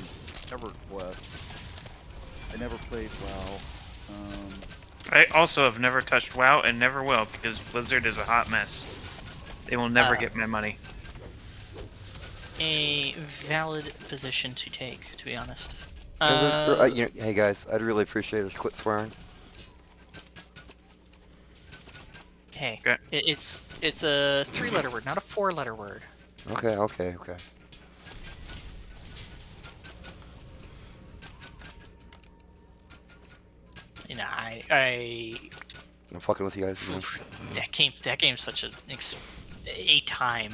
EverQuest. I never played WoW. I also have never touched WoW and never will because Blizzard is a hot mess. They will never get my money. A valid position to take, to be honest. Hey guys, I'd really appreciate it if you quit swearing. Hey, Okay. it's a 3-letter word, not a 4-letter word. Okay. You know, I I'm fucking with you guys. that game's such a time.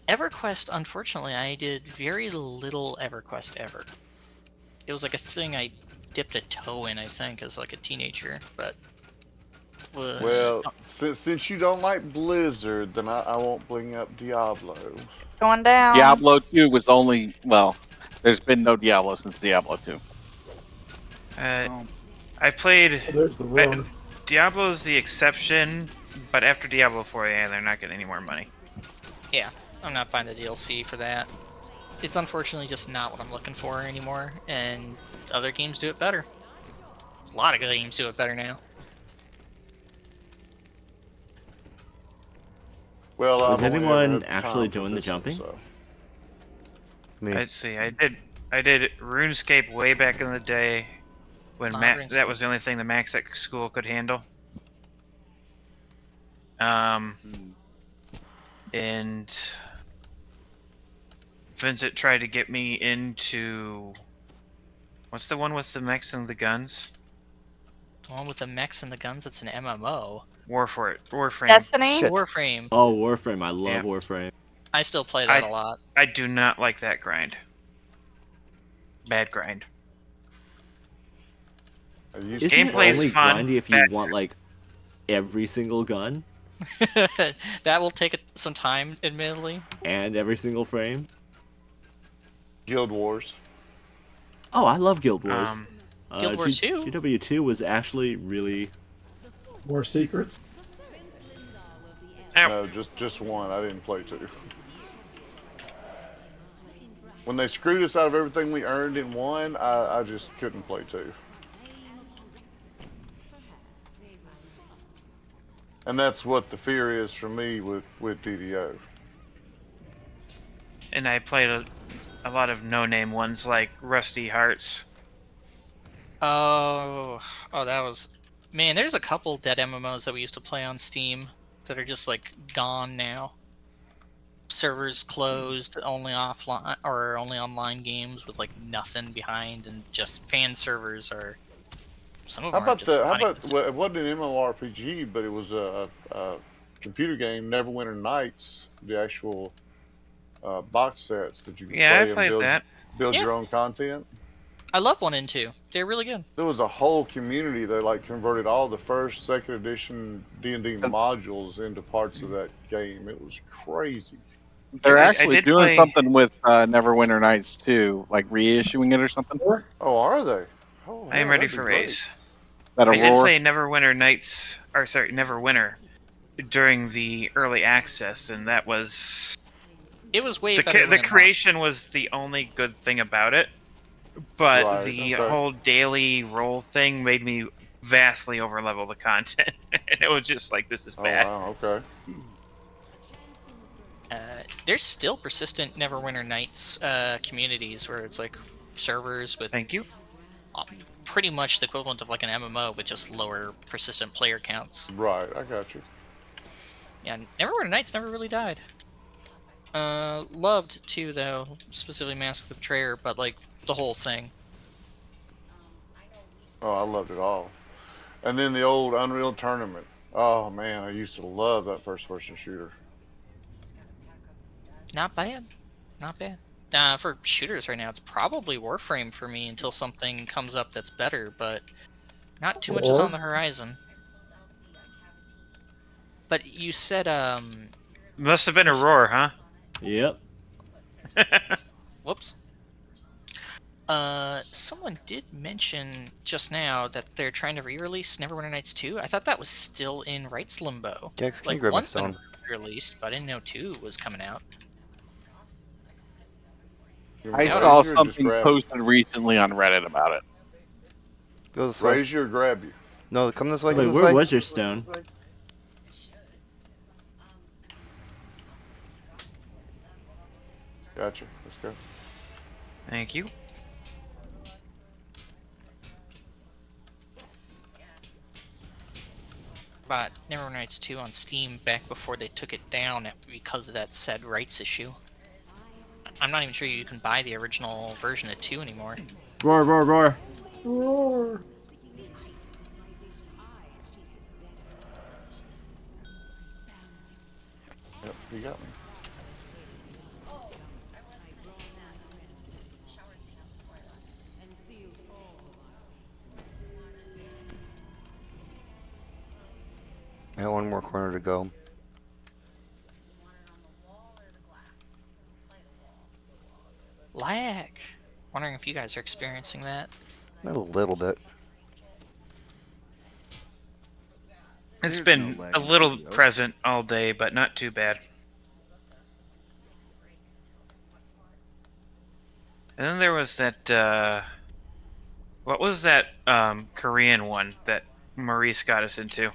EverQuest, unfortunately, I did very little EverQuest ever. It was like a thing I dipped a toe in, I think, as like a teenager, but was... Well, since you don't like Blizzard, then I won't bring up Diablo. Going down. Diablo 2 was only, well, there's been no Diablo since Diablo 2. I played. There's the rune. Diablo's the exception, but after Diablo 4, yeah, they're not getting any more money. Yeah, I'm not buying the DLC for that. It's unfortunately just not what I'm looking for anymore, and other games do it better. A lot of games do it better now. Well, Was I've only anyone ever had actually time for doing the this one, jumping? so. Me. Let's see, I did RuneScape way back in the day when RuneScape. that was the only thing the Max at school could handle. And Vincent tried to get me into what's the one with the mechs and the guns? The one with the mechs and the guns, it's an MMO. Warframe. Destiny? Shit. Warframe. Oh, Warframe. I love Yeah. Warframe. I still play that a lot. I do not like that grind. Bad grind. Isn't it Gameplay is only fun, grindy if you bad want like every single gun That will take some time, admittedly. and every single frame? Guild Wars. Oh, I love Guild Wars. Guild Wars 2? GW2 was actually really. More secrets. No, just one. I didn't play 2. When they screwed us out of everything we earned in 1, I just couldn't play 2. And that's what the fear is for me with DDO. And I played a lot of no-name ones like Rusty Hearts. Oh, that was... Man, there's a couple dead MMOs that we used to play on Steam that are just, like, gone now. Servers closed, only offline, or only online games with, like, nothing behind, and just fan servers are... Some of How them are about just not even- well, it wasn't an MMORPG, but it was a computer game, Neverwinter Nights, the actual box sets that you could Yeah, I play and played that. build Yeah. your own content. I love 1 and 2. They're really good. There was a whole community that like converted all the first, second edition D&D modules into parts of that game. It was crazy. They're I actually did doing play- something with Neverwinter Nights too, like reissuing it or something. Oh, are they? Oh, I am yeah, ready that'd be for great. race. That I did Aurora. play Neverwinter Nights, or sorry, Neverwinter, during the early access, and that was It was way the better than the it creation was the only good thing about it, but Right, the okay. whole daily role thing made me vastly overlevel the content, and it was just like, this is Oh, bad. wow, okay. There's still persistent Neverwinter Nights communities where it's like servers with Thank you. pretty much the equivalent of like an MMO with just lower persistent player counts. Right, I got you. Yeah, Neverwinter Nights never really died. Loved 2 though, specifically Mask of the Betrayer, but like the whole thing. Oh, I loved it all. And then the old Unreal Tournament. Oh man, I used to love that first-person shooter. Not bad. Not bad. For shooters right now, it's probably Warframe for me until something comes up that's better, but not too much is on the horizon. But you said Must have been a roar, huh? Yep. Whoops. Someone did mention just now that they're trying to re-release Neverwinter Nights 2. I thought that was still in rights limbo. Yeah, 'cause can you Like grab my one's been stone? released, but I didn't know 2 was coming out. You I want Yeah, to saw raise you or just something grab posted recently on Reddit about it. Go this you? way. Raise you or grab you? No, come this way. Wait, Come this where way. was your stone? Gotcha. Let's go. Thank you. Bought Neverwinter Nights 2 on Steam back before they took it down because of that said rights issue. I'm not even sure you can buy the original version of 2 anymore. Roar, roar, roar. Roar. Yep, you got me. I got one more corner to go. Lag. Wondering if you guys are experiencing that. A little bit. It's There's been no lag a in little video. present all day, but not too bad. And then there was that, what was that, Korean one that Maurice got us into?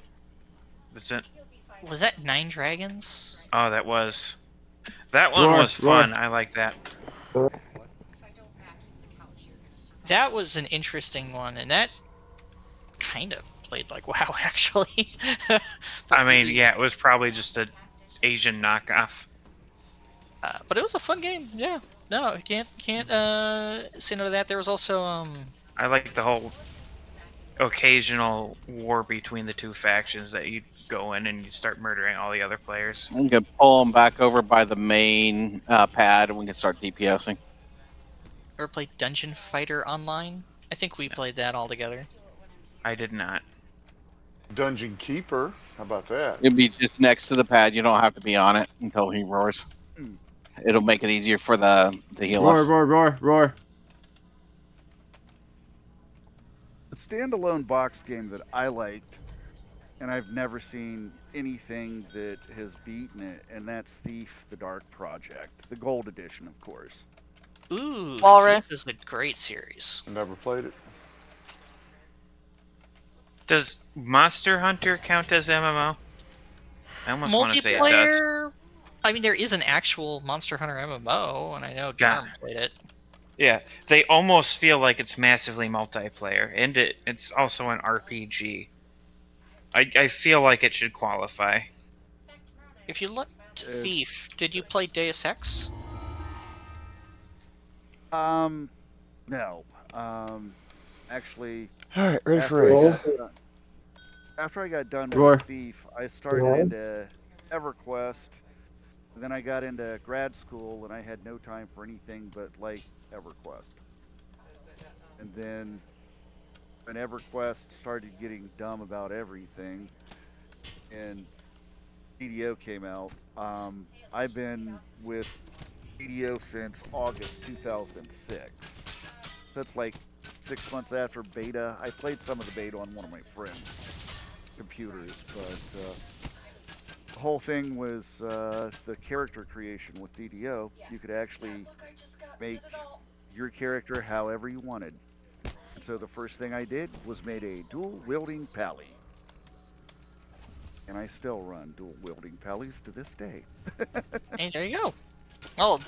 Was that 9 Dragons? Oh, that was. That one Roar, was roar. fun. I like that. That was an interesting one, and that kind of played like WoW, actually. I mean, yeah, it was probably just a Asian knockoff. But it was a fun game. Yeah. No, can't say no to that. There was also I like the whole occasional war between the two factions that you go in and you start murdering all the other players. We can pull them back over by the main pad, and we can start DPSing. ever played Dungeon Fighter Online? I think we played that all together. I did not. Dungeon Keeper. How about that? It'd be just next to the pad. You don't have to be on it until he roars. It'll make it easier for the heal Roar, us. roar, roar, roar. A standalone box game that I liked, and I've never seen anything that has beaten it, and that's Thief: The Dark Project, the Gold Edition, of course. Ooh, Walrus. Thief is a great series. Never played it. Does Monster Hunter count as MMO? I almost want to say it does. Multiplayer. I mean, there is an actual Monster Hunter MMO, and I know Jarm played it. Yeah, they almost feel like it's massively multiplayer, and it's also an RPG. I feel like it should qualify. If you look to Thief, did you play Deus Ex? No. Actually, Alright, ready for after I got done Roar. with Thief, I started into EverQuest. Then I got into grad school, and I had no time for anything but like EverQuest. And then when EverQuest started getting dumb about everything, and DDO came out, I've been with DDO since August 2006. That's like 6 months after beta. I played some of the beta on one of my friends' computers, but the whole thing was the character creation with DDO. You could actually make your character however you wanted. And so the first thing I did was made a dual-wielding pally. And I still run dual-wielding pallies to this day. Hey, there you go. Well,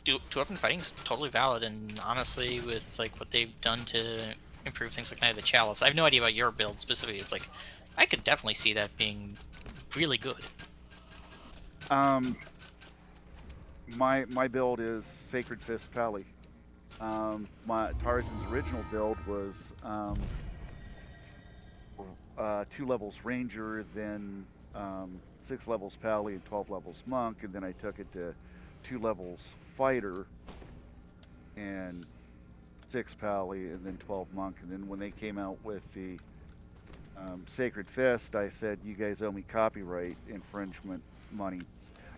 two-weapon fighting's totally valid, and honestly, with like what they've done to improve things like Knight of the Chalice, I have no idea about your build specifically. It's like I could definitely see that being really good. My build is Sacred Fist Pally. My Tarzan's original build was 2 levels Ranger, then 6 levels Pally and 12 levels Monk, and then I took it to 2 levels Fighter and 6 Pally and then 12 Monk. And then when they came out with the Sacred Fist, I said, you guys owe me copyright infringement money.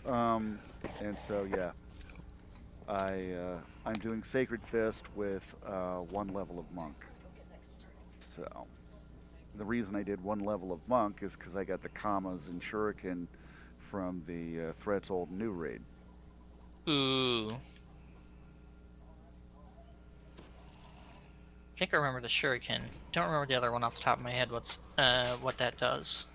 And so yeah, I'm doing Sacred Fist with 1 level of Monk. So the reason I did 1 level of Monk is because I got the Kamas and Shuriken from the Threats Old and New raid. Ooh. I think I remember the Shuriken. Don't remember the other one off the top of my head. What that does?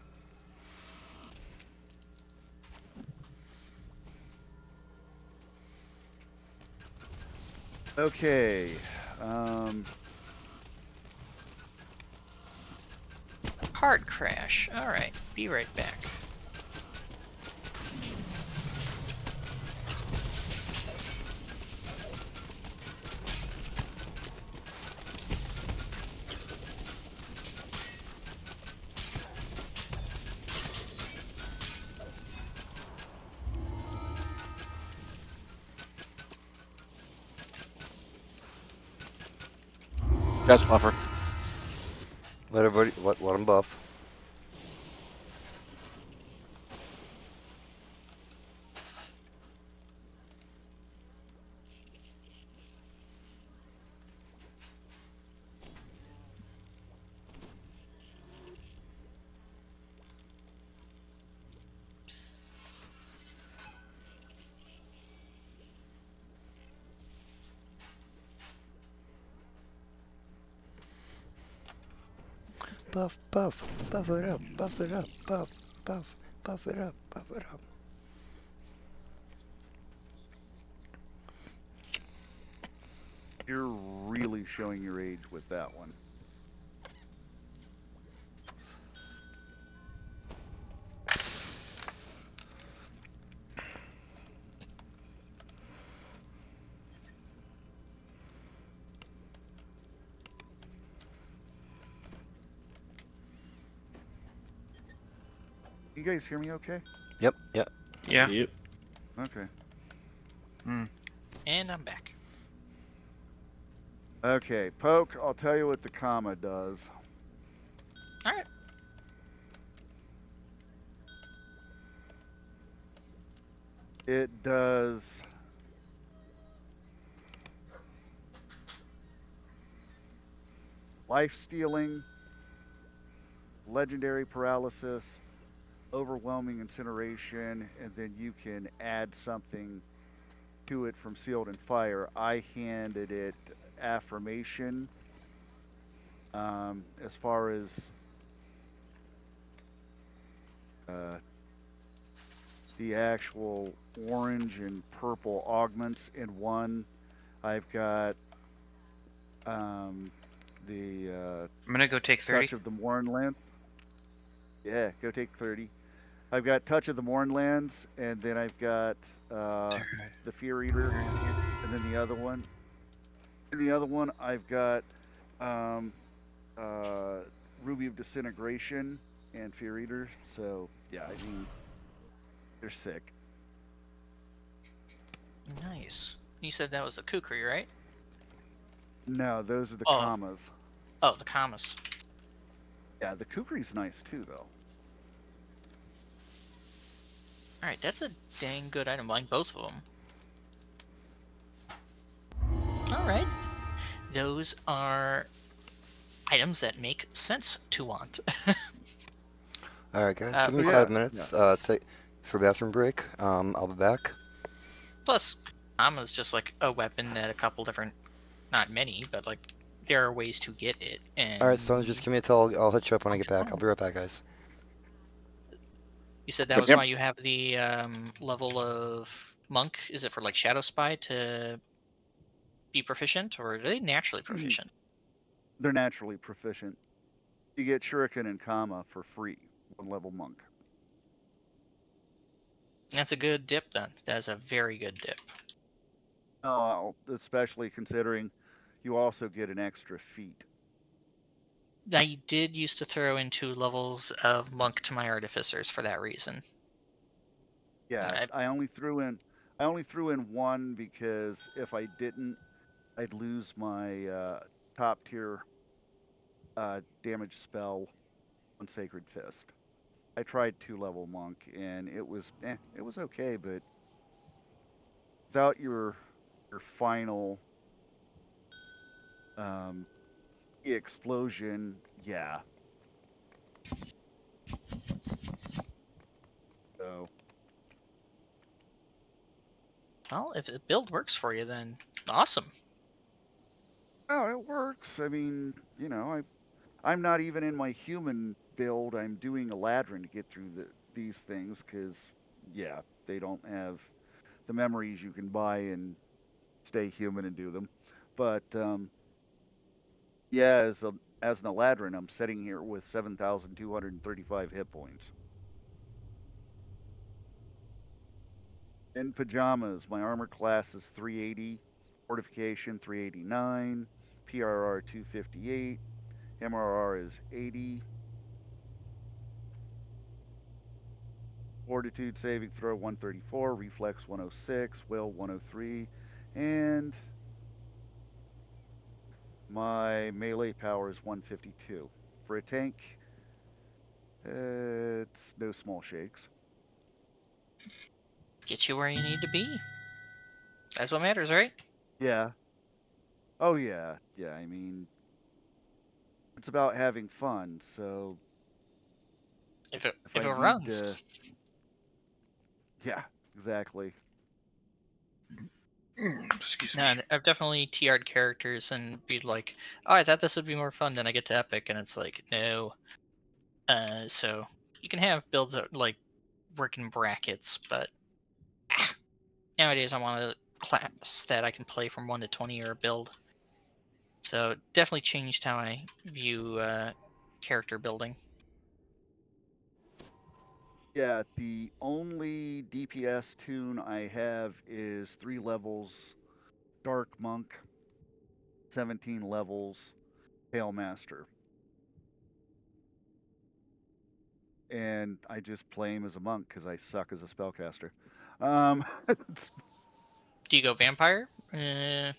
Okay. Hard crash. All right. Be right back. Chest buffer. Let everybody let them buff. Buff, buff it up, buff it up, buff it up, buff it up. You're really showing your age with that one. You guys hear me okay? Yep, yep. Yeah. Yep. Okay. And I'm back. Okay, Poke, I'll tell you what the Kama does. All right. It does life stealing, legendary paralysis, overwhelming incineration, and then you can add something to it from Sealed in Fire. I handed it affirmation. As far as the actual orange and purple augments in one, I've got the I'm gonna go take 30. Touch of the Mournland. Yeah, go take 30. I've got Touch of the Mournlands, and then I've got the Fear Eater, and then the other one. And the other one, I've got Ruby of Disintegration and Fear Eater. So yeah, I mean, they're sick. Nice. You said that was the Kukri, right? No, those are the Oh. Kamas. Oh, the Kamas. Yeah, the Kukri's nice too, though. All right, that's a dang good item. Like both of them. All right. Those are items that make sense to want. All right, guys, give me yeah. 5 minutes. Take for bathroom break. I'll be back. Plus, Kama's just like a weapon that a couple different, not many, but like there are ways to get it. And All right, so just give me a tell. I'll hit you up when I get back. I'll be right back, guys. You said that was Yep. why you have the level of monk. Is it for like Shadow Spy to be proficient, or are they naturally proficient? They're naturally proficient. You get Shuriken and Kama for free, 1 level monk. That's a good dip then. That's a very good dip. Especially considering you also get an extra feat. I did used to throw in 2 levels of monk to my artificers for that reason. Yeah, I only threw in 1 because if I didn't, I'd lose my top tier damage spell on Sacred Fist. I tried 2-level monk, and it was okay, but without your final explosion, yeah. So Well, if the build works for you, then awesome. oh, it works. I mean, you know, I'm not even in my human build. I'm doing Eladrin to get through these things because, yeah, they don't have the memories you can buy and stay human and do them. But yeah, as an Eladrin, I'm sitting here with 7,235 hit points. In pajamas, my armor class is 380, fortification 389, PRR 258, MRR is 80, fortitude saving throw 134, reflex 106, will 103, and my melee power is 152. For a tank, it's no small shakes. Get you where you need to be. That's what matters, right? Yeah. Oh yeah, yeah. I mean, it's about having fun. So If it I need runs. to, yeah, exactly. Excuse No, me. and I've definitely TR'd characters and be like, oh, I thought this would be more fun. Then I get to Epic, and it's like, no. So you can have builds that like work in brackets, but nowadays I want a class that I can play from 1 to 20 or a build. So it definitely changed how I view character building. Yeah, the only DPS tune I have is 3 levels Dark Monk, 17 levels Pale Master. And I just play him as a monk because I suck as a spellcaster. Do you go vampire? If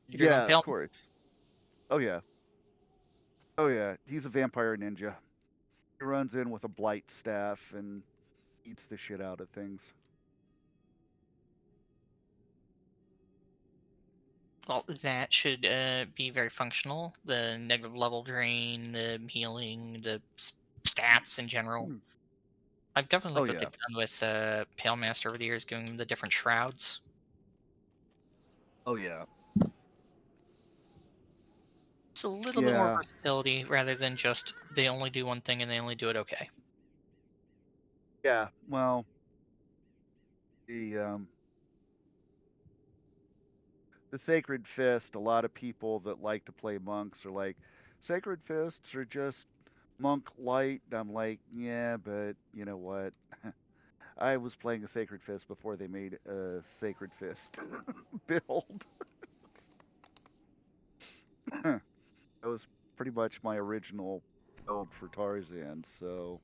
you're Yeah, going pale? of course. Oh yeah. Oh yeah, he's a vampire ninja. He runs in with a blight staff and eats the shit out of things. Well, that should be very functional. The negative level drain, the healing, the stats in general. I've definitely Oh liked what yeah. they've done with Pale Master over the years, giving them the different shrouds. Oh yeah. It's a little bit more Yeah. versatility rather than just they only do one thing and they only do it okay. Yeah. Well, the Sacred Fist, a lot of people that like to play monks are like, Sacred Fists are just monk light. And I'm like, yeah, but you know what? I was playing a Sacred Fist before they made a Sacred Fist build. That was pretty much my original build for Tarzan, so.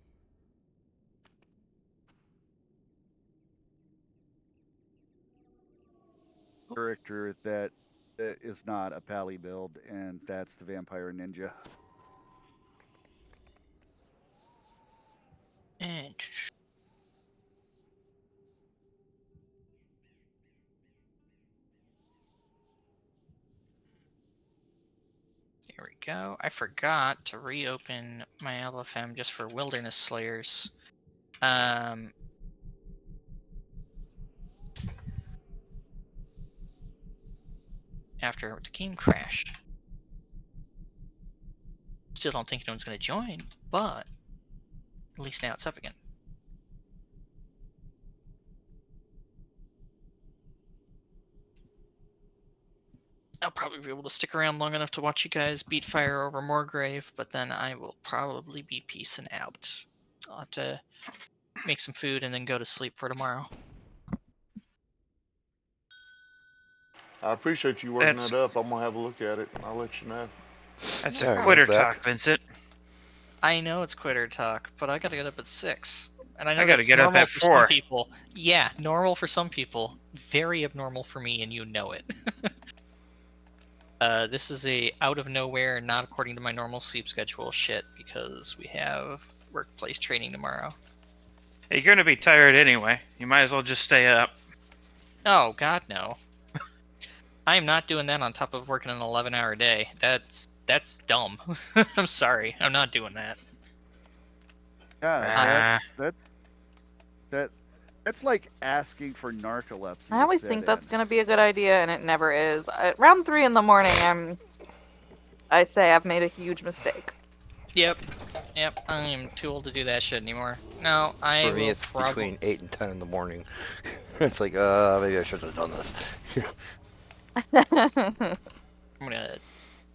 Character that is not a pally build, and that's the Vampire Ninja. And here we go. I forgot to reopen my LFM just for Wilderness Slayers. After the game crashed. Still don't think anyone's going to join, but at least now it's up again. I'll probably be able to stick around long enough to watch you guys beat fire over Moorgrave, but then I will probably be peacing out. I'll have to make some food and then go to sleep for tomorrow. I appreciate you working that up. I'm gonna have a look at it. I'll let you know. That's Sorry a about quitter that. talk, Vincent. I know it's quitter talk, but I gotta get up at 6. And I know I gotta that's get up normal at for 4. some people. Yeah, normal for some people. Very abnormal for me, and you know it. This is a out of nowhere, not according to my normal sleep schedule shit, because we have workplace training tomorrow. You're gonna be tired anyway. You might as well just stay up. Oh God, no. I am not doing that on top of working an 11-hour day. That's dumb. I'm sorry. I'm not doing that. Yeah, that's like asking for narcolepsy. I always think that's gonna be a good idea, and it never is. Around 3 in the morning, I say I've made a huge mistake. Yep. I am too old to do that shit anymore. No, I For me, will it's probably. between 8 and 10 in the morning. It's like, maybe I should have done this. I'm gonna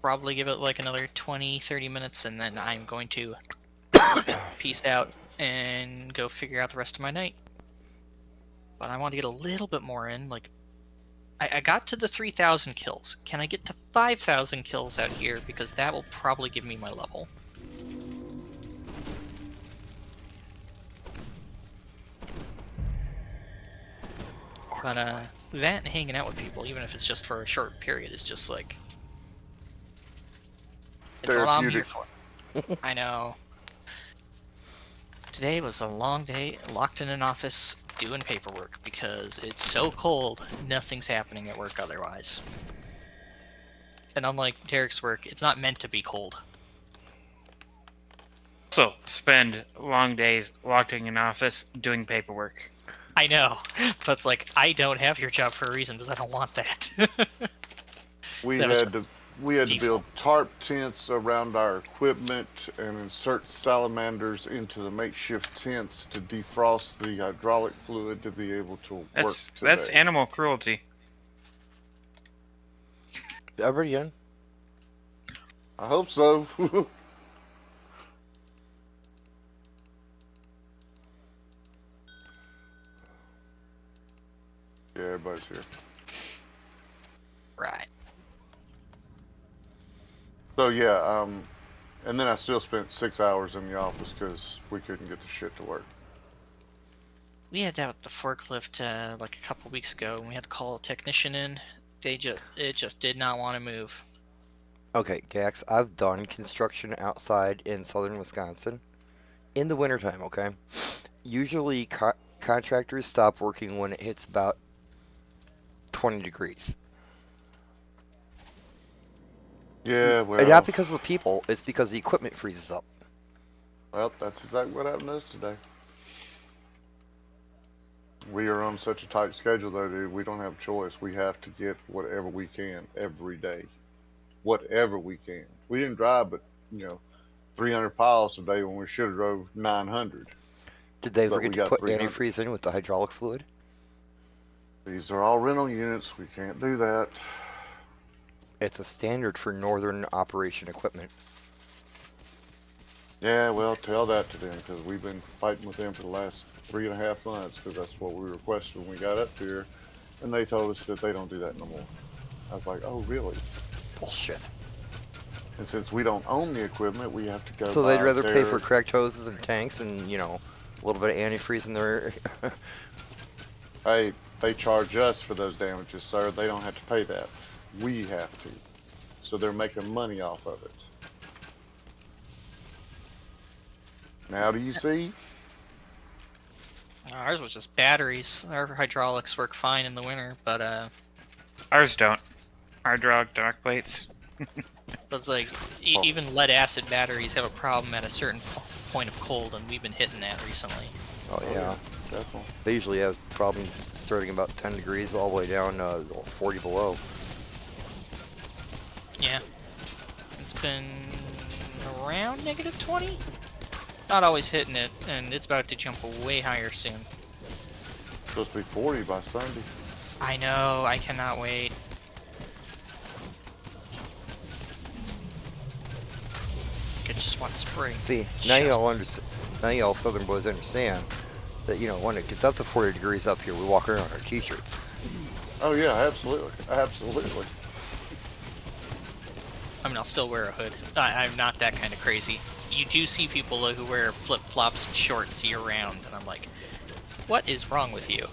probably give it like another 20-30 minutes, and then I'm going to peace out and go figure out the rest of my night. But I want to get a little bit more in. Like, I got to the 3,000 kills. Can I get to 5,000 kills out here? Because that will probably give me my level. But that and hanging out with people, even if it's just for a short period, is just like it's what I'm here for. I know. Today was a long day, locked in an office doing paperwork because it's so cold, nothing's happening at work otherwise. And unlike Derek's work, it's not meant to be cold. Also, spend long days locked in an office doing paperwork. I know, but it's like, I don't have your job for a reason because I don't want that. We That was had to build tarp tents around our equipment and insert salamanders into the makeshift tents to defrost the hydraulic fluid to be able to work That's today. animal cruelty. Everybody in? I hope so. Yeah, everybody's here. Right. So yeah, and then I still spent 6 hours in the office because we couldn't get the shit to work. We had that with the forklift like a couple weeks ago, and we had to call a technician in. It just did not want to move. Okay, Gax, I've done construction outside in southern Wisconsin in the wintertime, okay? Usually contractors stop working when it hits about 20 degrees. Yeah, well. And not because of the people, it's because the equipment freezes up. Well, that's exactly what happened to us today. We are on such a tight schedule, though, dude. We don't have a choice. We have to get whatever we can every day. Whatever we can. We didn't drive, but, 300 piles today when we should have drove 900. Did they But forget we to got put 300. antifreeze in with the hydraulic fluid? These are all rental units. We can't do that. It's a standard for northern operation equipment. Yeah, well, tell that to them, because we've been fighting with them for the last 3.5 months, because that's what we requested when we got up here, and they told us that they don't do that no more. I was like, oh, really? Bullshit. And since we don't own the equipment, we have to go So by they'd rather pay their- for cracked hoses and tanks and, a little bit of antifreeze in there. Hey, they charge us for those damages, sir. They don't have to pay that. We have to. So they're making money off of it. Now do you see? Ours was just batteries. Our hydraulics work fine in the winter, but Ours don't. Hydraulic dock plates. but it's like even lead acid batteries have a problem at a certain point of cold, and we've been hitting that recently. Oh, yeah. Definitely. They usually have problems starting about 10 degrees all the way down 40 below. Yeah. It's been around -20? Not always hitting it, and it's about to jump way higher soon. Supposed to be 40 by Sunday. I know, I cannot wait. I just want spring. See, now y'all southern boys understand that, when it gets up to 40 degrees up here, we walk around in our t-shirts. Oh yeah, absolutely. Absolutely. I mean, I'll still wear a hood. I'm not that kind of crazy. You do see people who wear flip-flops and shorts year-round, and I'm like, what is wrong with you?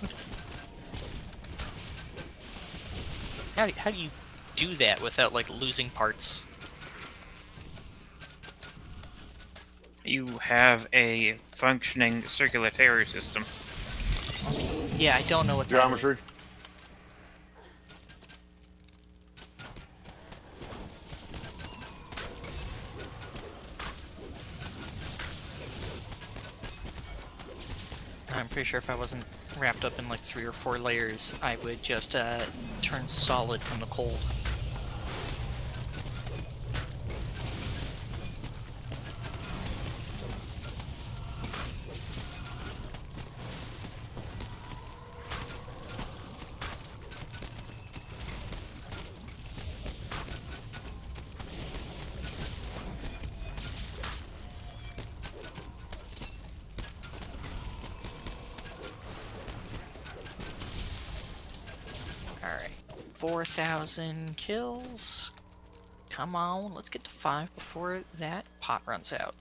How do you do that without, like, losing parts? you have a functioning circulatory system. Yeah, I don't know what that is. Geometry. I'm pretty sure if I wasn't wrapped up in like 3 or 4 layers, I would just turn solid from the cold. Alright, 4,000 kills. Come on, let's get to 5 before that pot runs out.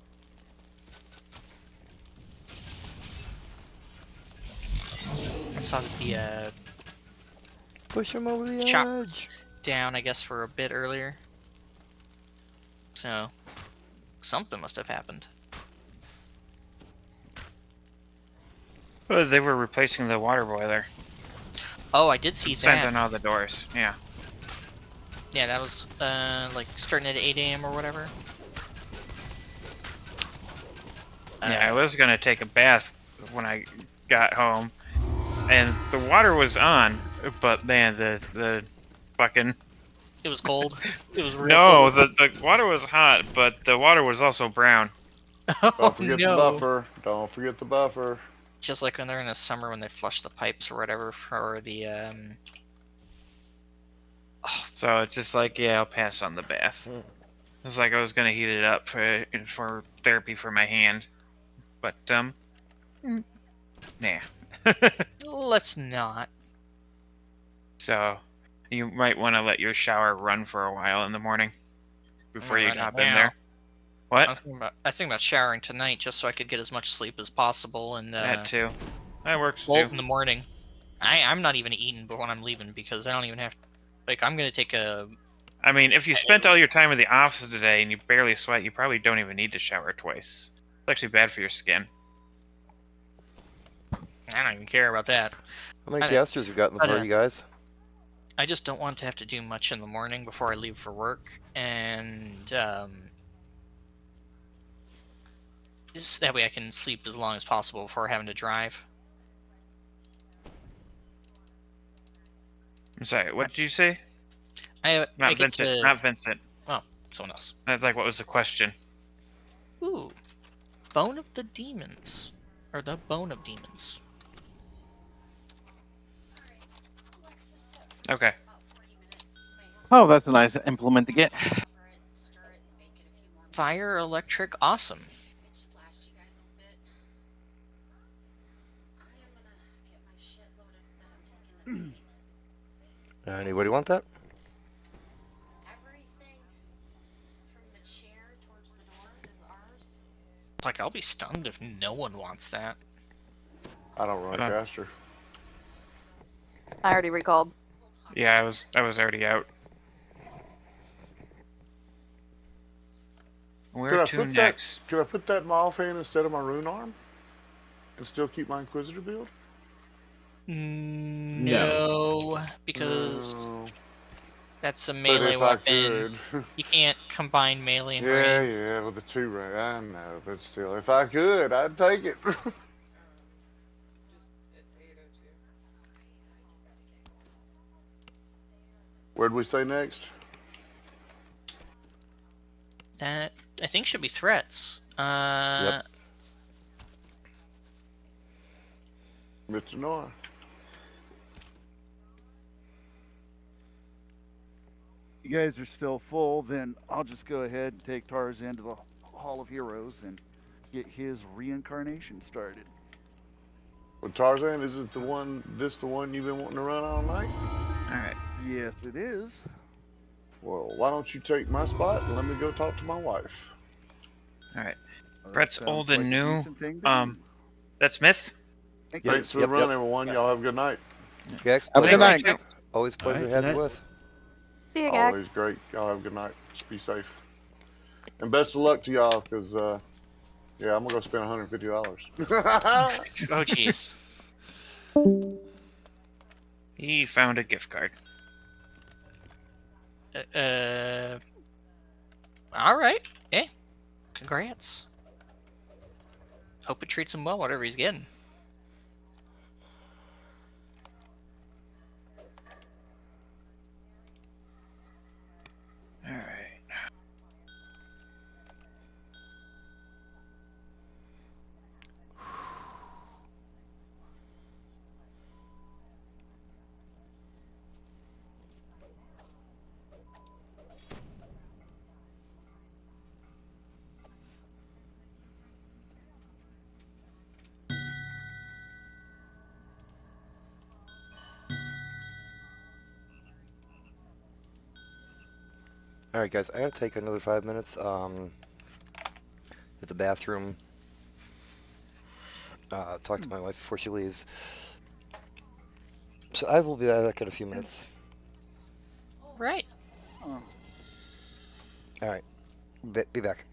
I saw that the Push him over the chop edge. down, I guess, for a bit earlier. So, something must have happened. Well, they were replacing the water boiler. Oh, I did see Sent that. on all the doors. Yeah. Yeah, that was like starting at 8 AM or whatever. Yeah, I was gonna take a bath when I got home, and the water was on, but man, the fucking It was cold. It was real no, cold. the water was hot, but the water was also brown. Oh, Don't forget no. the buffer. Don't forget the buffer. Just like when they're in the summer when they flush the pipes or whatever for the So it's just like, yeah, I'll pass on the bath. It's like I was gonna heat it up for therapy for my hand, but nah. Let's not. So you might want to let your shower run for a while in the morning before you Run it hop in now. there. I What? was thinking about showering tonight just so I could get as much sleep as possible and That too. That works bolt too. in the morning. I'm not even eating but when I'm leaving because I don't even have like I'm gonna take a I mean, if you spent all your time in the office today and you barely sweat, you probably don't even need to shower twice. It's actually bad for your skin. I don't even care about that. How many I- casters you got in the I don't- party, guys? I just don't want to have to do much in the morning before I leave for work, and just that way I can sleep as long as possible before having to drive. I'm sorry, what did you say? I Not get Vincent. to... Not Vincent. Oh, someone else. That's like, what was the question? Ooh, Bone of the Demons, or the Bone of Demons. Okay. Oh, that's a nice implement to get. Fire Electric Awesome. Anybody want that? Like, I'll be stunned if no one wants that. I don't run a caster. I already recalled. Yeah, I was already out. Where to next? Could I put that in my offhand instead of my rune arm? And still keep my Inquisitor build? No, because No. that's a But melee if I weapon. could. You can't combine melee and Yeah, range. yeah, with the 2 range. I know, but still, if I could, I'd take it. Where'd we say next? That I think should be threats. Yep. Mr. Noir. You guys are still full, then I'll just go ahead and take Tarzan to the Hall of Heroes and get his reincarnation started. Well, Tarzan, is it the one you've been wanting to run all night? Alright. Yes, it is. Well, why don't you take my spot and let me go talk to my wife? Alright. That Brett's sounds old like and a new. decent thing to do. That's Smith? Thank you. Thanks for the run, everyone. Y'all have a good night. Gax, Have a good pleasure. night. Always a pleasure to have you with. See you, guys. Always great. Y'all have a good night. Be safe. And best of luck to y'all, because Yeah, I'm gonna go spend $150. Oh, jeez. He found a gift card. All right. Hey, congrats. Hope it treats him well, whatever he's getting. All right. All right, guys, I gotta take another 5 minutes. Hit the bathroom. Talk to my wife before she leaves. So I will be back in a few minutes. Right. All right, be back.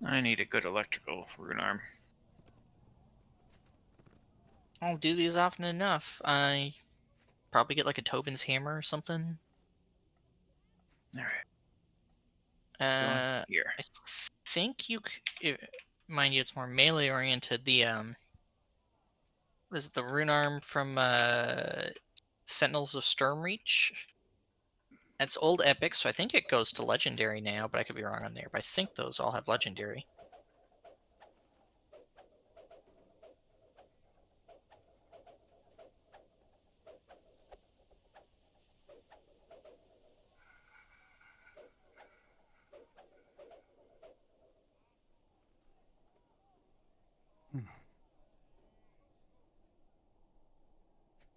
I need a good electrical rune arm. I don't do these often enough. I probably get like a Tobin's hammer or something. All right. Here. I think you. Mind you, it's more melee oriented. The what is it, the rune arm from Sentinels of Stormreach? It's old epic, so I think it goes to legendary now, but I could be wrong on there. But I think those all have legendary.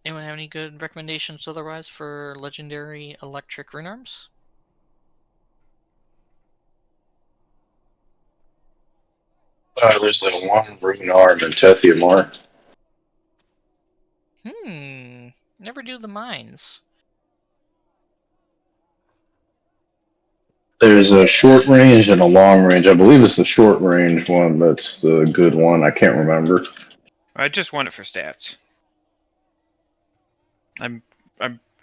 Anyone have any good recommendations otherwise for legendary electric rune arms? There's the one rune arm in Tethiamar. Never do the mines. There's a short range and a long range. I believe it's the short range one that's the good one. I can't remember. I just want it for stats. I'm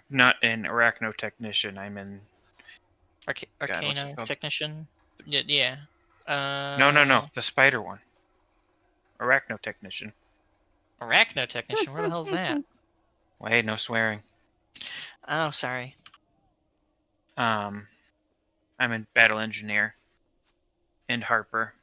not an arachno technician. I'm in Arcana technician. Yeah. No. The spider one. Arachno technician. Arachno technician. Where the hell's that? Wait, no swearing. Oh, sorry. I'm in battle engineer. And Harper.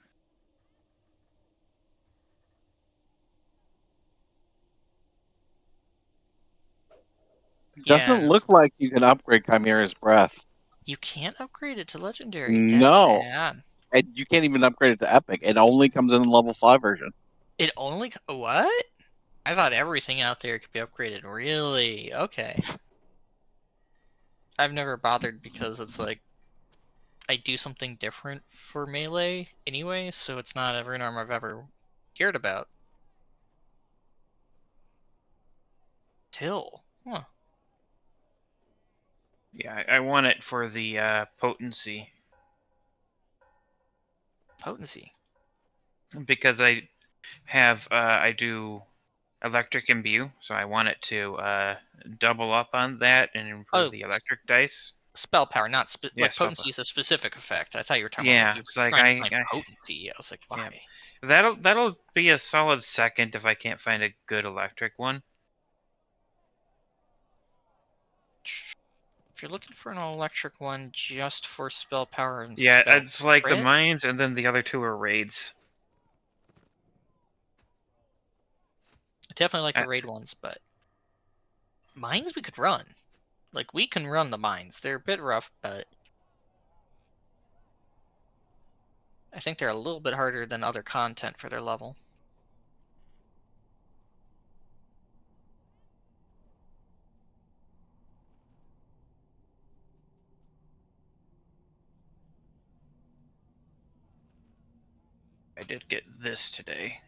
Doesn't look like you can upgrade Chimera's breath. You can't upgrade it to legendary. No. That's sad. And you can't even upgrade it to epic. It only comes in the level 5 version. It only what? I thought everything out there could be upgraded. Really? Okay. I've never bothered because it's like I do something different for melee anyway, so it's not a rune arm I've ever cared about. Till. Huh. Yeah, I want it for the potency. Potency? Because I have I do electric imbue, so I want it to double up on that and improve the electric dice. Spell power, not Yeah, like potency is a specific effect. I thought you were talking Yeah, about like, it's you were like trying to find potency. I was like, why? Yeah. That'll be a solid second if I can't find a good electric one. If you're looking for an electric one just for spell power and Yeah, spell it's like the crit, mines, and then the other two are raids. I definitely like the raid ones, but mines we could run. Like we can run the mines. They're a bit rough, but I think they're a little bit harder than other content for their level. I did get this today.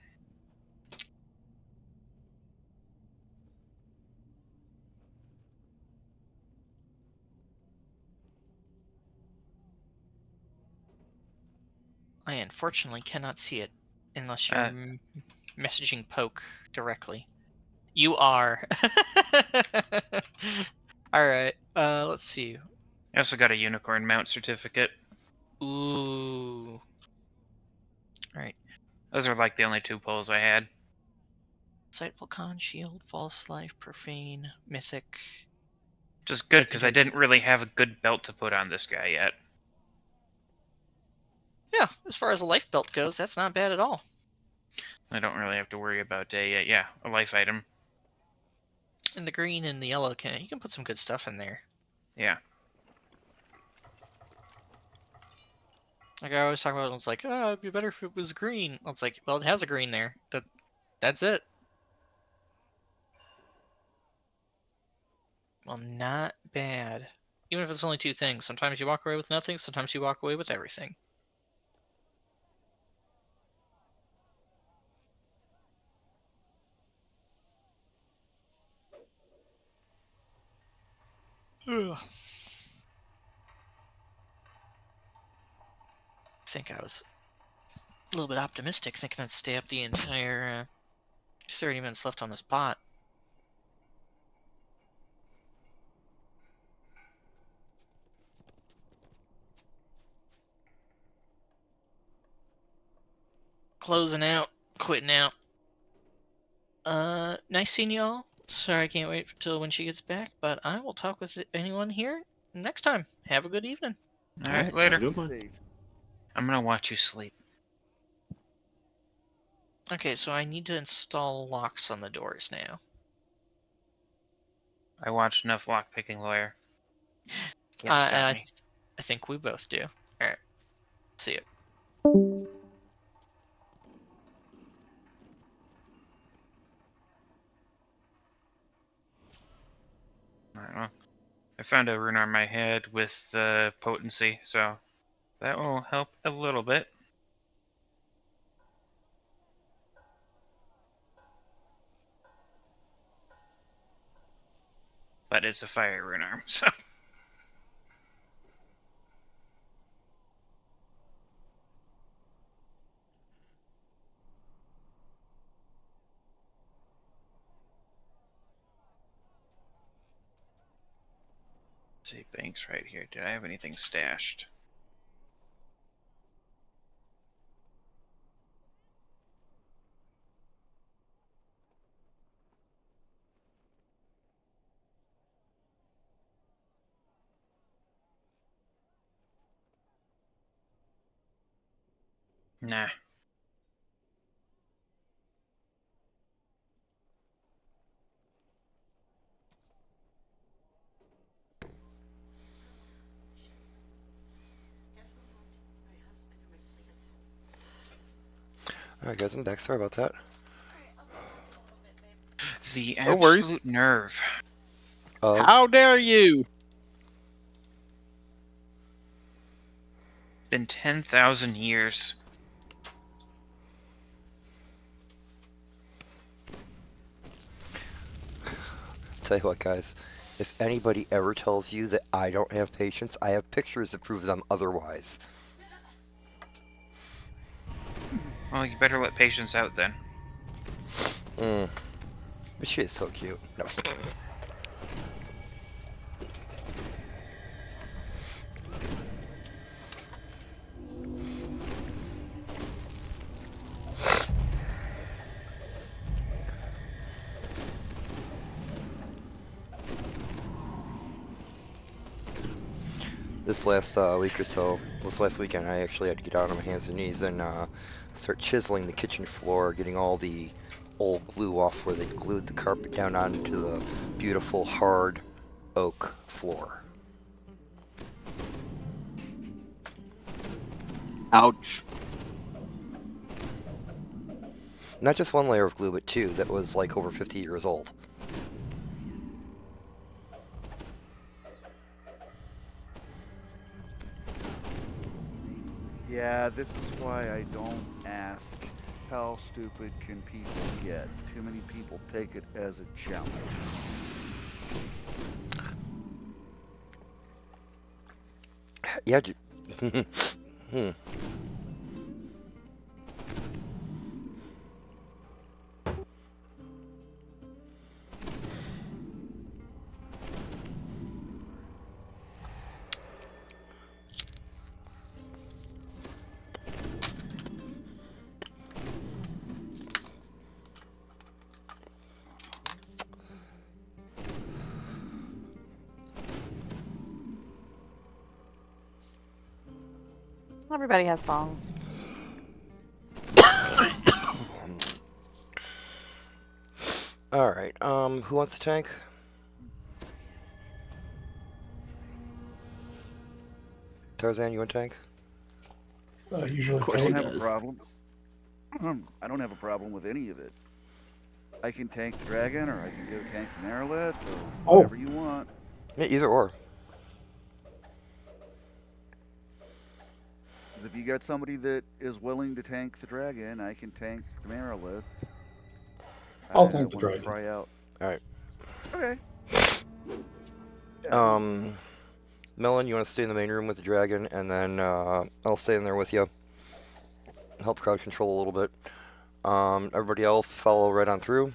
I unfortunately cannot see it unless you're messaging Poke directly. You are. Alright, let's see. I also got a unicorn mount certificate. Ooh. Alright. Those are like the only 2 pulls I had. Insightful Con, Shield, False Life, Profane, Mythic. Just good, because I didn't really have a good belt to put on this guy yet. Yeah, as far as a life belt goes, that's not bad at all. I don't really have to worry about a life item. And the green and the yellow, you can put some good stuff in there. Yeah. Like I always talk about, it's like, oh, it'd be better if it was green. It's like, well, it has a green there. That's it. Well, not bad. Even if it's only 2 things. Sometimes you walk away with nothing, sometimes you walk away with everything. Ugh. I think I was a little bit optimistic, thinking I'd stay up the entire 30 minutes left on this bot. Closing out, quitting out. Nice seeing y'all. Sorry I can't wait till when she gets back, but I will talk with anyone here next time. Have a good evening. Alright, later. Good one. I'm gonna watch you sleep. Okay, so I need to install locks on the doors now. I watched enough lockpicking lawyer. Can't stop me. I think we both do. Alright. See ya. Alright, well, I found a rune on my head with potency, so that will help a little bit. But it's a fire rune arm, so. Let's see, banks right here. Did I have anything stashed? Nah. Alright guys, I'm back. Sorry about that. The No worries. absolute nerve. How dare you? Been 10,000 years. Tell you what guys, if anybody ever tells you that I don't have patience, I have pictures to prove them otherwise. Well, you better let patience out then. But she is so cute. No. This last week or so, this last weekend, I actually had to get out on my hands and knees and start chiseling the kitchen floor, getting all the old glue off where they glued the carpet down onto the beautiful hard oak floor. Ouch. Not just one layer of glue, but two that was like over 50 years old. Yeah, this is why I don't ask how stupid can people get. Too many people take it as a challenge. Yeah, everybody has songs. All right. Who wants to tank? Tarzan, you want tank? Usually I don't tank. have a problem. I don't have a problem with any of it. I can tank the dragon, or I can go tank the Marilith, or whatever you want. Yeah, either or. If you got somebody that is willing to tank the dragon, I can tank the Marilith. I'll I tank the wanna dragon. Try out. All right. Okay. Melon, you want to stay in the main room with the dragon, and then I'll stay in there with you. Help crowd control a little bit. Everybody else follow right on through.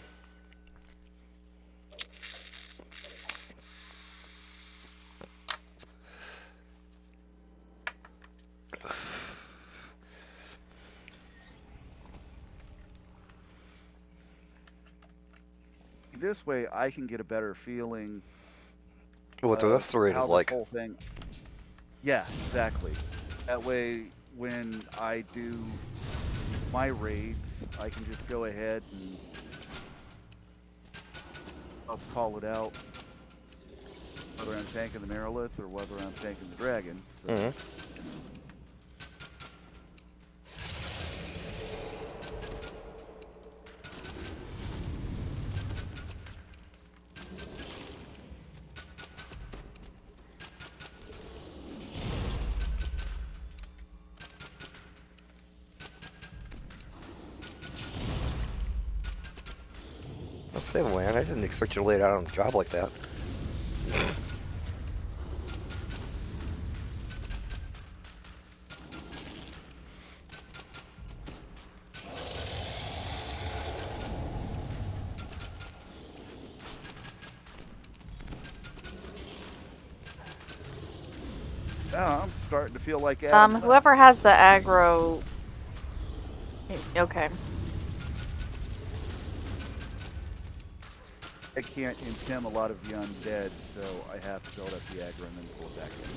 This way, I can get a better feeling. What the rest of the raid how is this like. whole thing. Yeah, exactly. That way, when I do my raids, I can just go ahead and I'll call it out, whether I'm tanking the Marilith or whether I'm tanking the dragon. So. I'll say, man, I didn't expect you to lay it out on the job like that. I'm starting to feel like Adam Whoever has the aggro. Okay. I can't intim a lot of the undead, so I have to build up the aggro and then pull it back in.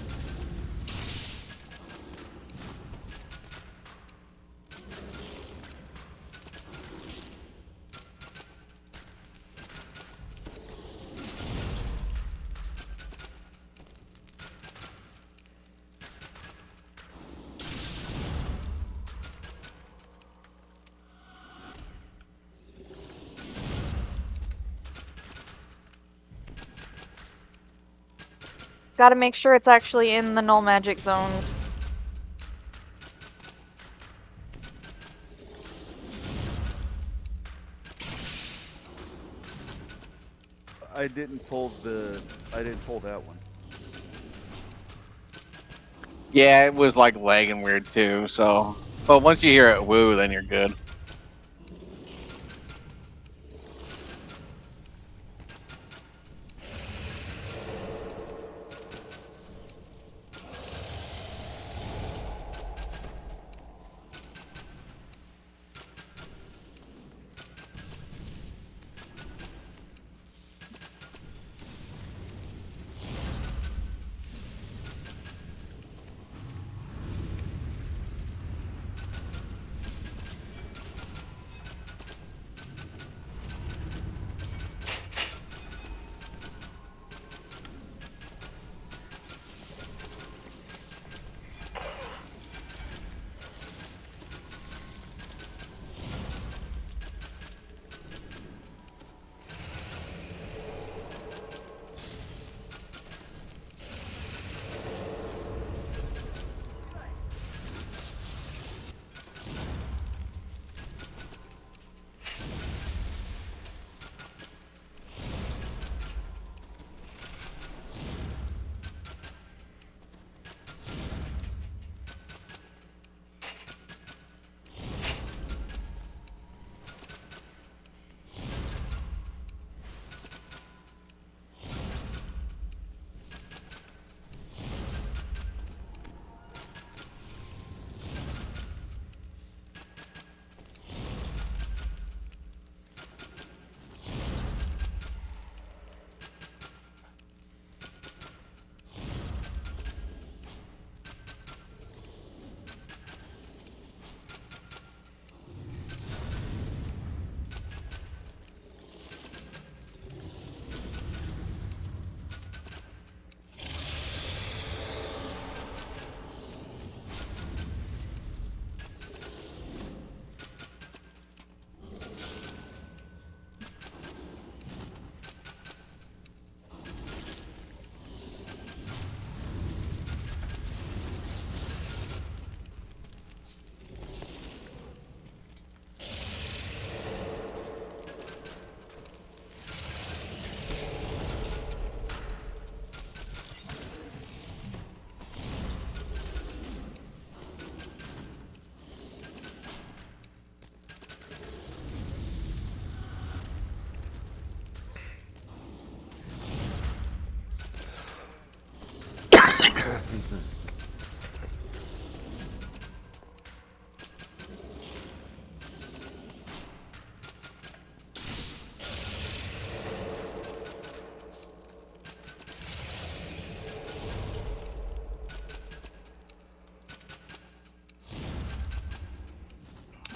Gotta make sure it's actually in the null magic zone. I didn't pull that one. Yeah, it was like lagging weird too. So, but once you hear it woo, then you're good.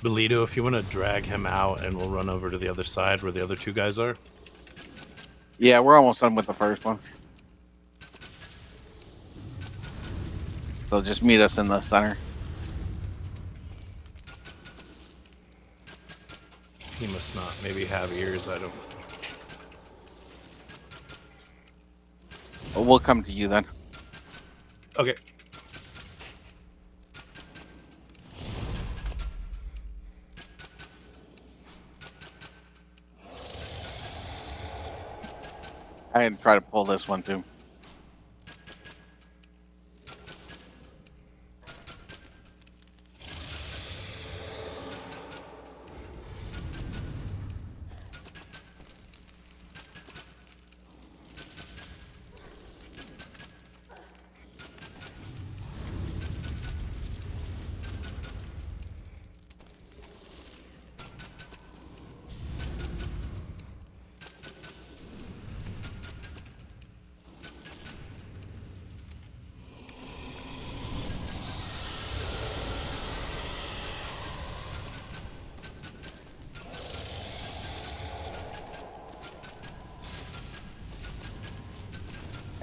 Belito, if you want to drag him out and we'll run over to the other side where the other two guys are. Yeah, we're almost done with the first one. So just meet us in the center. He must not maybe have ears, I don't. We'll come to you then. Okay. I can try to pull this one too.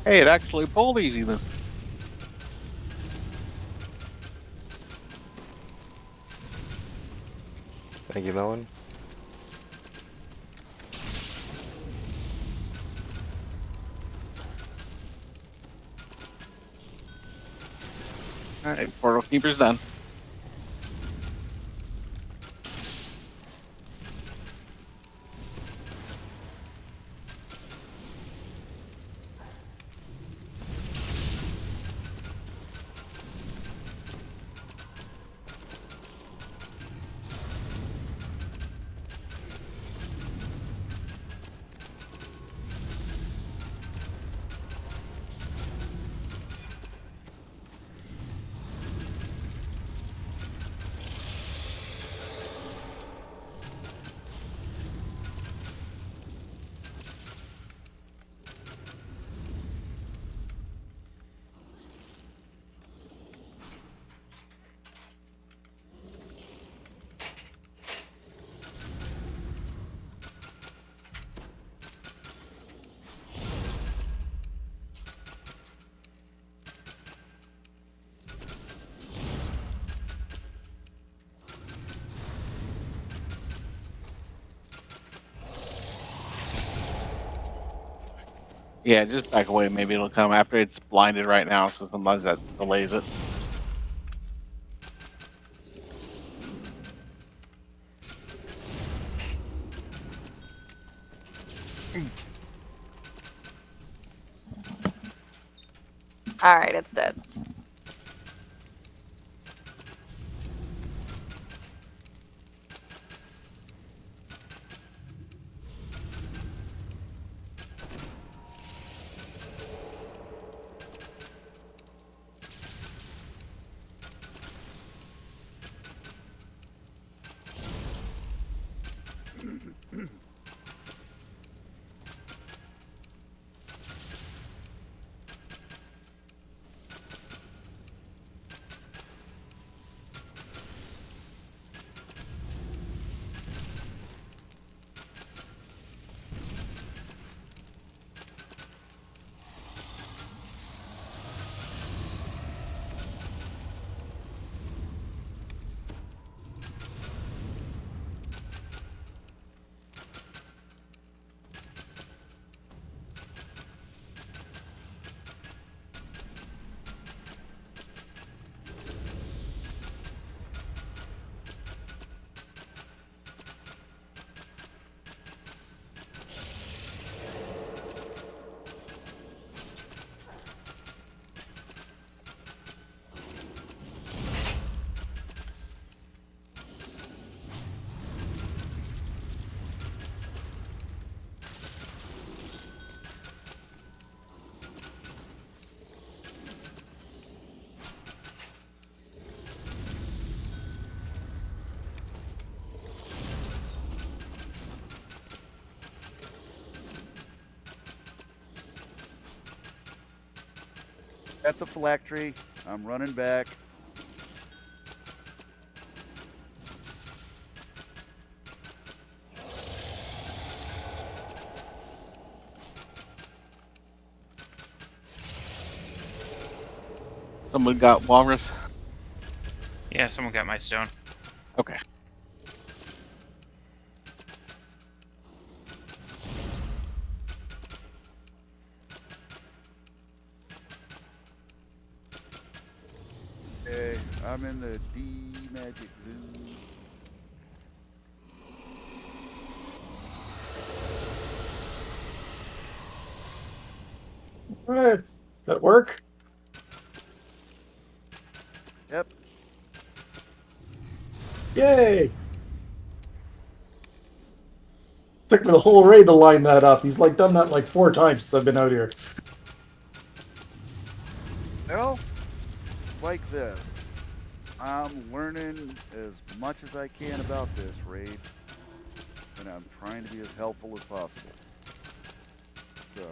Hey, it actually pulled easy this. Thank you, Melon. Alright, Portal Keeper's done. Yeah, just back away. Maybe it'll come after it's blinded right now, so sometimes that delays it. Alright, it's dead. At the phylactery. I'm running back. Someone got walrus. Yeah, someone got my stone. Okay. Okay, I'm in the D magic zone. That work? Yep. Yay! Took me the whole raid to line that up. He's like done that like 4 times since I've been out here. Well, like this. I'm learning as much as I can about this raid, and I'm trying to be as helpful as possible. So,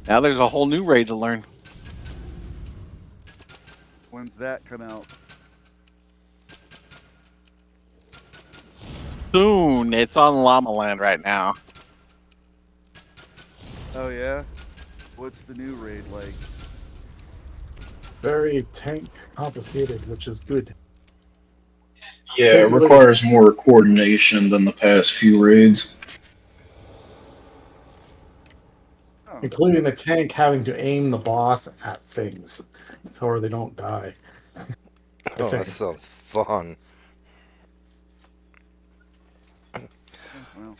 Now there's a whole new raid to learn. when's that come out? Soon. It's on Llama Land right now. Oh yeah? What's the new raid like? Very tank complicated, which is good. Yeah, it Basically- requires more coordination than the past few raids. Oh, Including the tank having to aim the boss at things so they don't die. Oh, that sounds fun. well.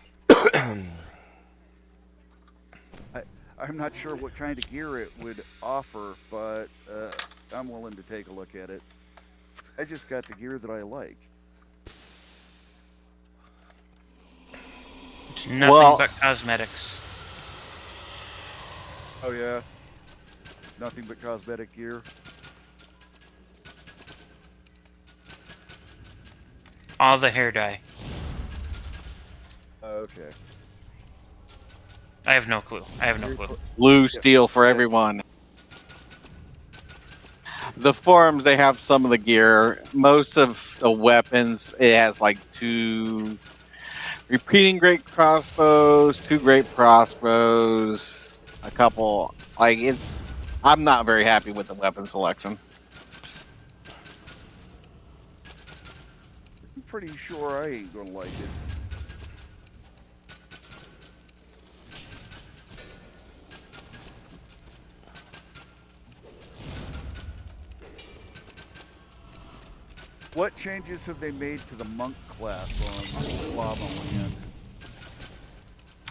I'm not sure what kind of gear it would offer, but I'm willing to take a look at it. I just got the gear that I like. It's nothing Well- but cosmetics. Oh yeah? Nothing but cosmetic gear? All the hair dye. Okay. I have no clue. I have no clue. Blue steel for everyone. The forums, they have some of the gear. Most of the weapons, it has like 2 repeating great crossbows, 2 great crossbows, a couple. Like, it's. I'm not very happy with the weapon selection. I'm pretty sure I ain't gonna like it. What changes have they made to the monk class on Llama Land?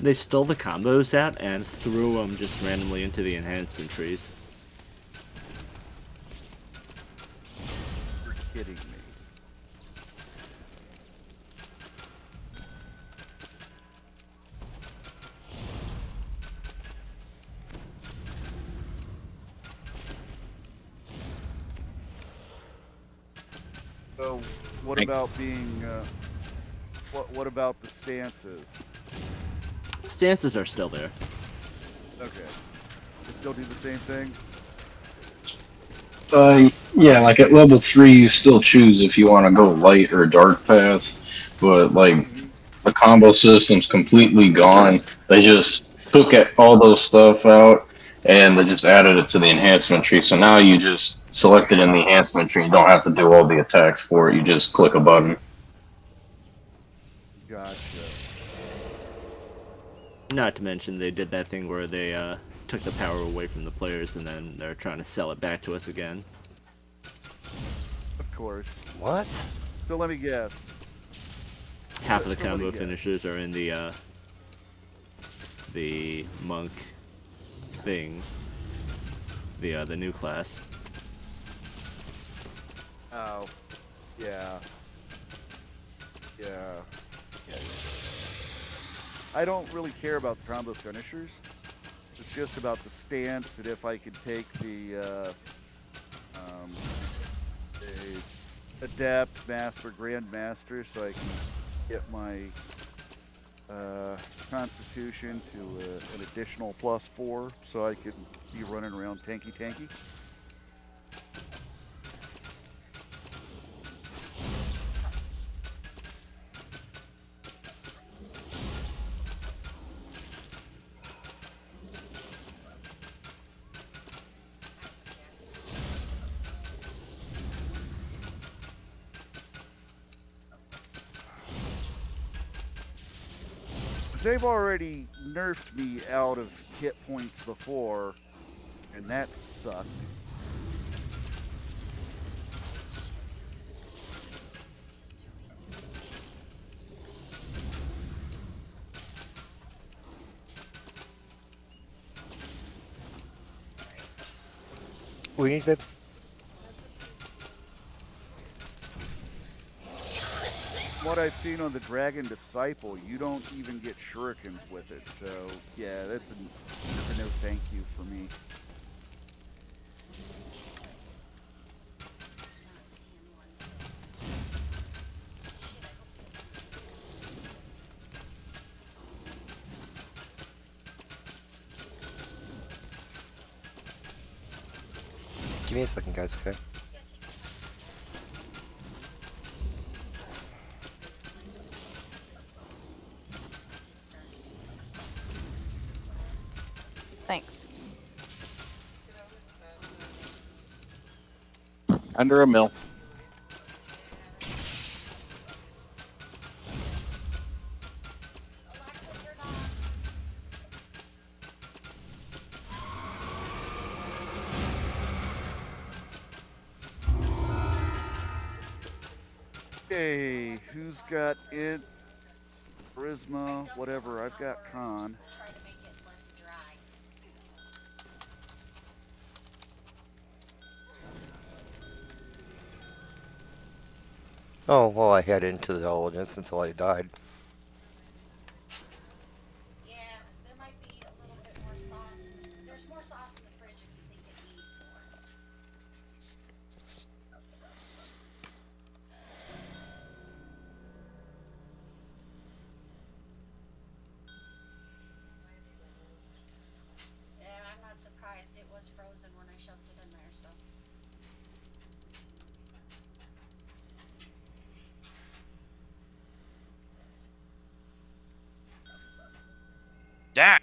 They stole the combos out and threw them just randomly into the enhancement trees. You're kidding me. So, what about being? What about the stances? Stances are still there. Okay, they still do the same thing. Yeah, like at level 3, you still choose if you want to go light or dark path, but like the combo system's completely gone. They just took all those stuff out and they just added it to the enhancement tree. So now you just select it in the enhancement tree. You don't have to do all the attacks for it. You just click a button. Gotcha. Not to mention they did that thing where they took the power away from the players and then they're trying to sell it back to us again. Of course. What? So let me guess. Half of the So let me combo guess. finishers are in the monk thing, the new class. Oh, yeah. Yeah. I don't really care about the combo finishers. It's just about the stance, and if I could take the Adept, Master, Grandmaster, so I can get my Constitution to an additional +4, so I could be running around tanky. they've already nerfed me out of hit points before, and that sucked. We need to. What I've seen on the Dragon Disciple, you don't even get shurikens with it. So yeah, that's a no thank you for me. Give me a second, guys, okay? Thanks. Under a mill. Okay, who's got it? Charisma, whatever. I've got Con. Oh, well, I had into the Elegance until I died. Yeah, there might be a little bit more sauce. There's more sauce in the fridge if you think it needs more. Yeah, I'm not surprised. It was frozen when I shoved it in there, so. Yeah.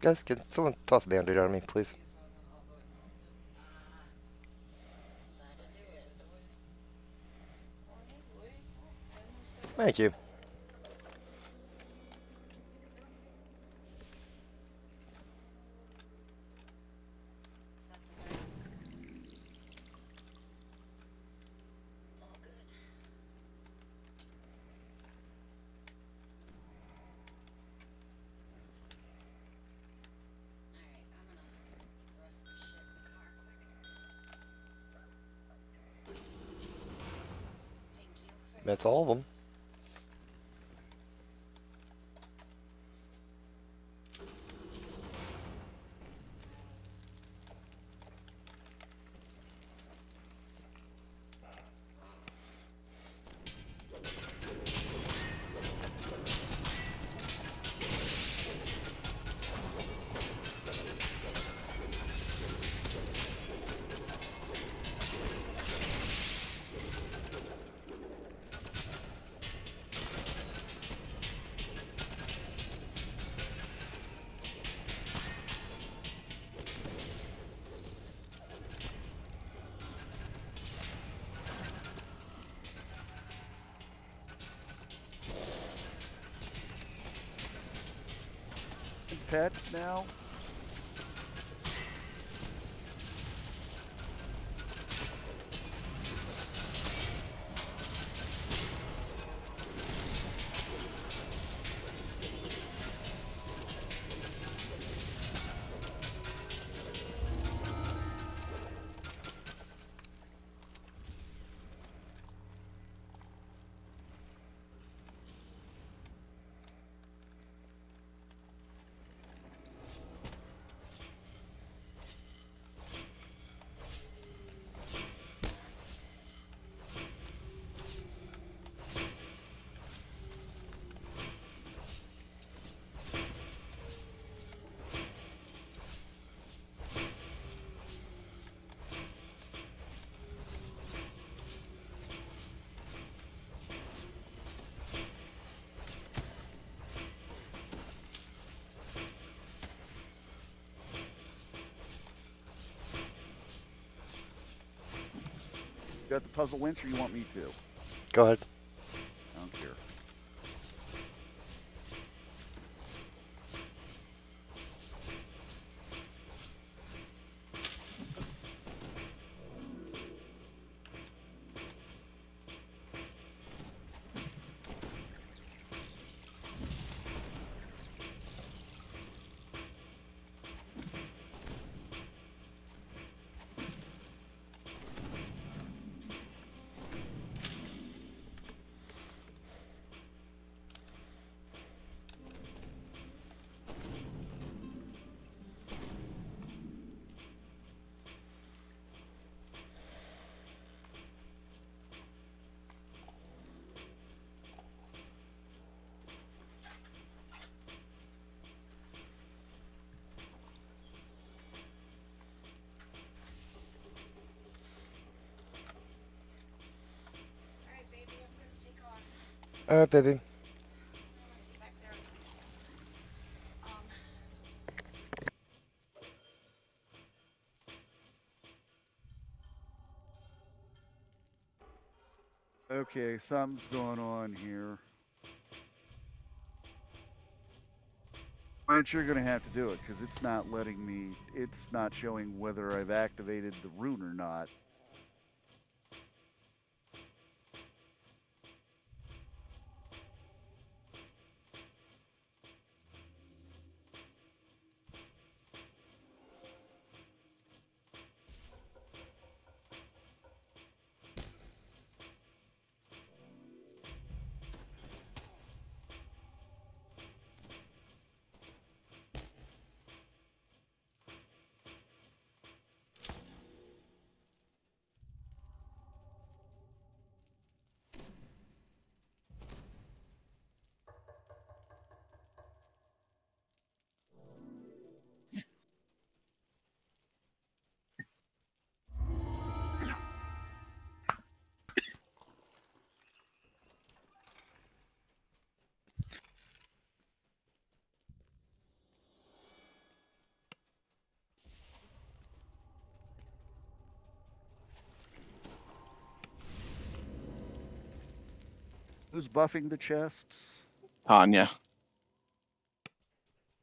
Guys, can someone toss a Band-Aid on me, please? Thank you. It's all good. Alright, I'm gonna put the rest of this shit in the car quick. Thank you. That's all of them. Pets now. got the puzzle winch, or you want me to? Go ahead. I don't care. Alright, baby, I'm gonna take off. Alright, baby. Get back there. Okay, something's going on here. But you're gonna have to do it because it's not letting me. It's not showing whether I've activated the rune or not. Who's buffing the chests? Tanya.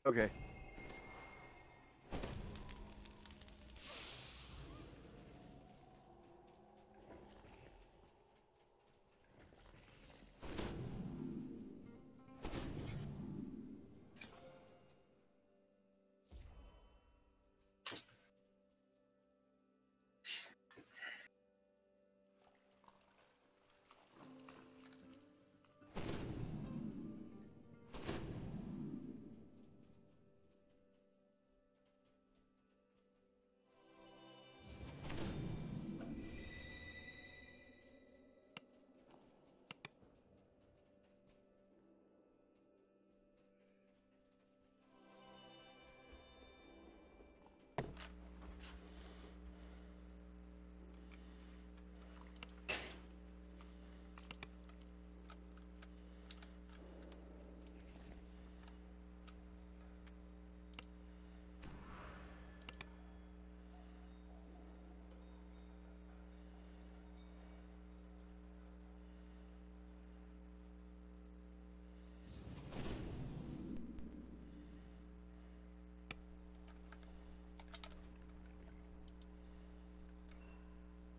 Okay.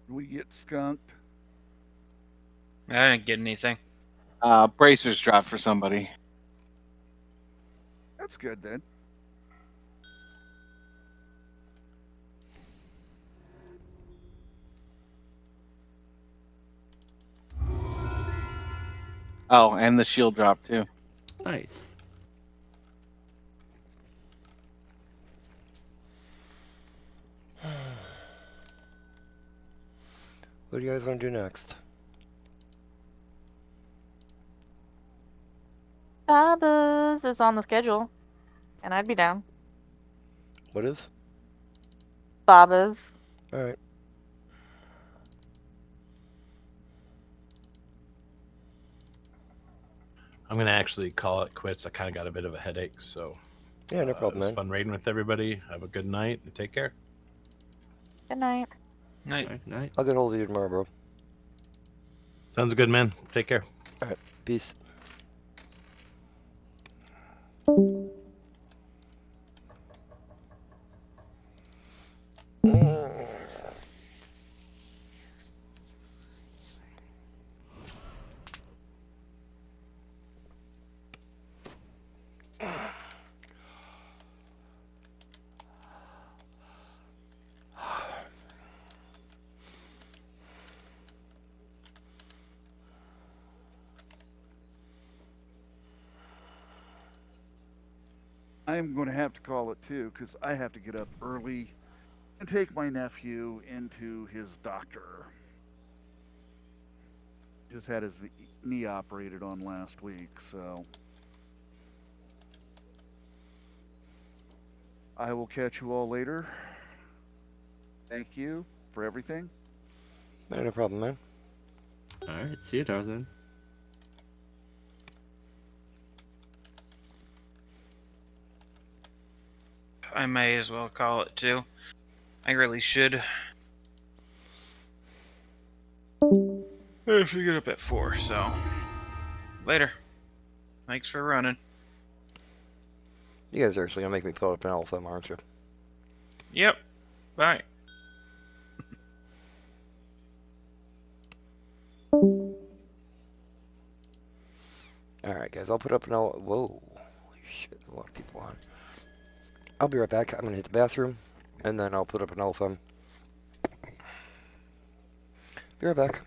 Did we get skunked? I didn't get anything. Bracers dropped for somebody. That's good then. Oh, and the shield dropped too. Nice. What do you guys want to do next? Babas is on the schedule, and I'd be down. What is? Babas. Alright. I'm gonna actually call it quits. I kind of got a bit of a headache, so Yeah, no problem, it was man. fun raiding with everybody. Have a good night and take care. Good night. Night. Night. I'll get hold of you tomorrow, bro. Sounds good, man. Take care. All right, peace. I'm going to have to call it too, because I have to get up early and take my nephew into his doctor. Just had his knee operated on last week, so I will catch you all later. Thank you for everything. No problem, man. All right, see you, Tarzan. I may as well call it too. I really should. I have to get up at 4, so later. Thanks for running. You guys are actually gonna make me put up an alpha, aren't you? Yep. Bye. Alright, guys, I'll put up an alpha. Whoa. Holy shit, a lot of people on. I'll be right back. I'm gonna hit the bathroom, and then I'll put up an alpha. Be right back.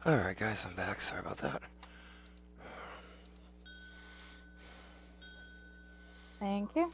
Alright, guys, I'm back. Sorry about that. Thank you.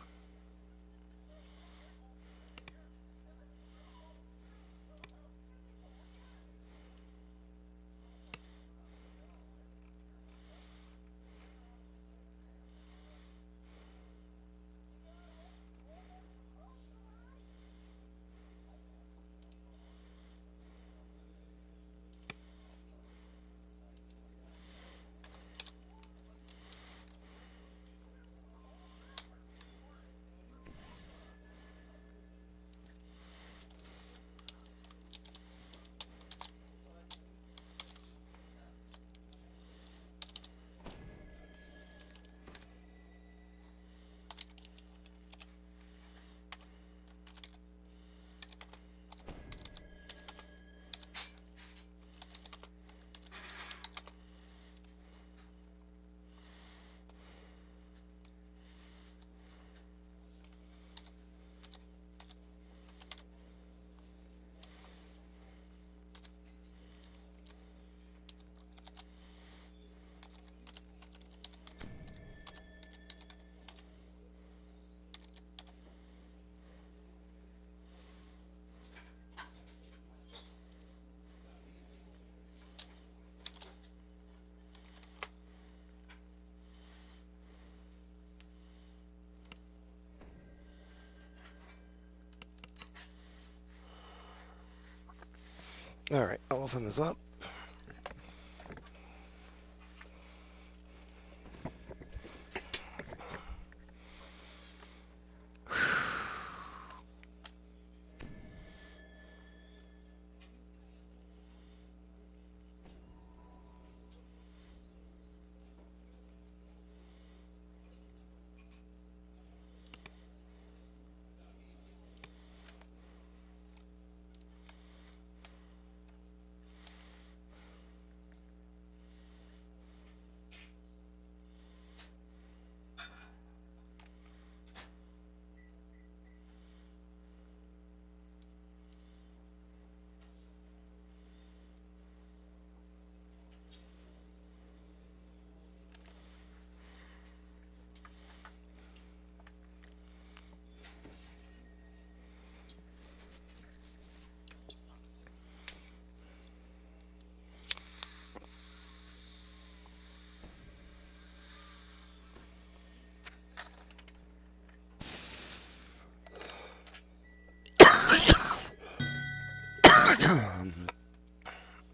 Alright, I'll open this up.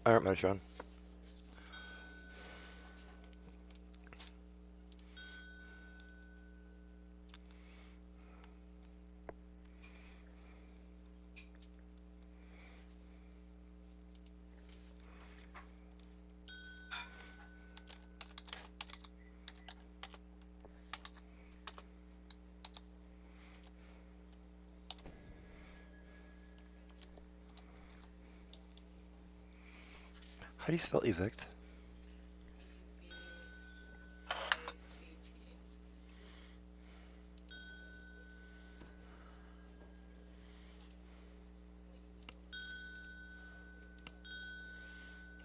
Alright, Metatron. How do you spell evict?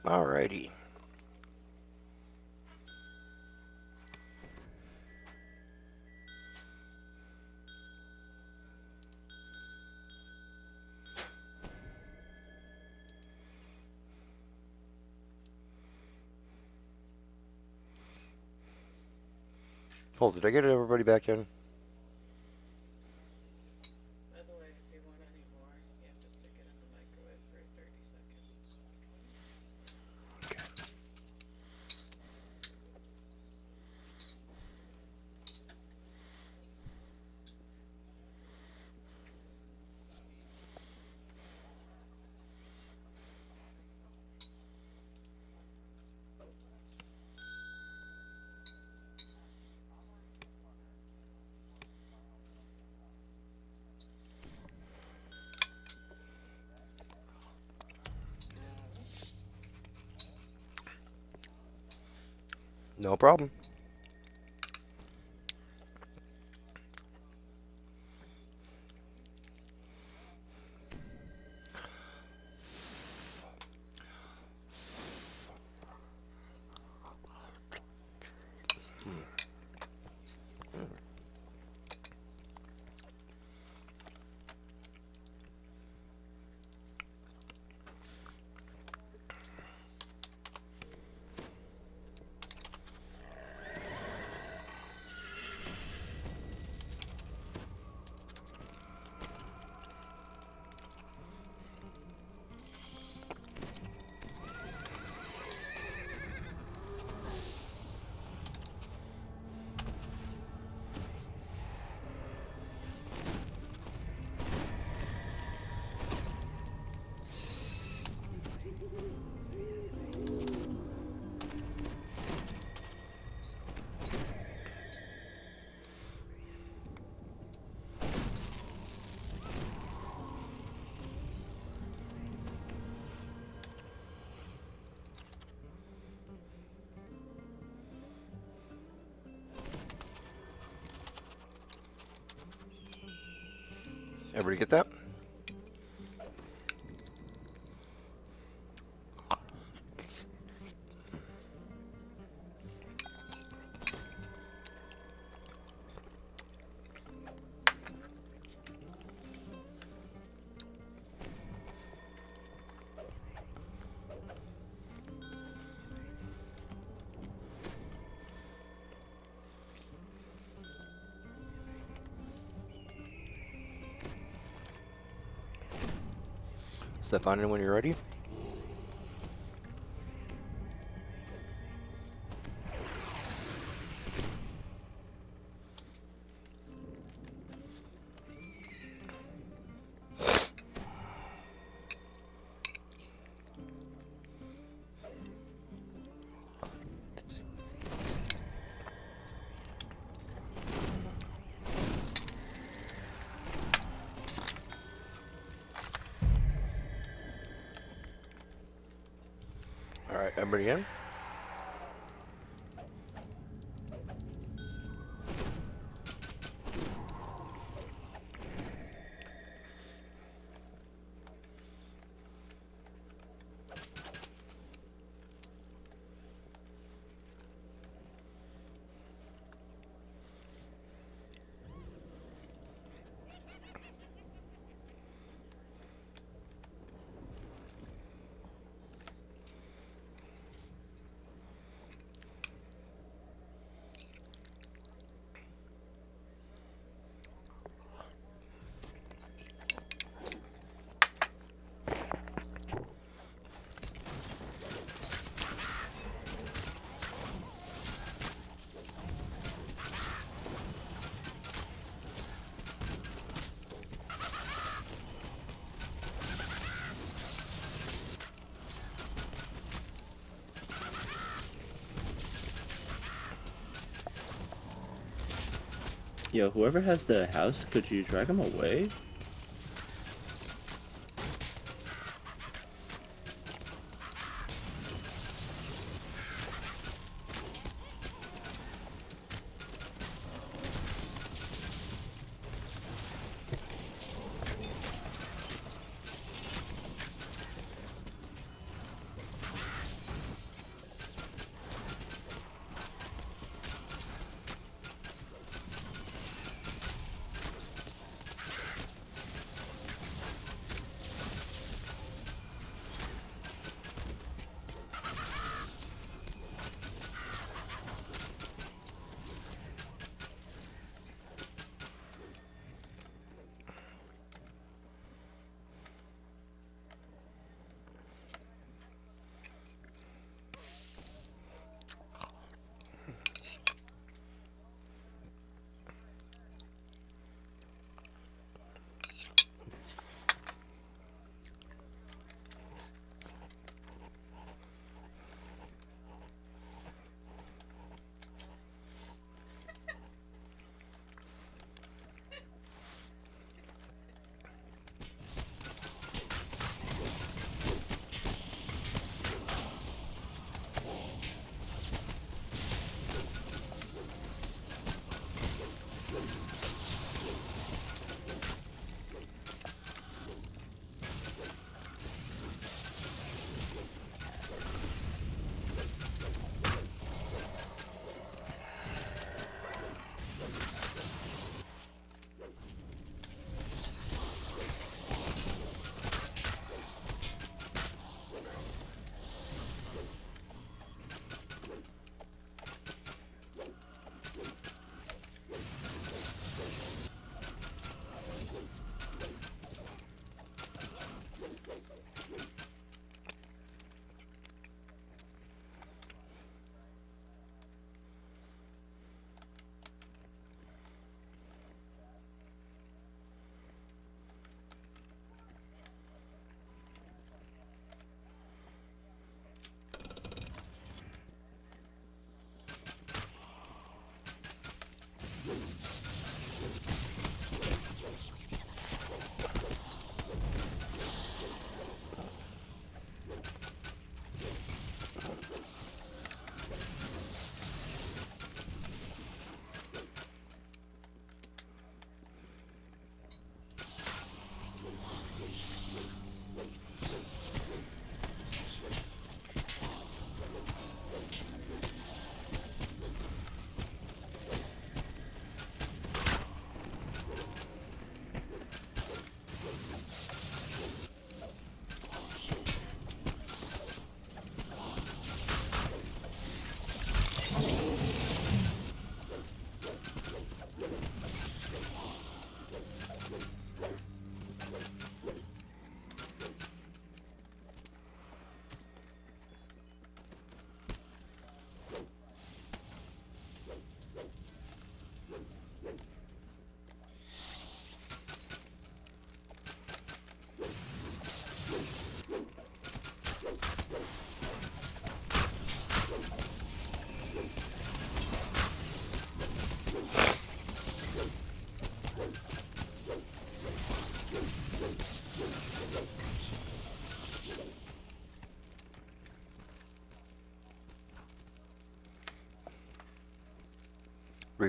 Alrighty. Oh, did I get everybody back in? No problem. Everybody get that? Stefan, when you're ready. All right, everybody in? Yo, whoever has the house, could you drag them away?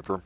Reaper.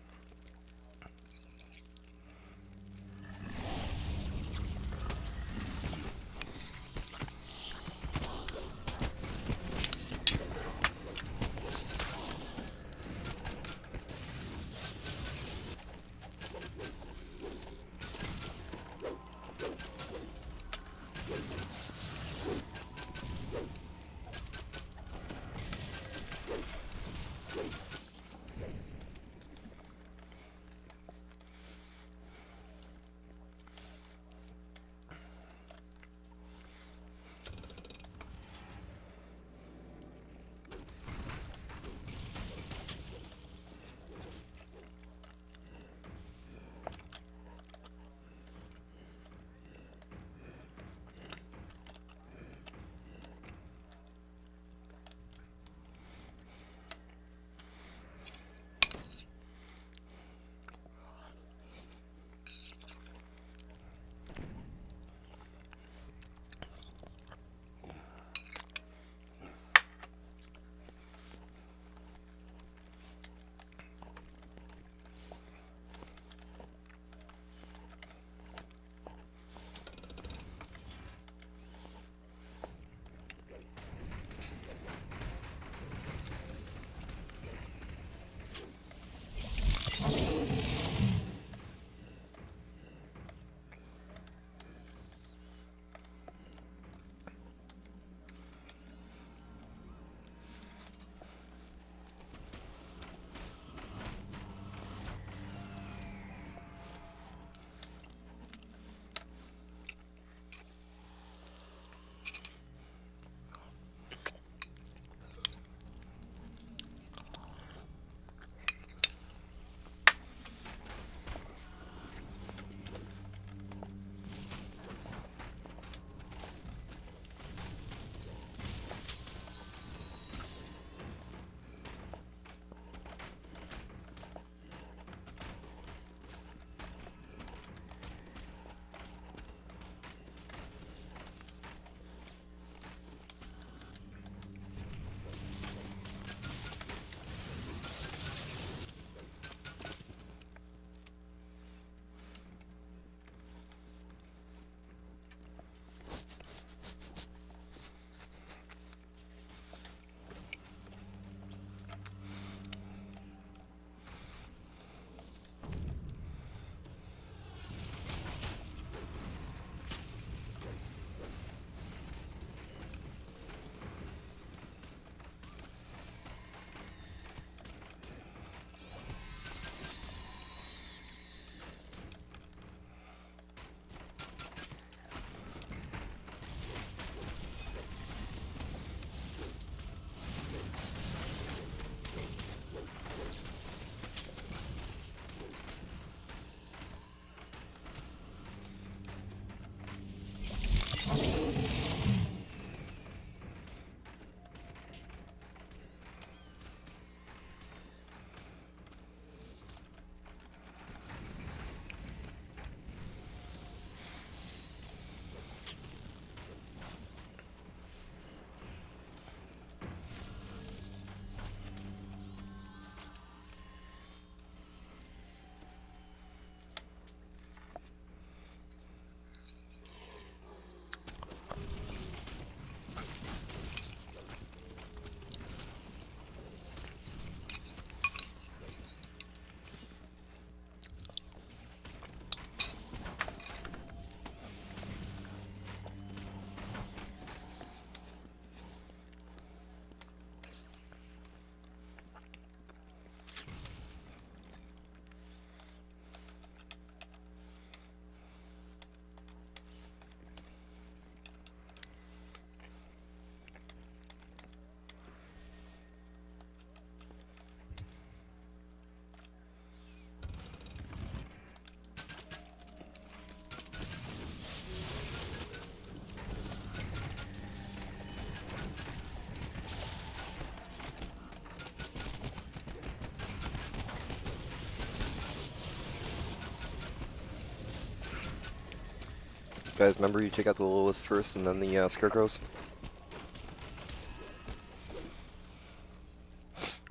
Guys, remember you take out the Lilith first and then the Scarecrows?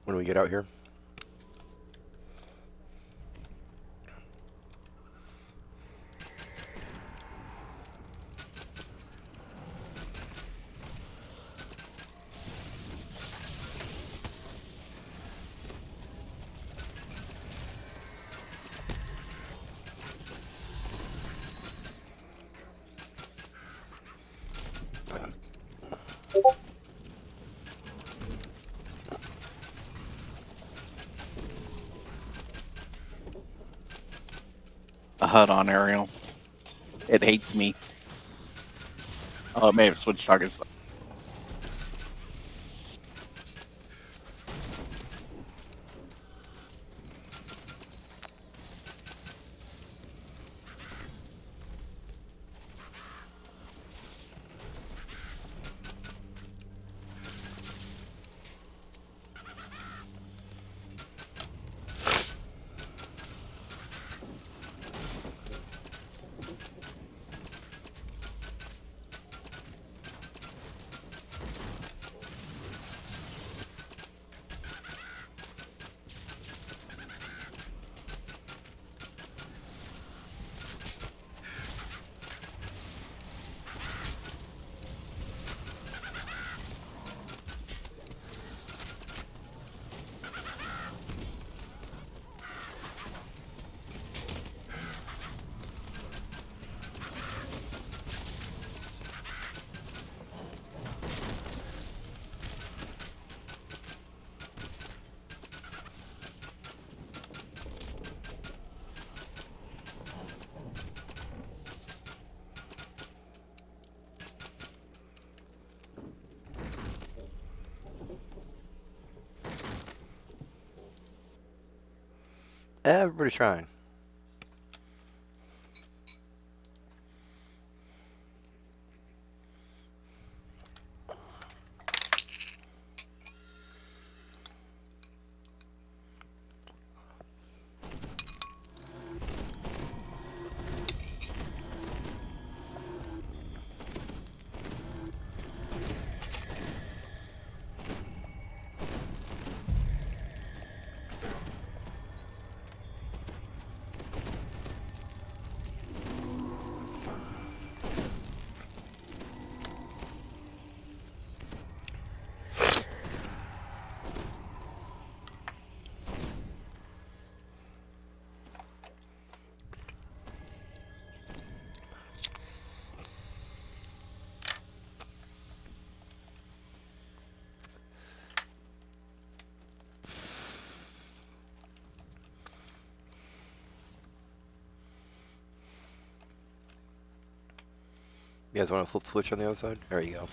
When we get out here. HUD on Ariel. It hates me. Oh, it may have switched targets. Everybody's trying. You guys want to flip the switch on the other side? There you go.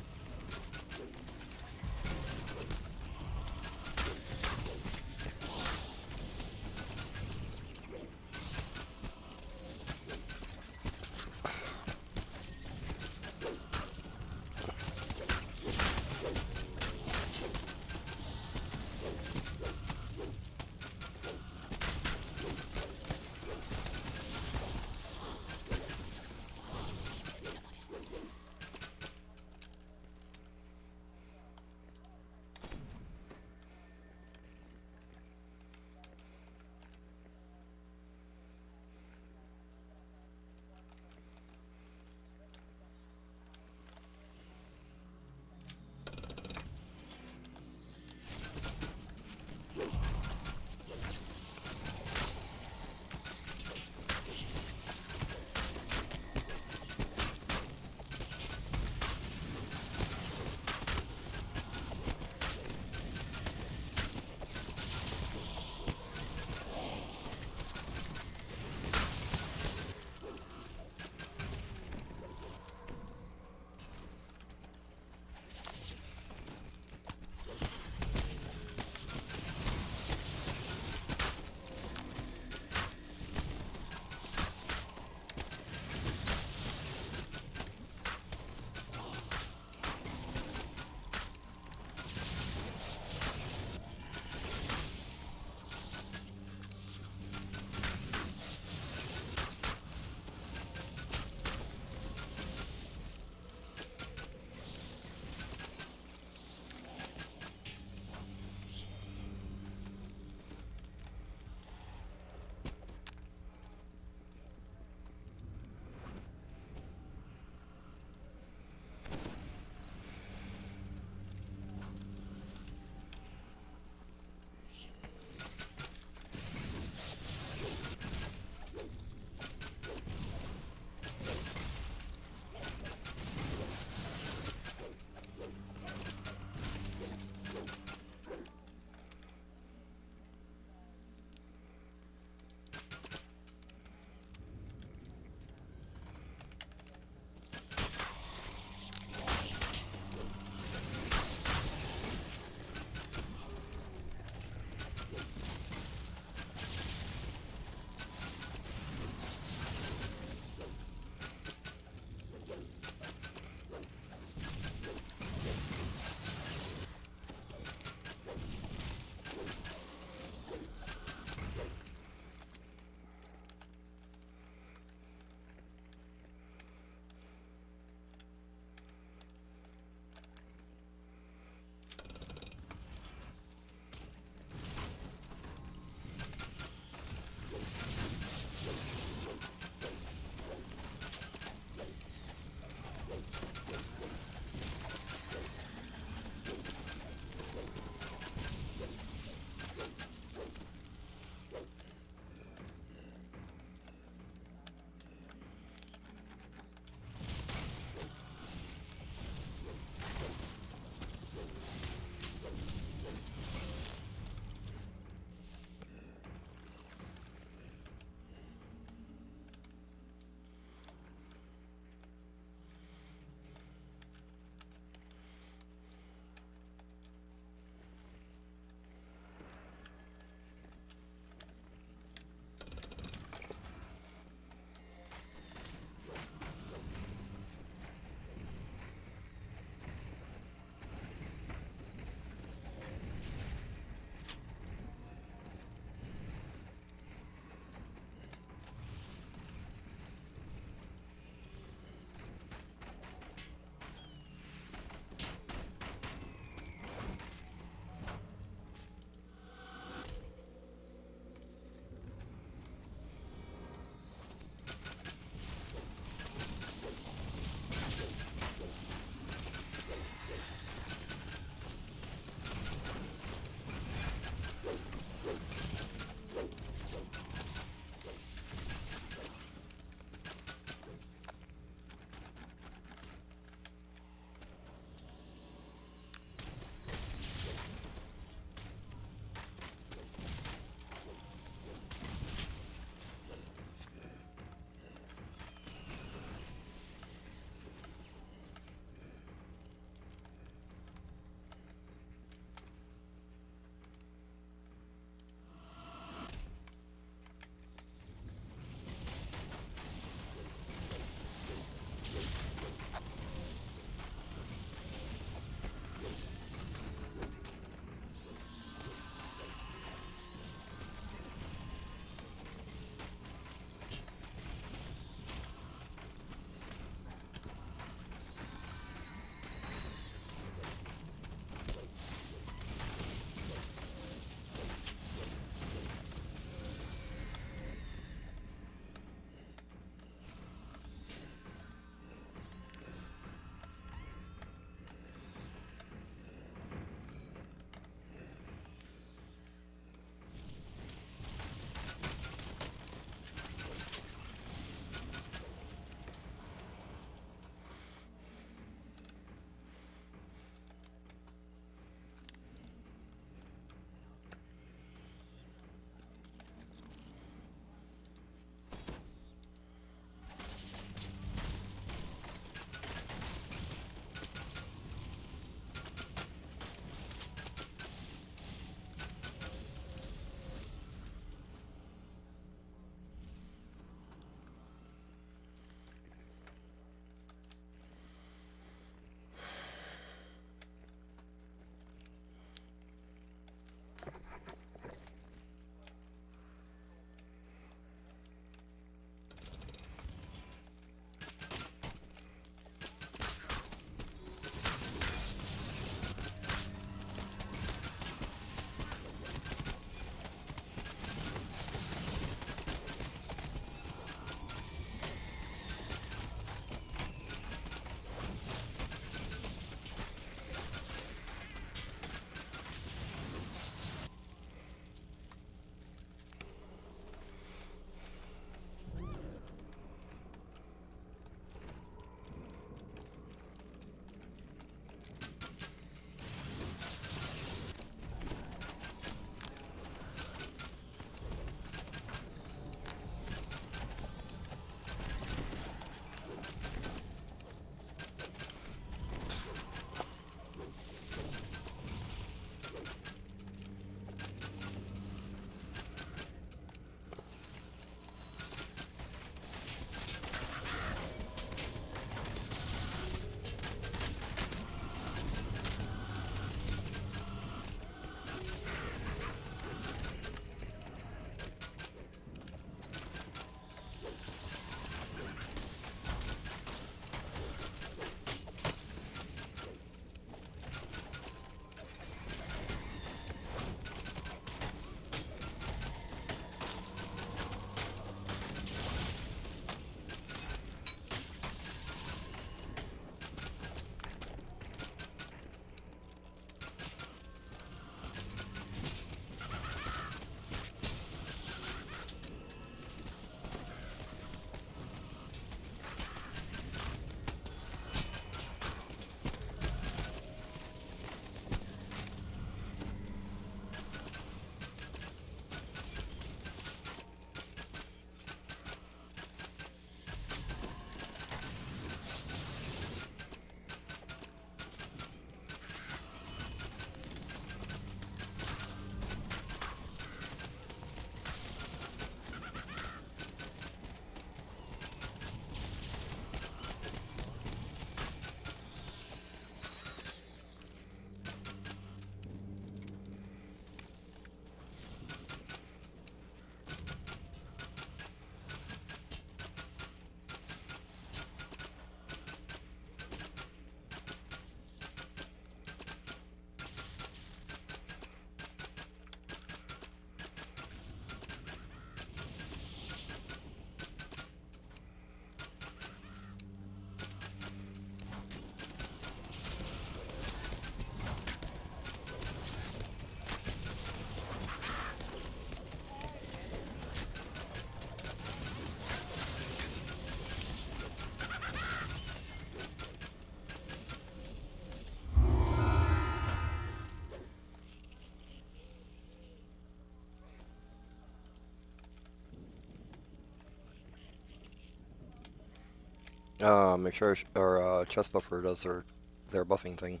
Make sure our chest buffer does their buffing thing.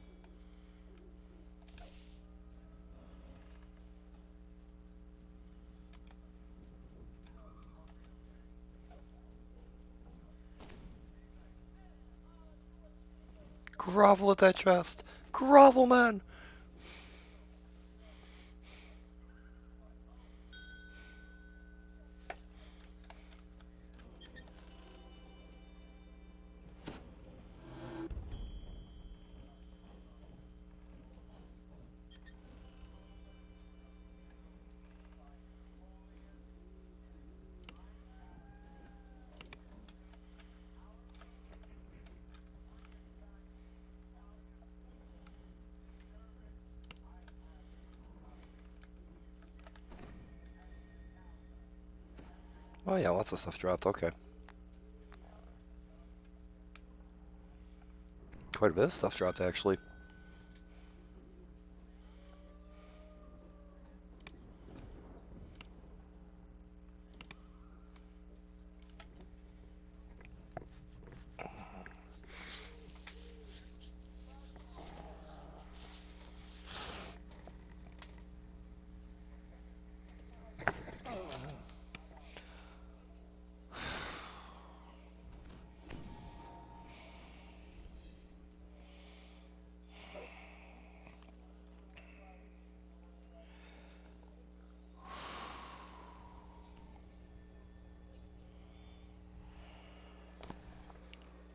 Grovel at that chest. Grovel, man. Oh yeah, lots of stuff dropped. Okay. Quite a bit of stuff dropped, actually.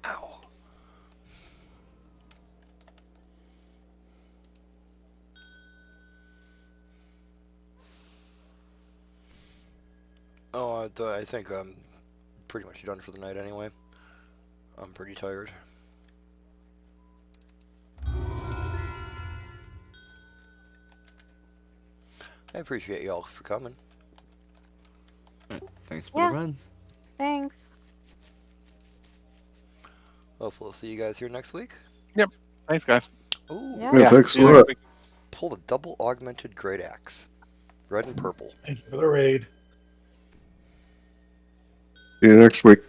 Ow. Oh, I think I'm pretty much done for the night anyway. I'm pretty tired. I appreciate y'all for coming. Thanks for Yeah. the runs. Thanks. Hopefully we'll see you guys here next week. Yep. Thanks, guys. Ooh. Yeah. Yeah, thanks see you a next lot. week. Pull the double augmented great axe. Red and purple. Thank you for the raid. See you next week.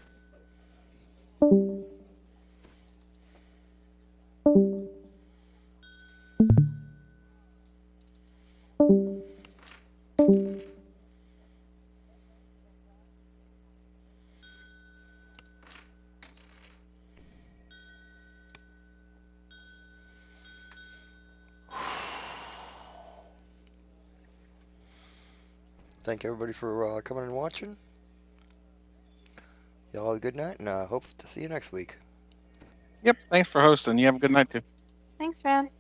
Thank everybody for coming and watching. Y'all have a good night, and hope to see you next week. Yep. Thanks for hosting. You have a good night, too. Thanks, man.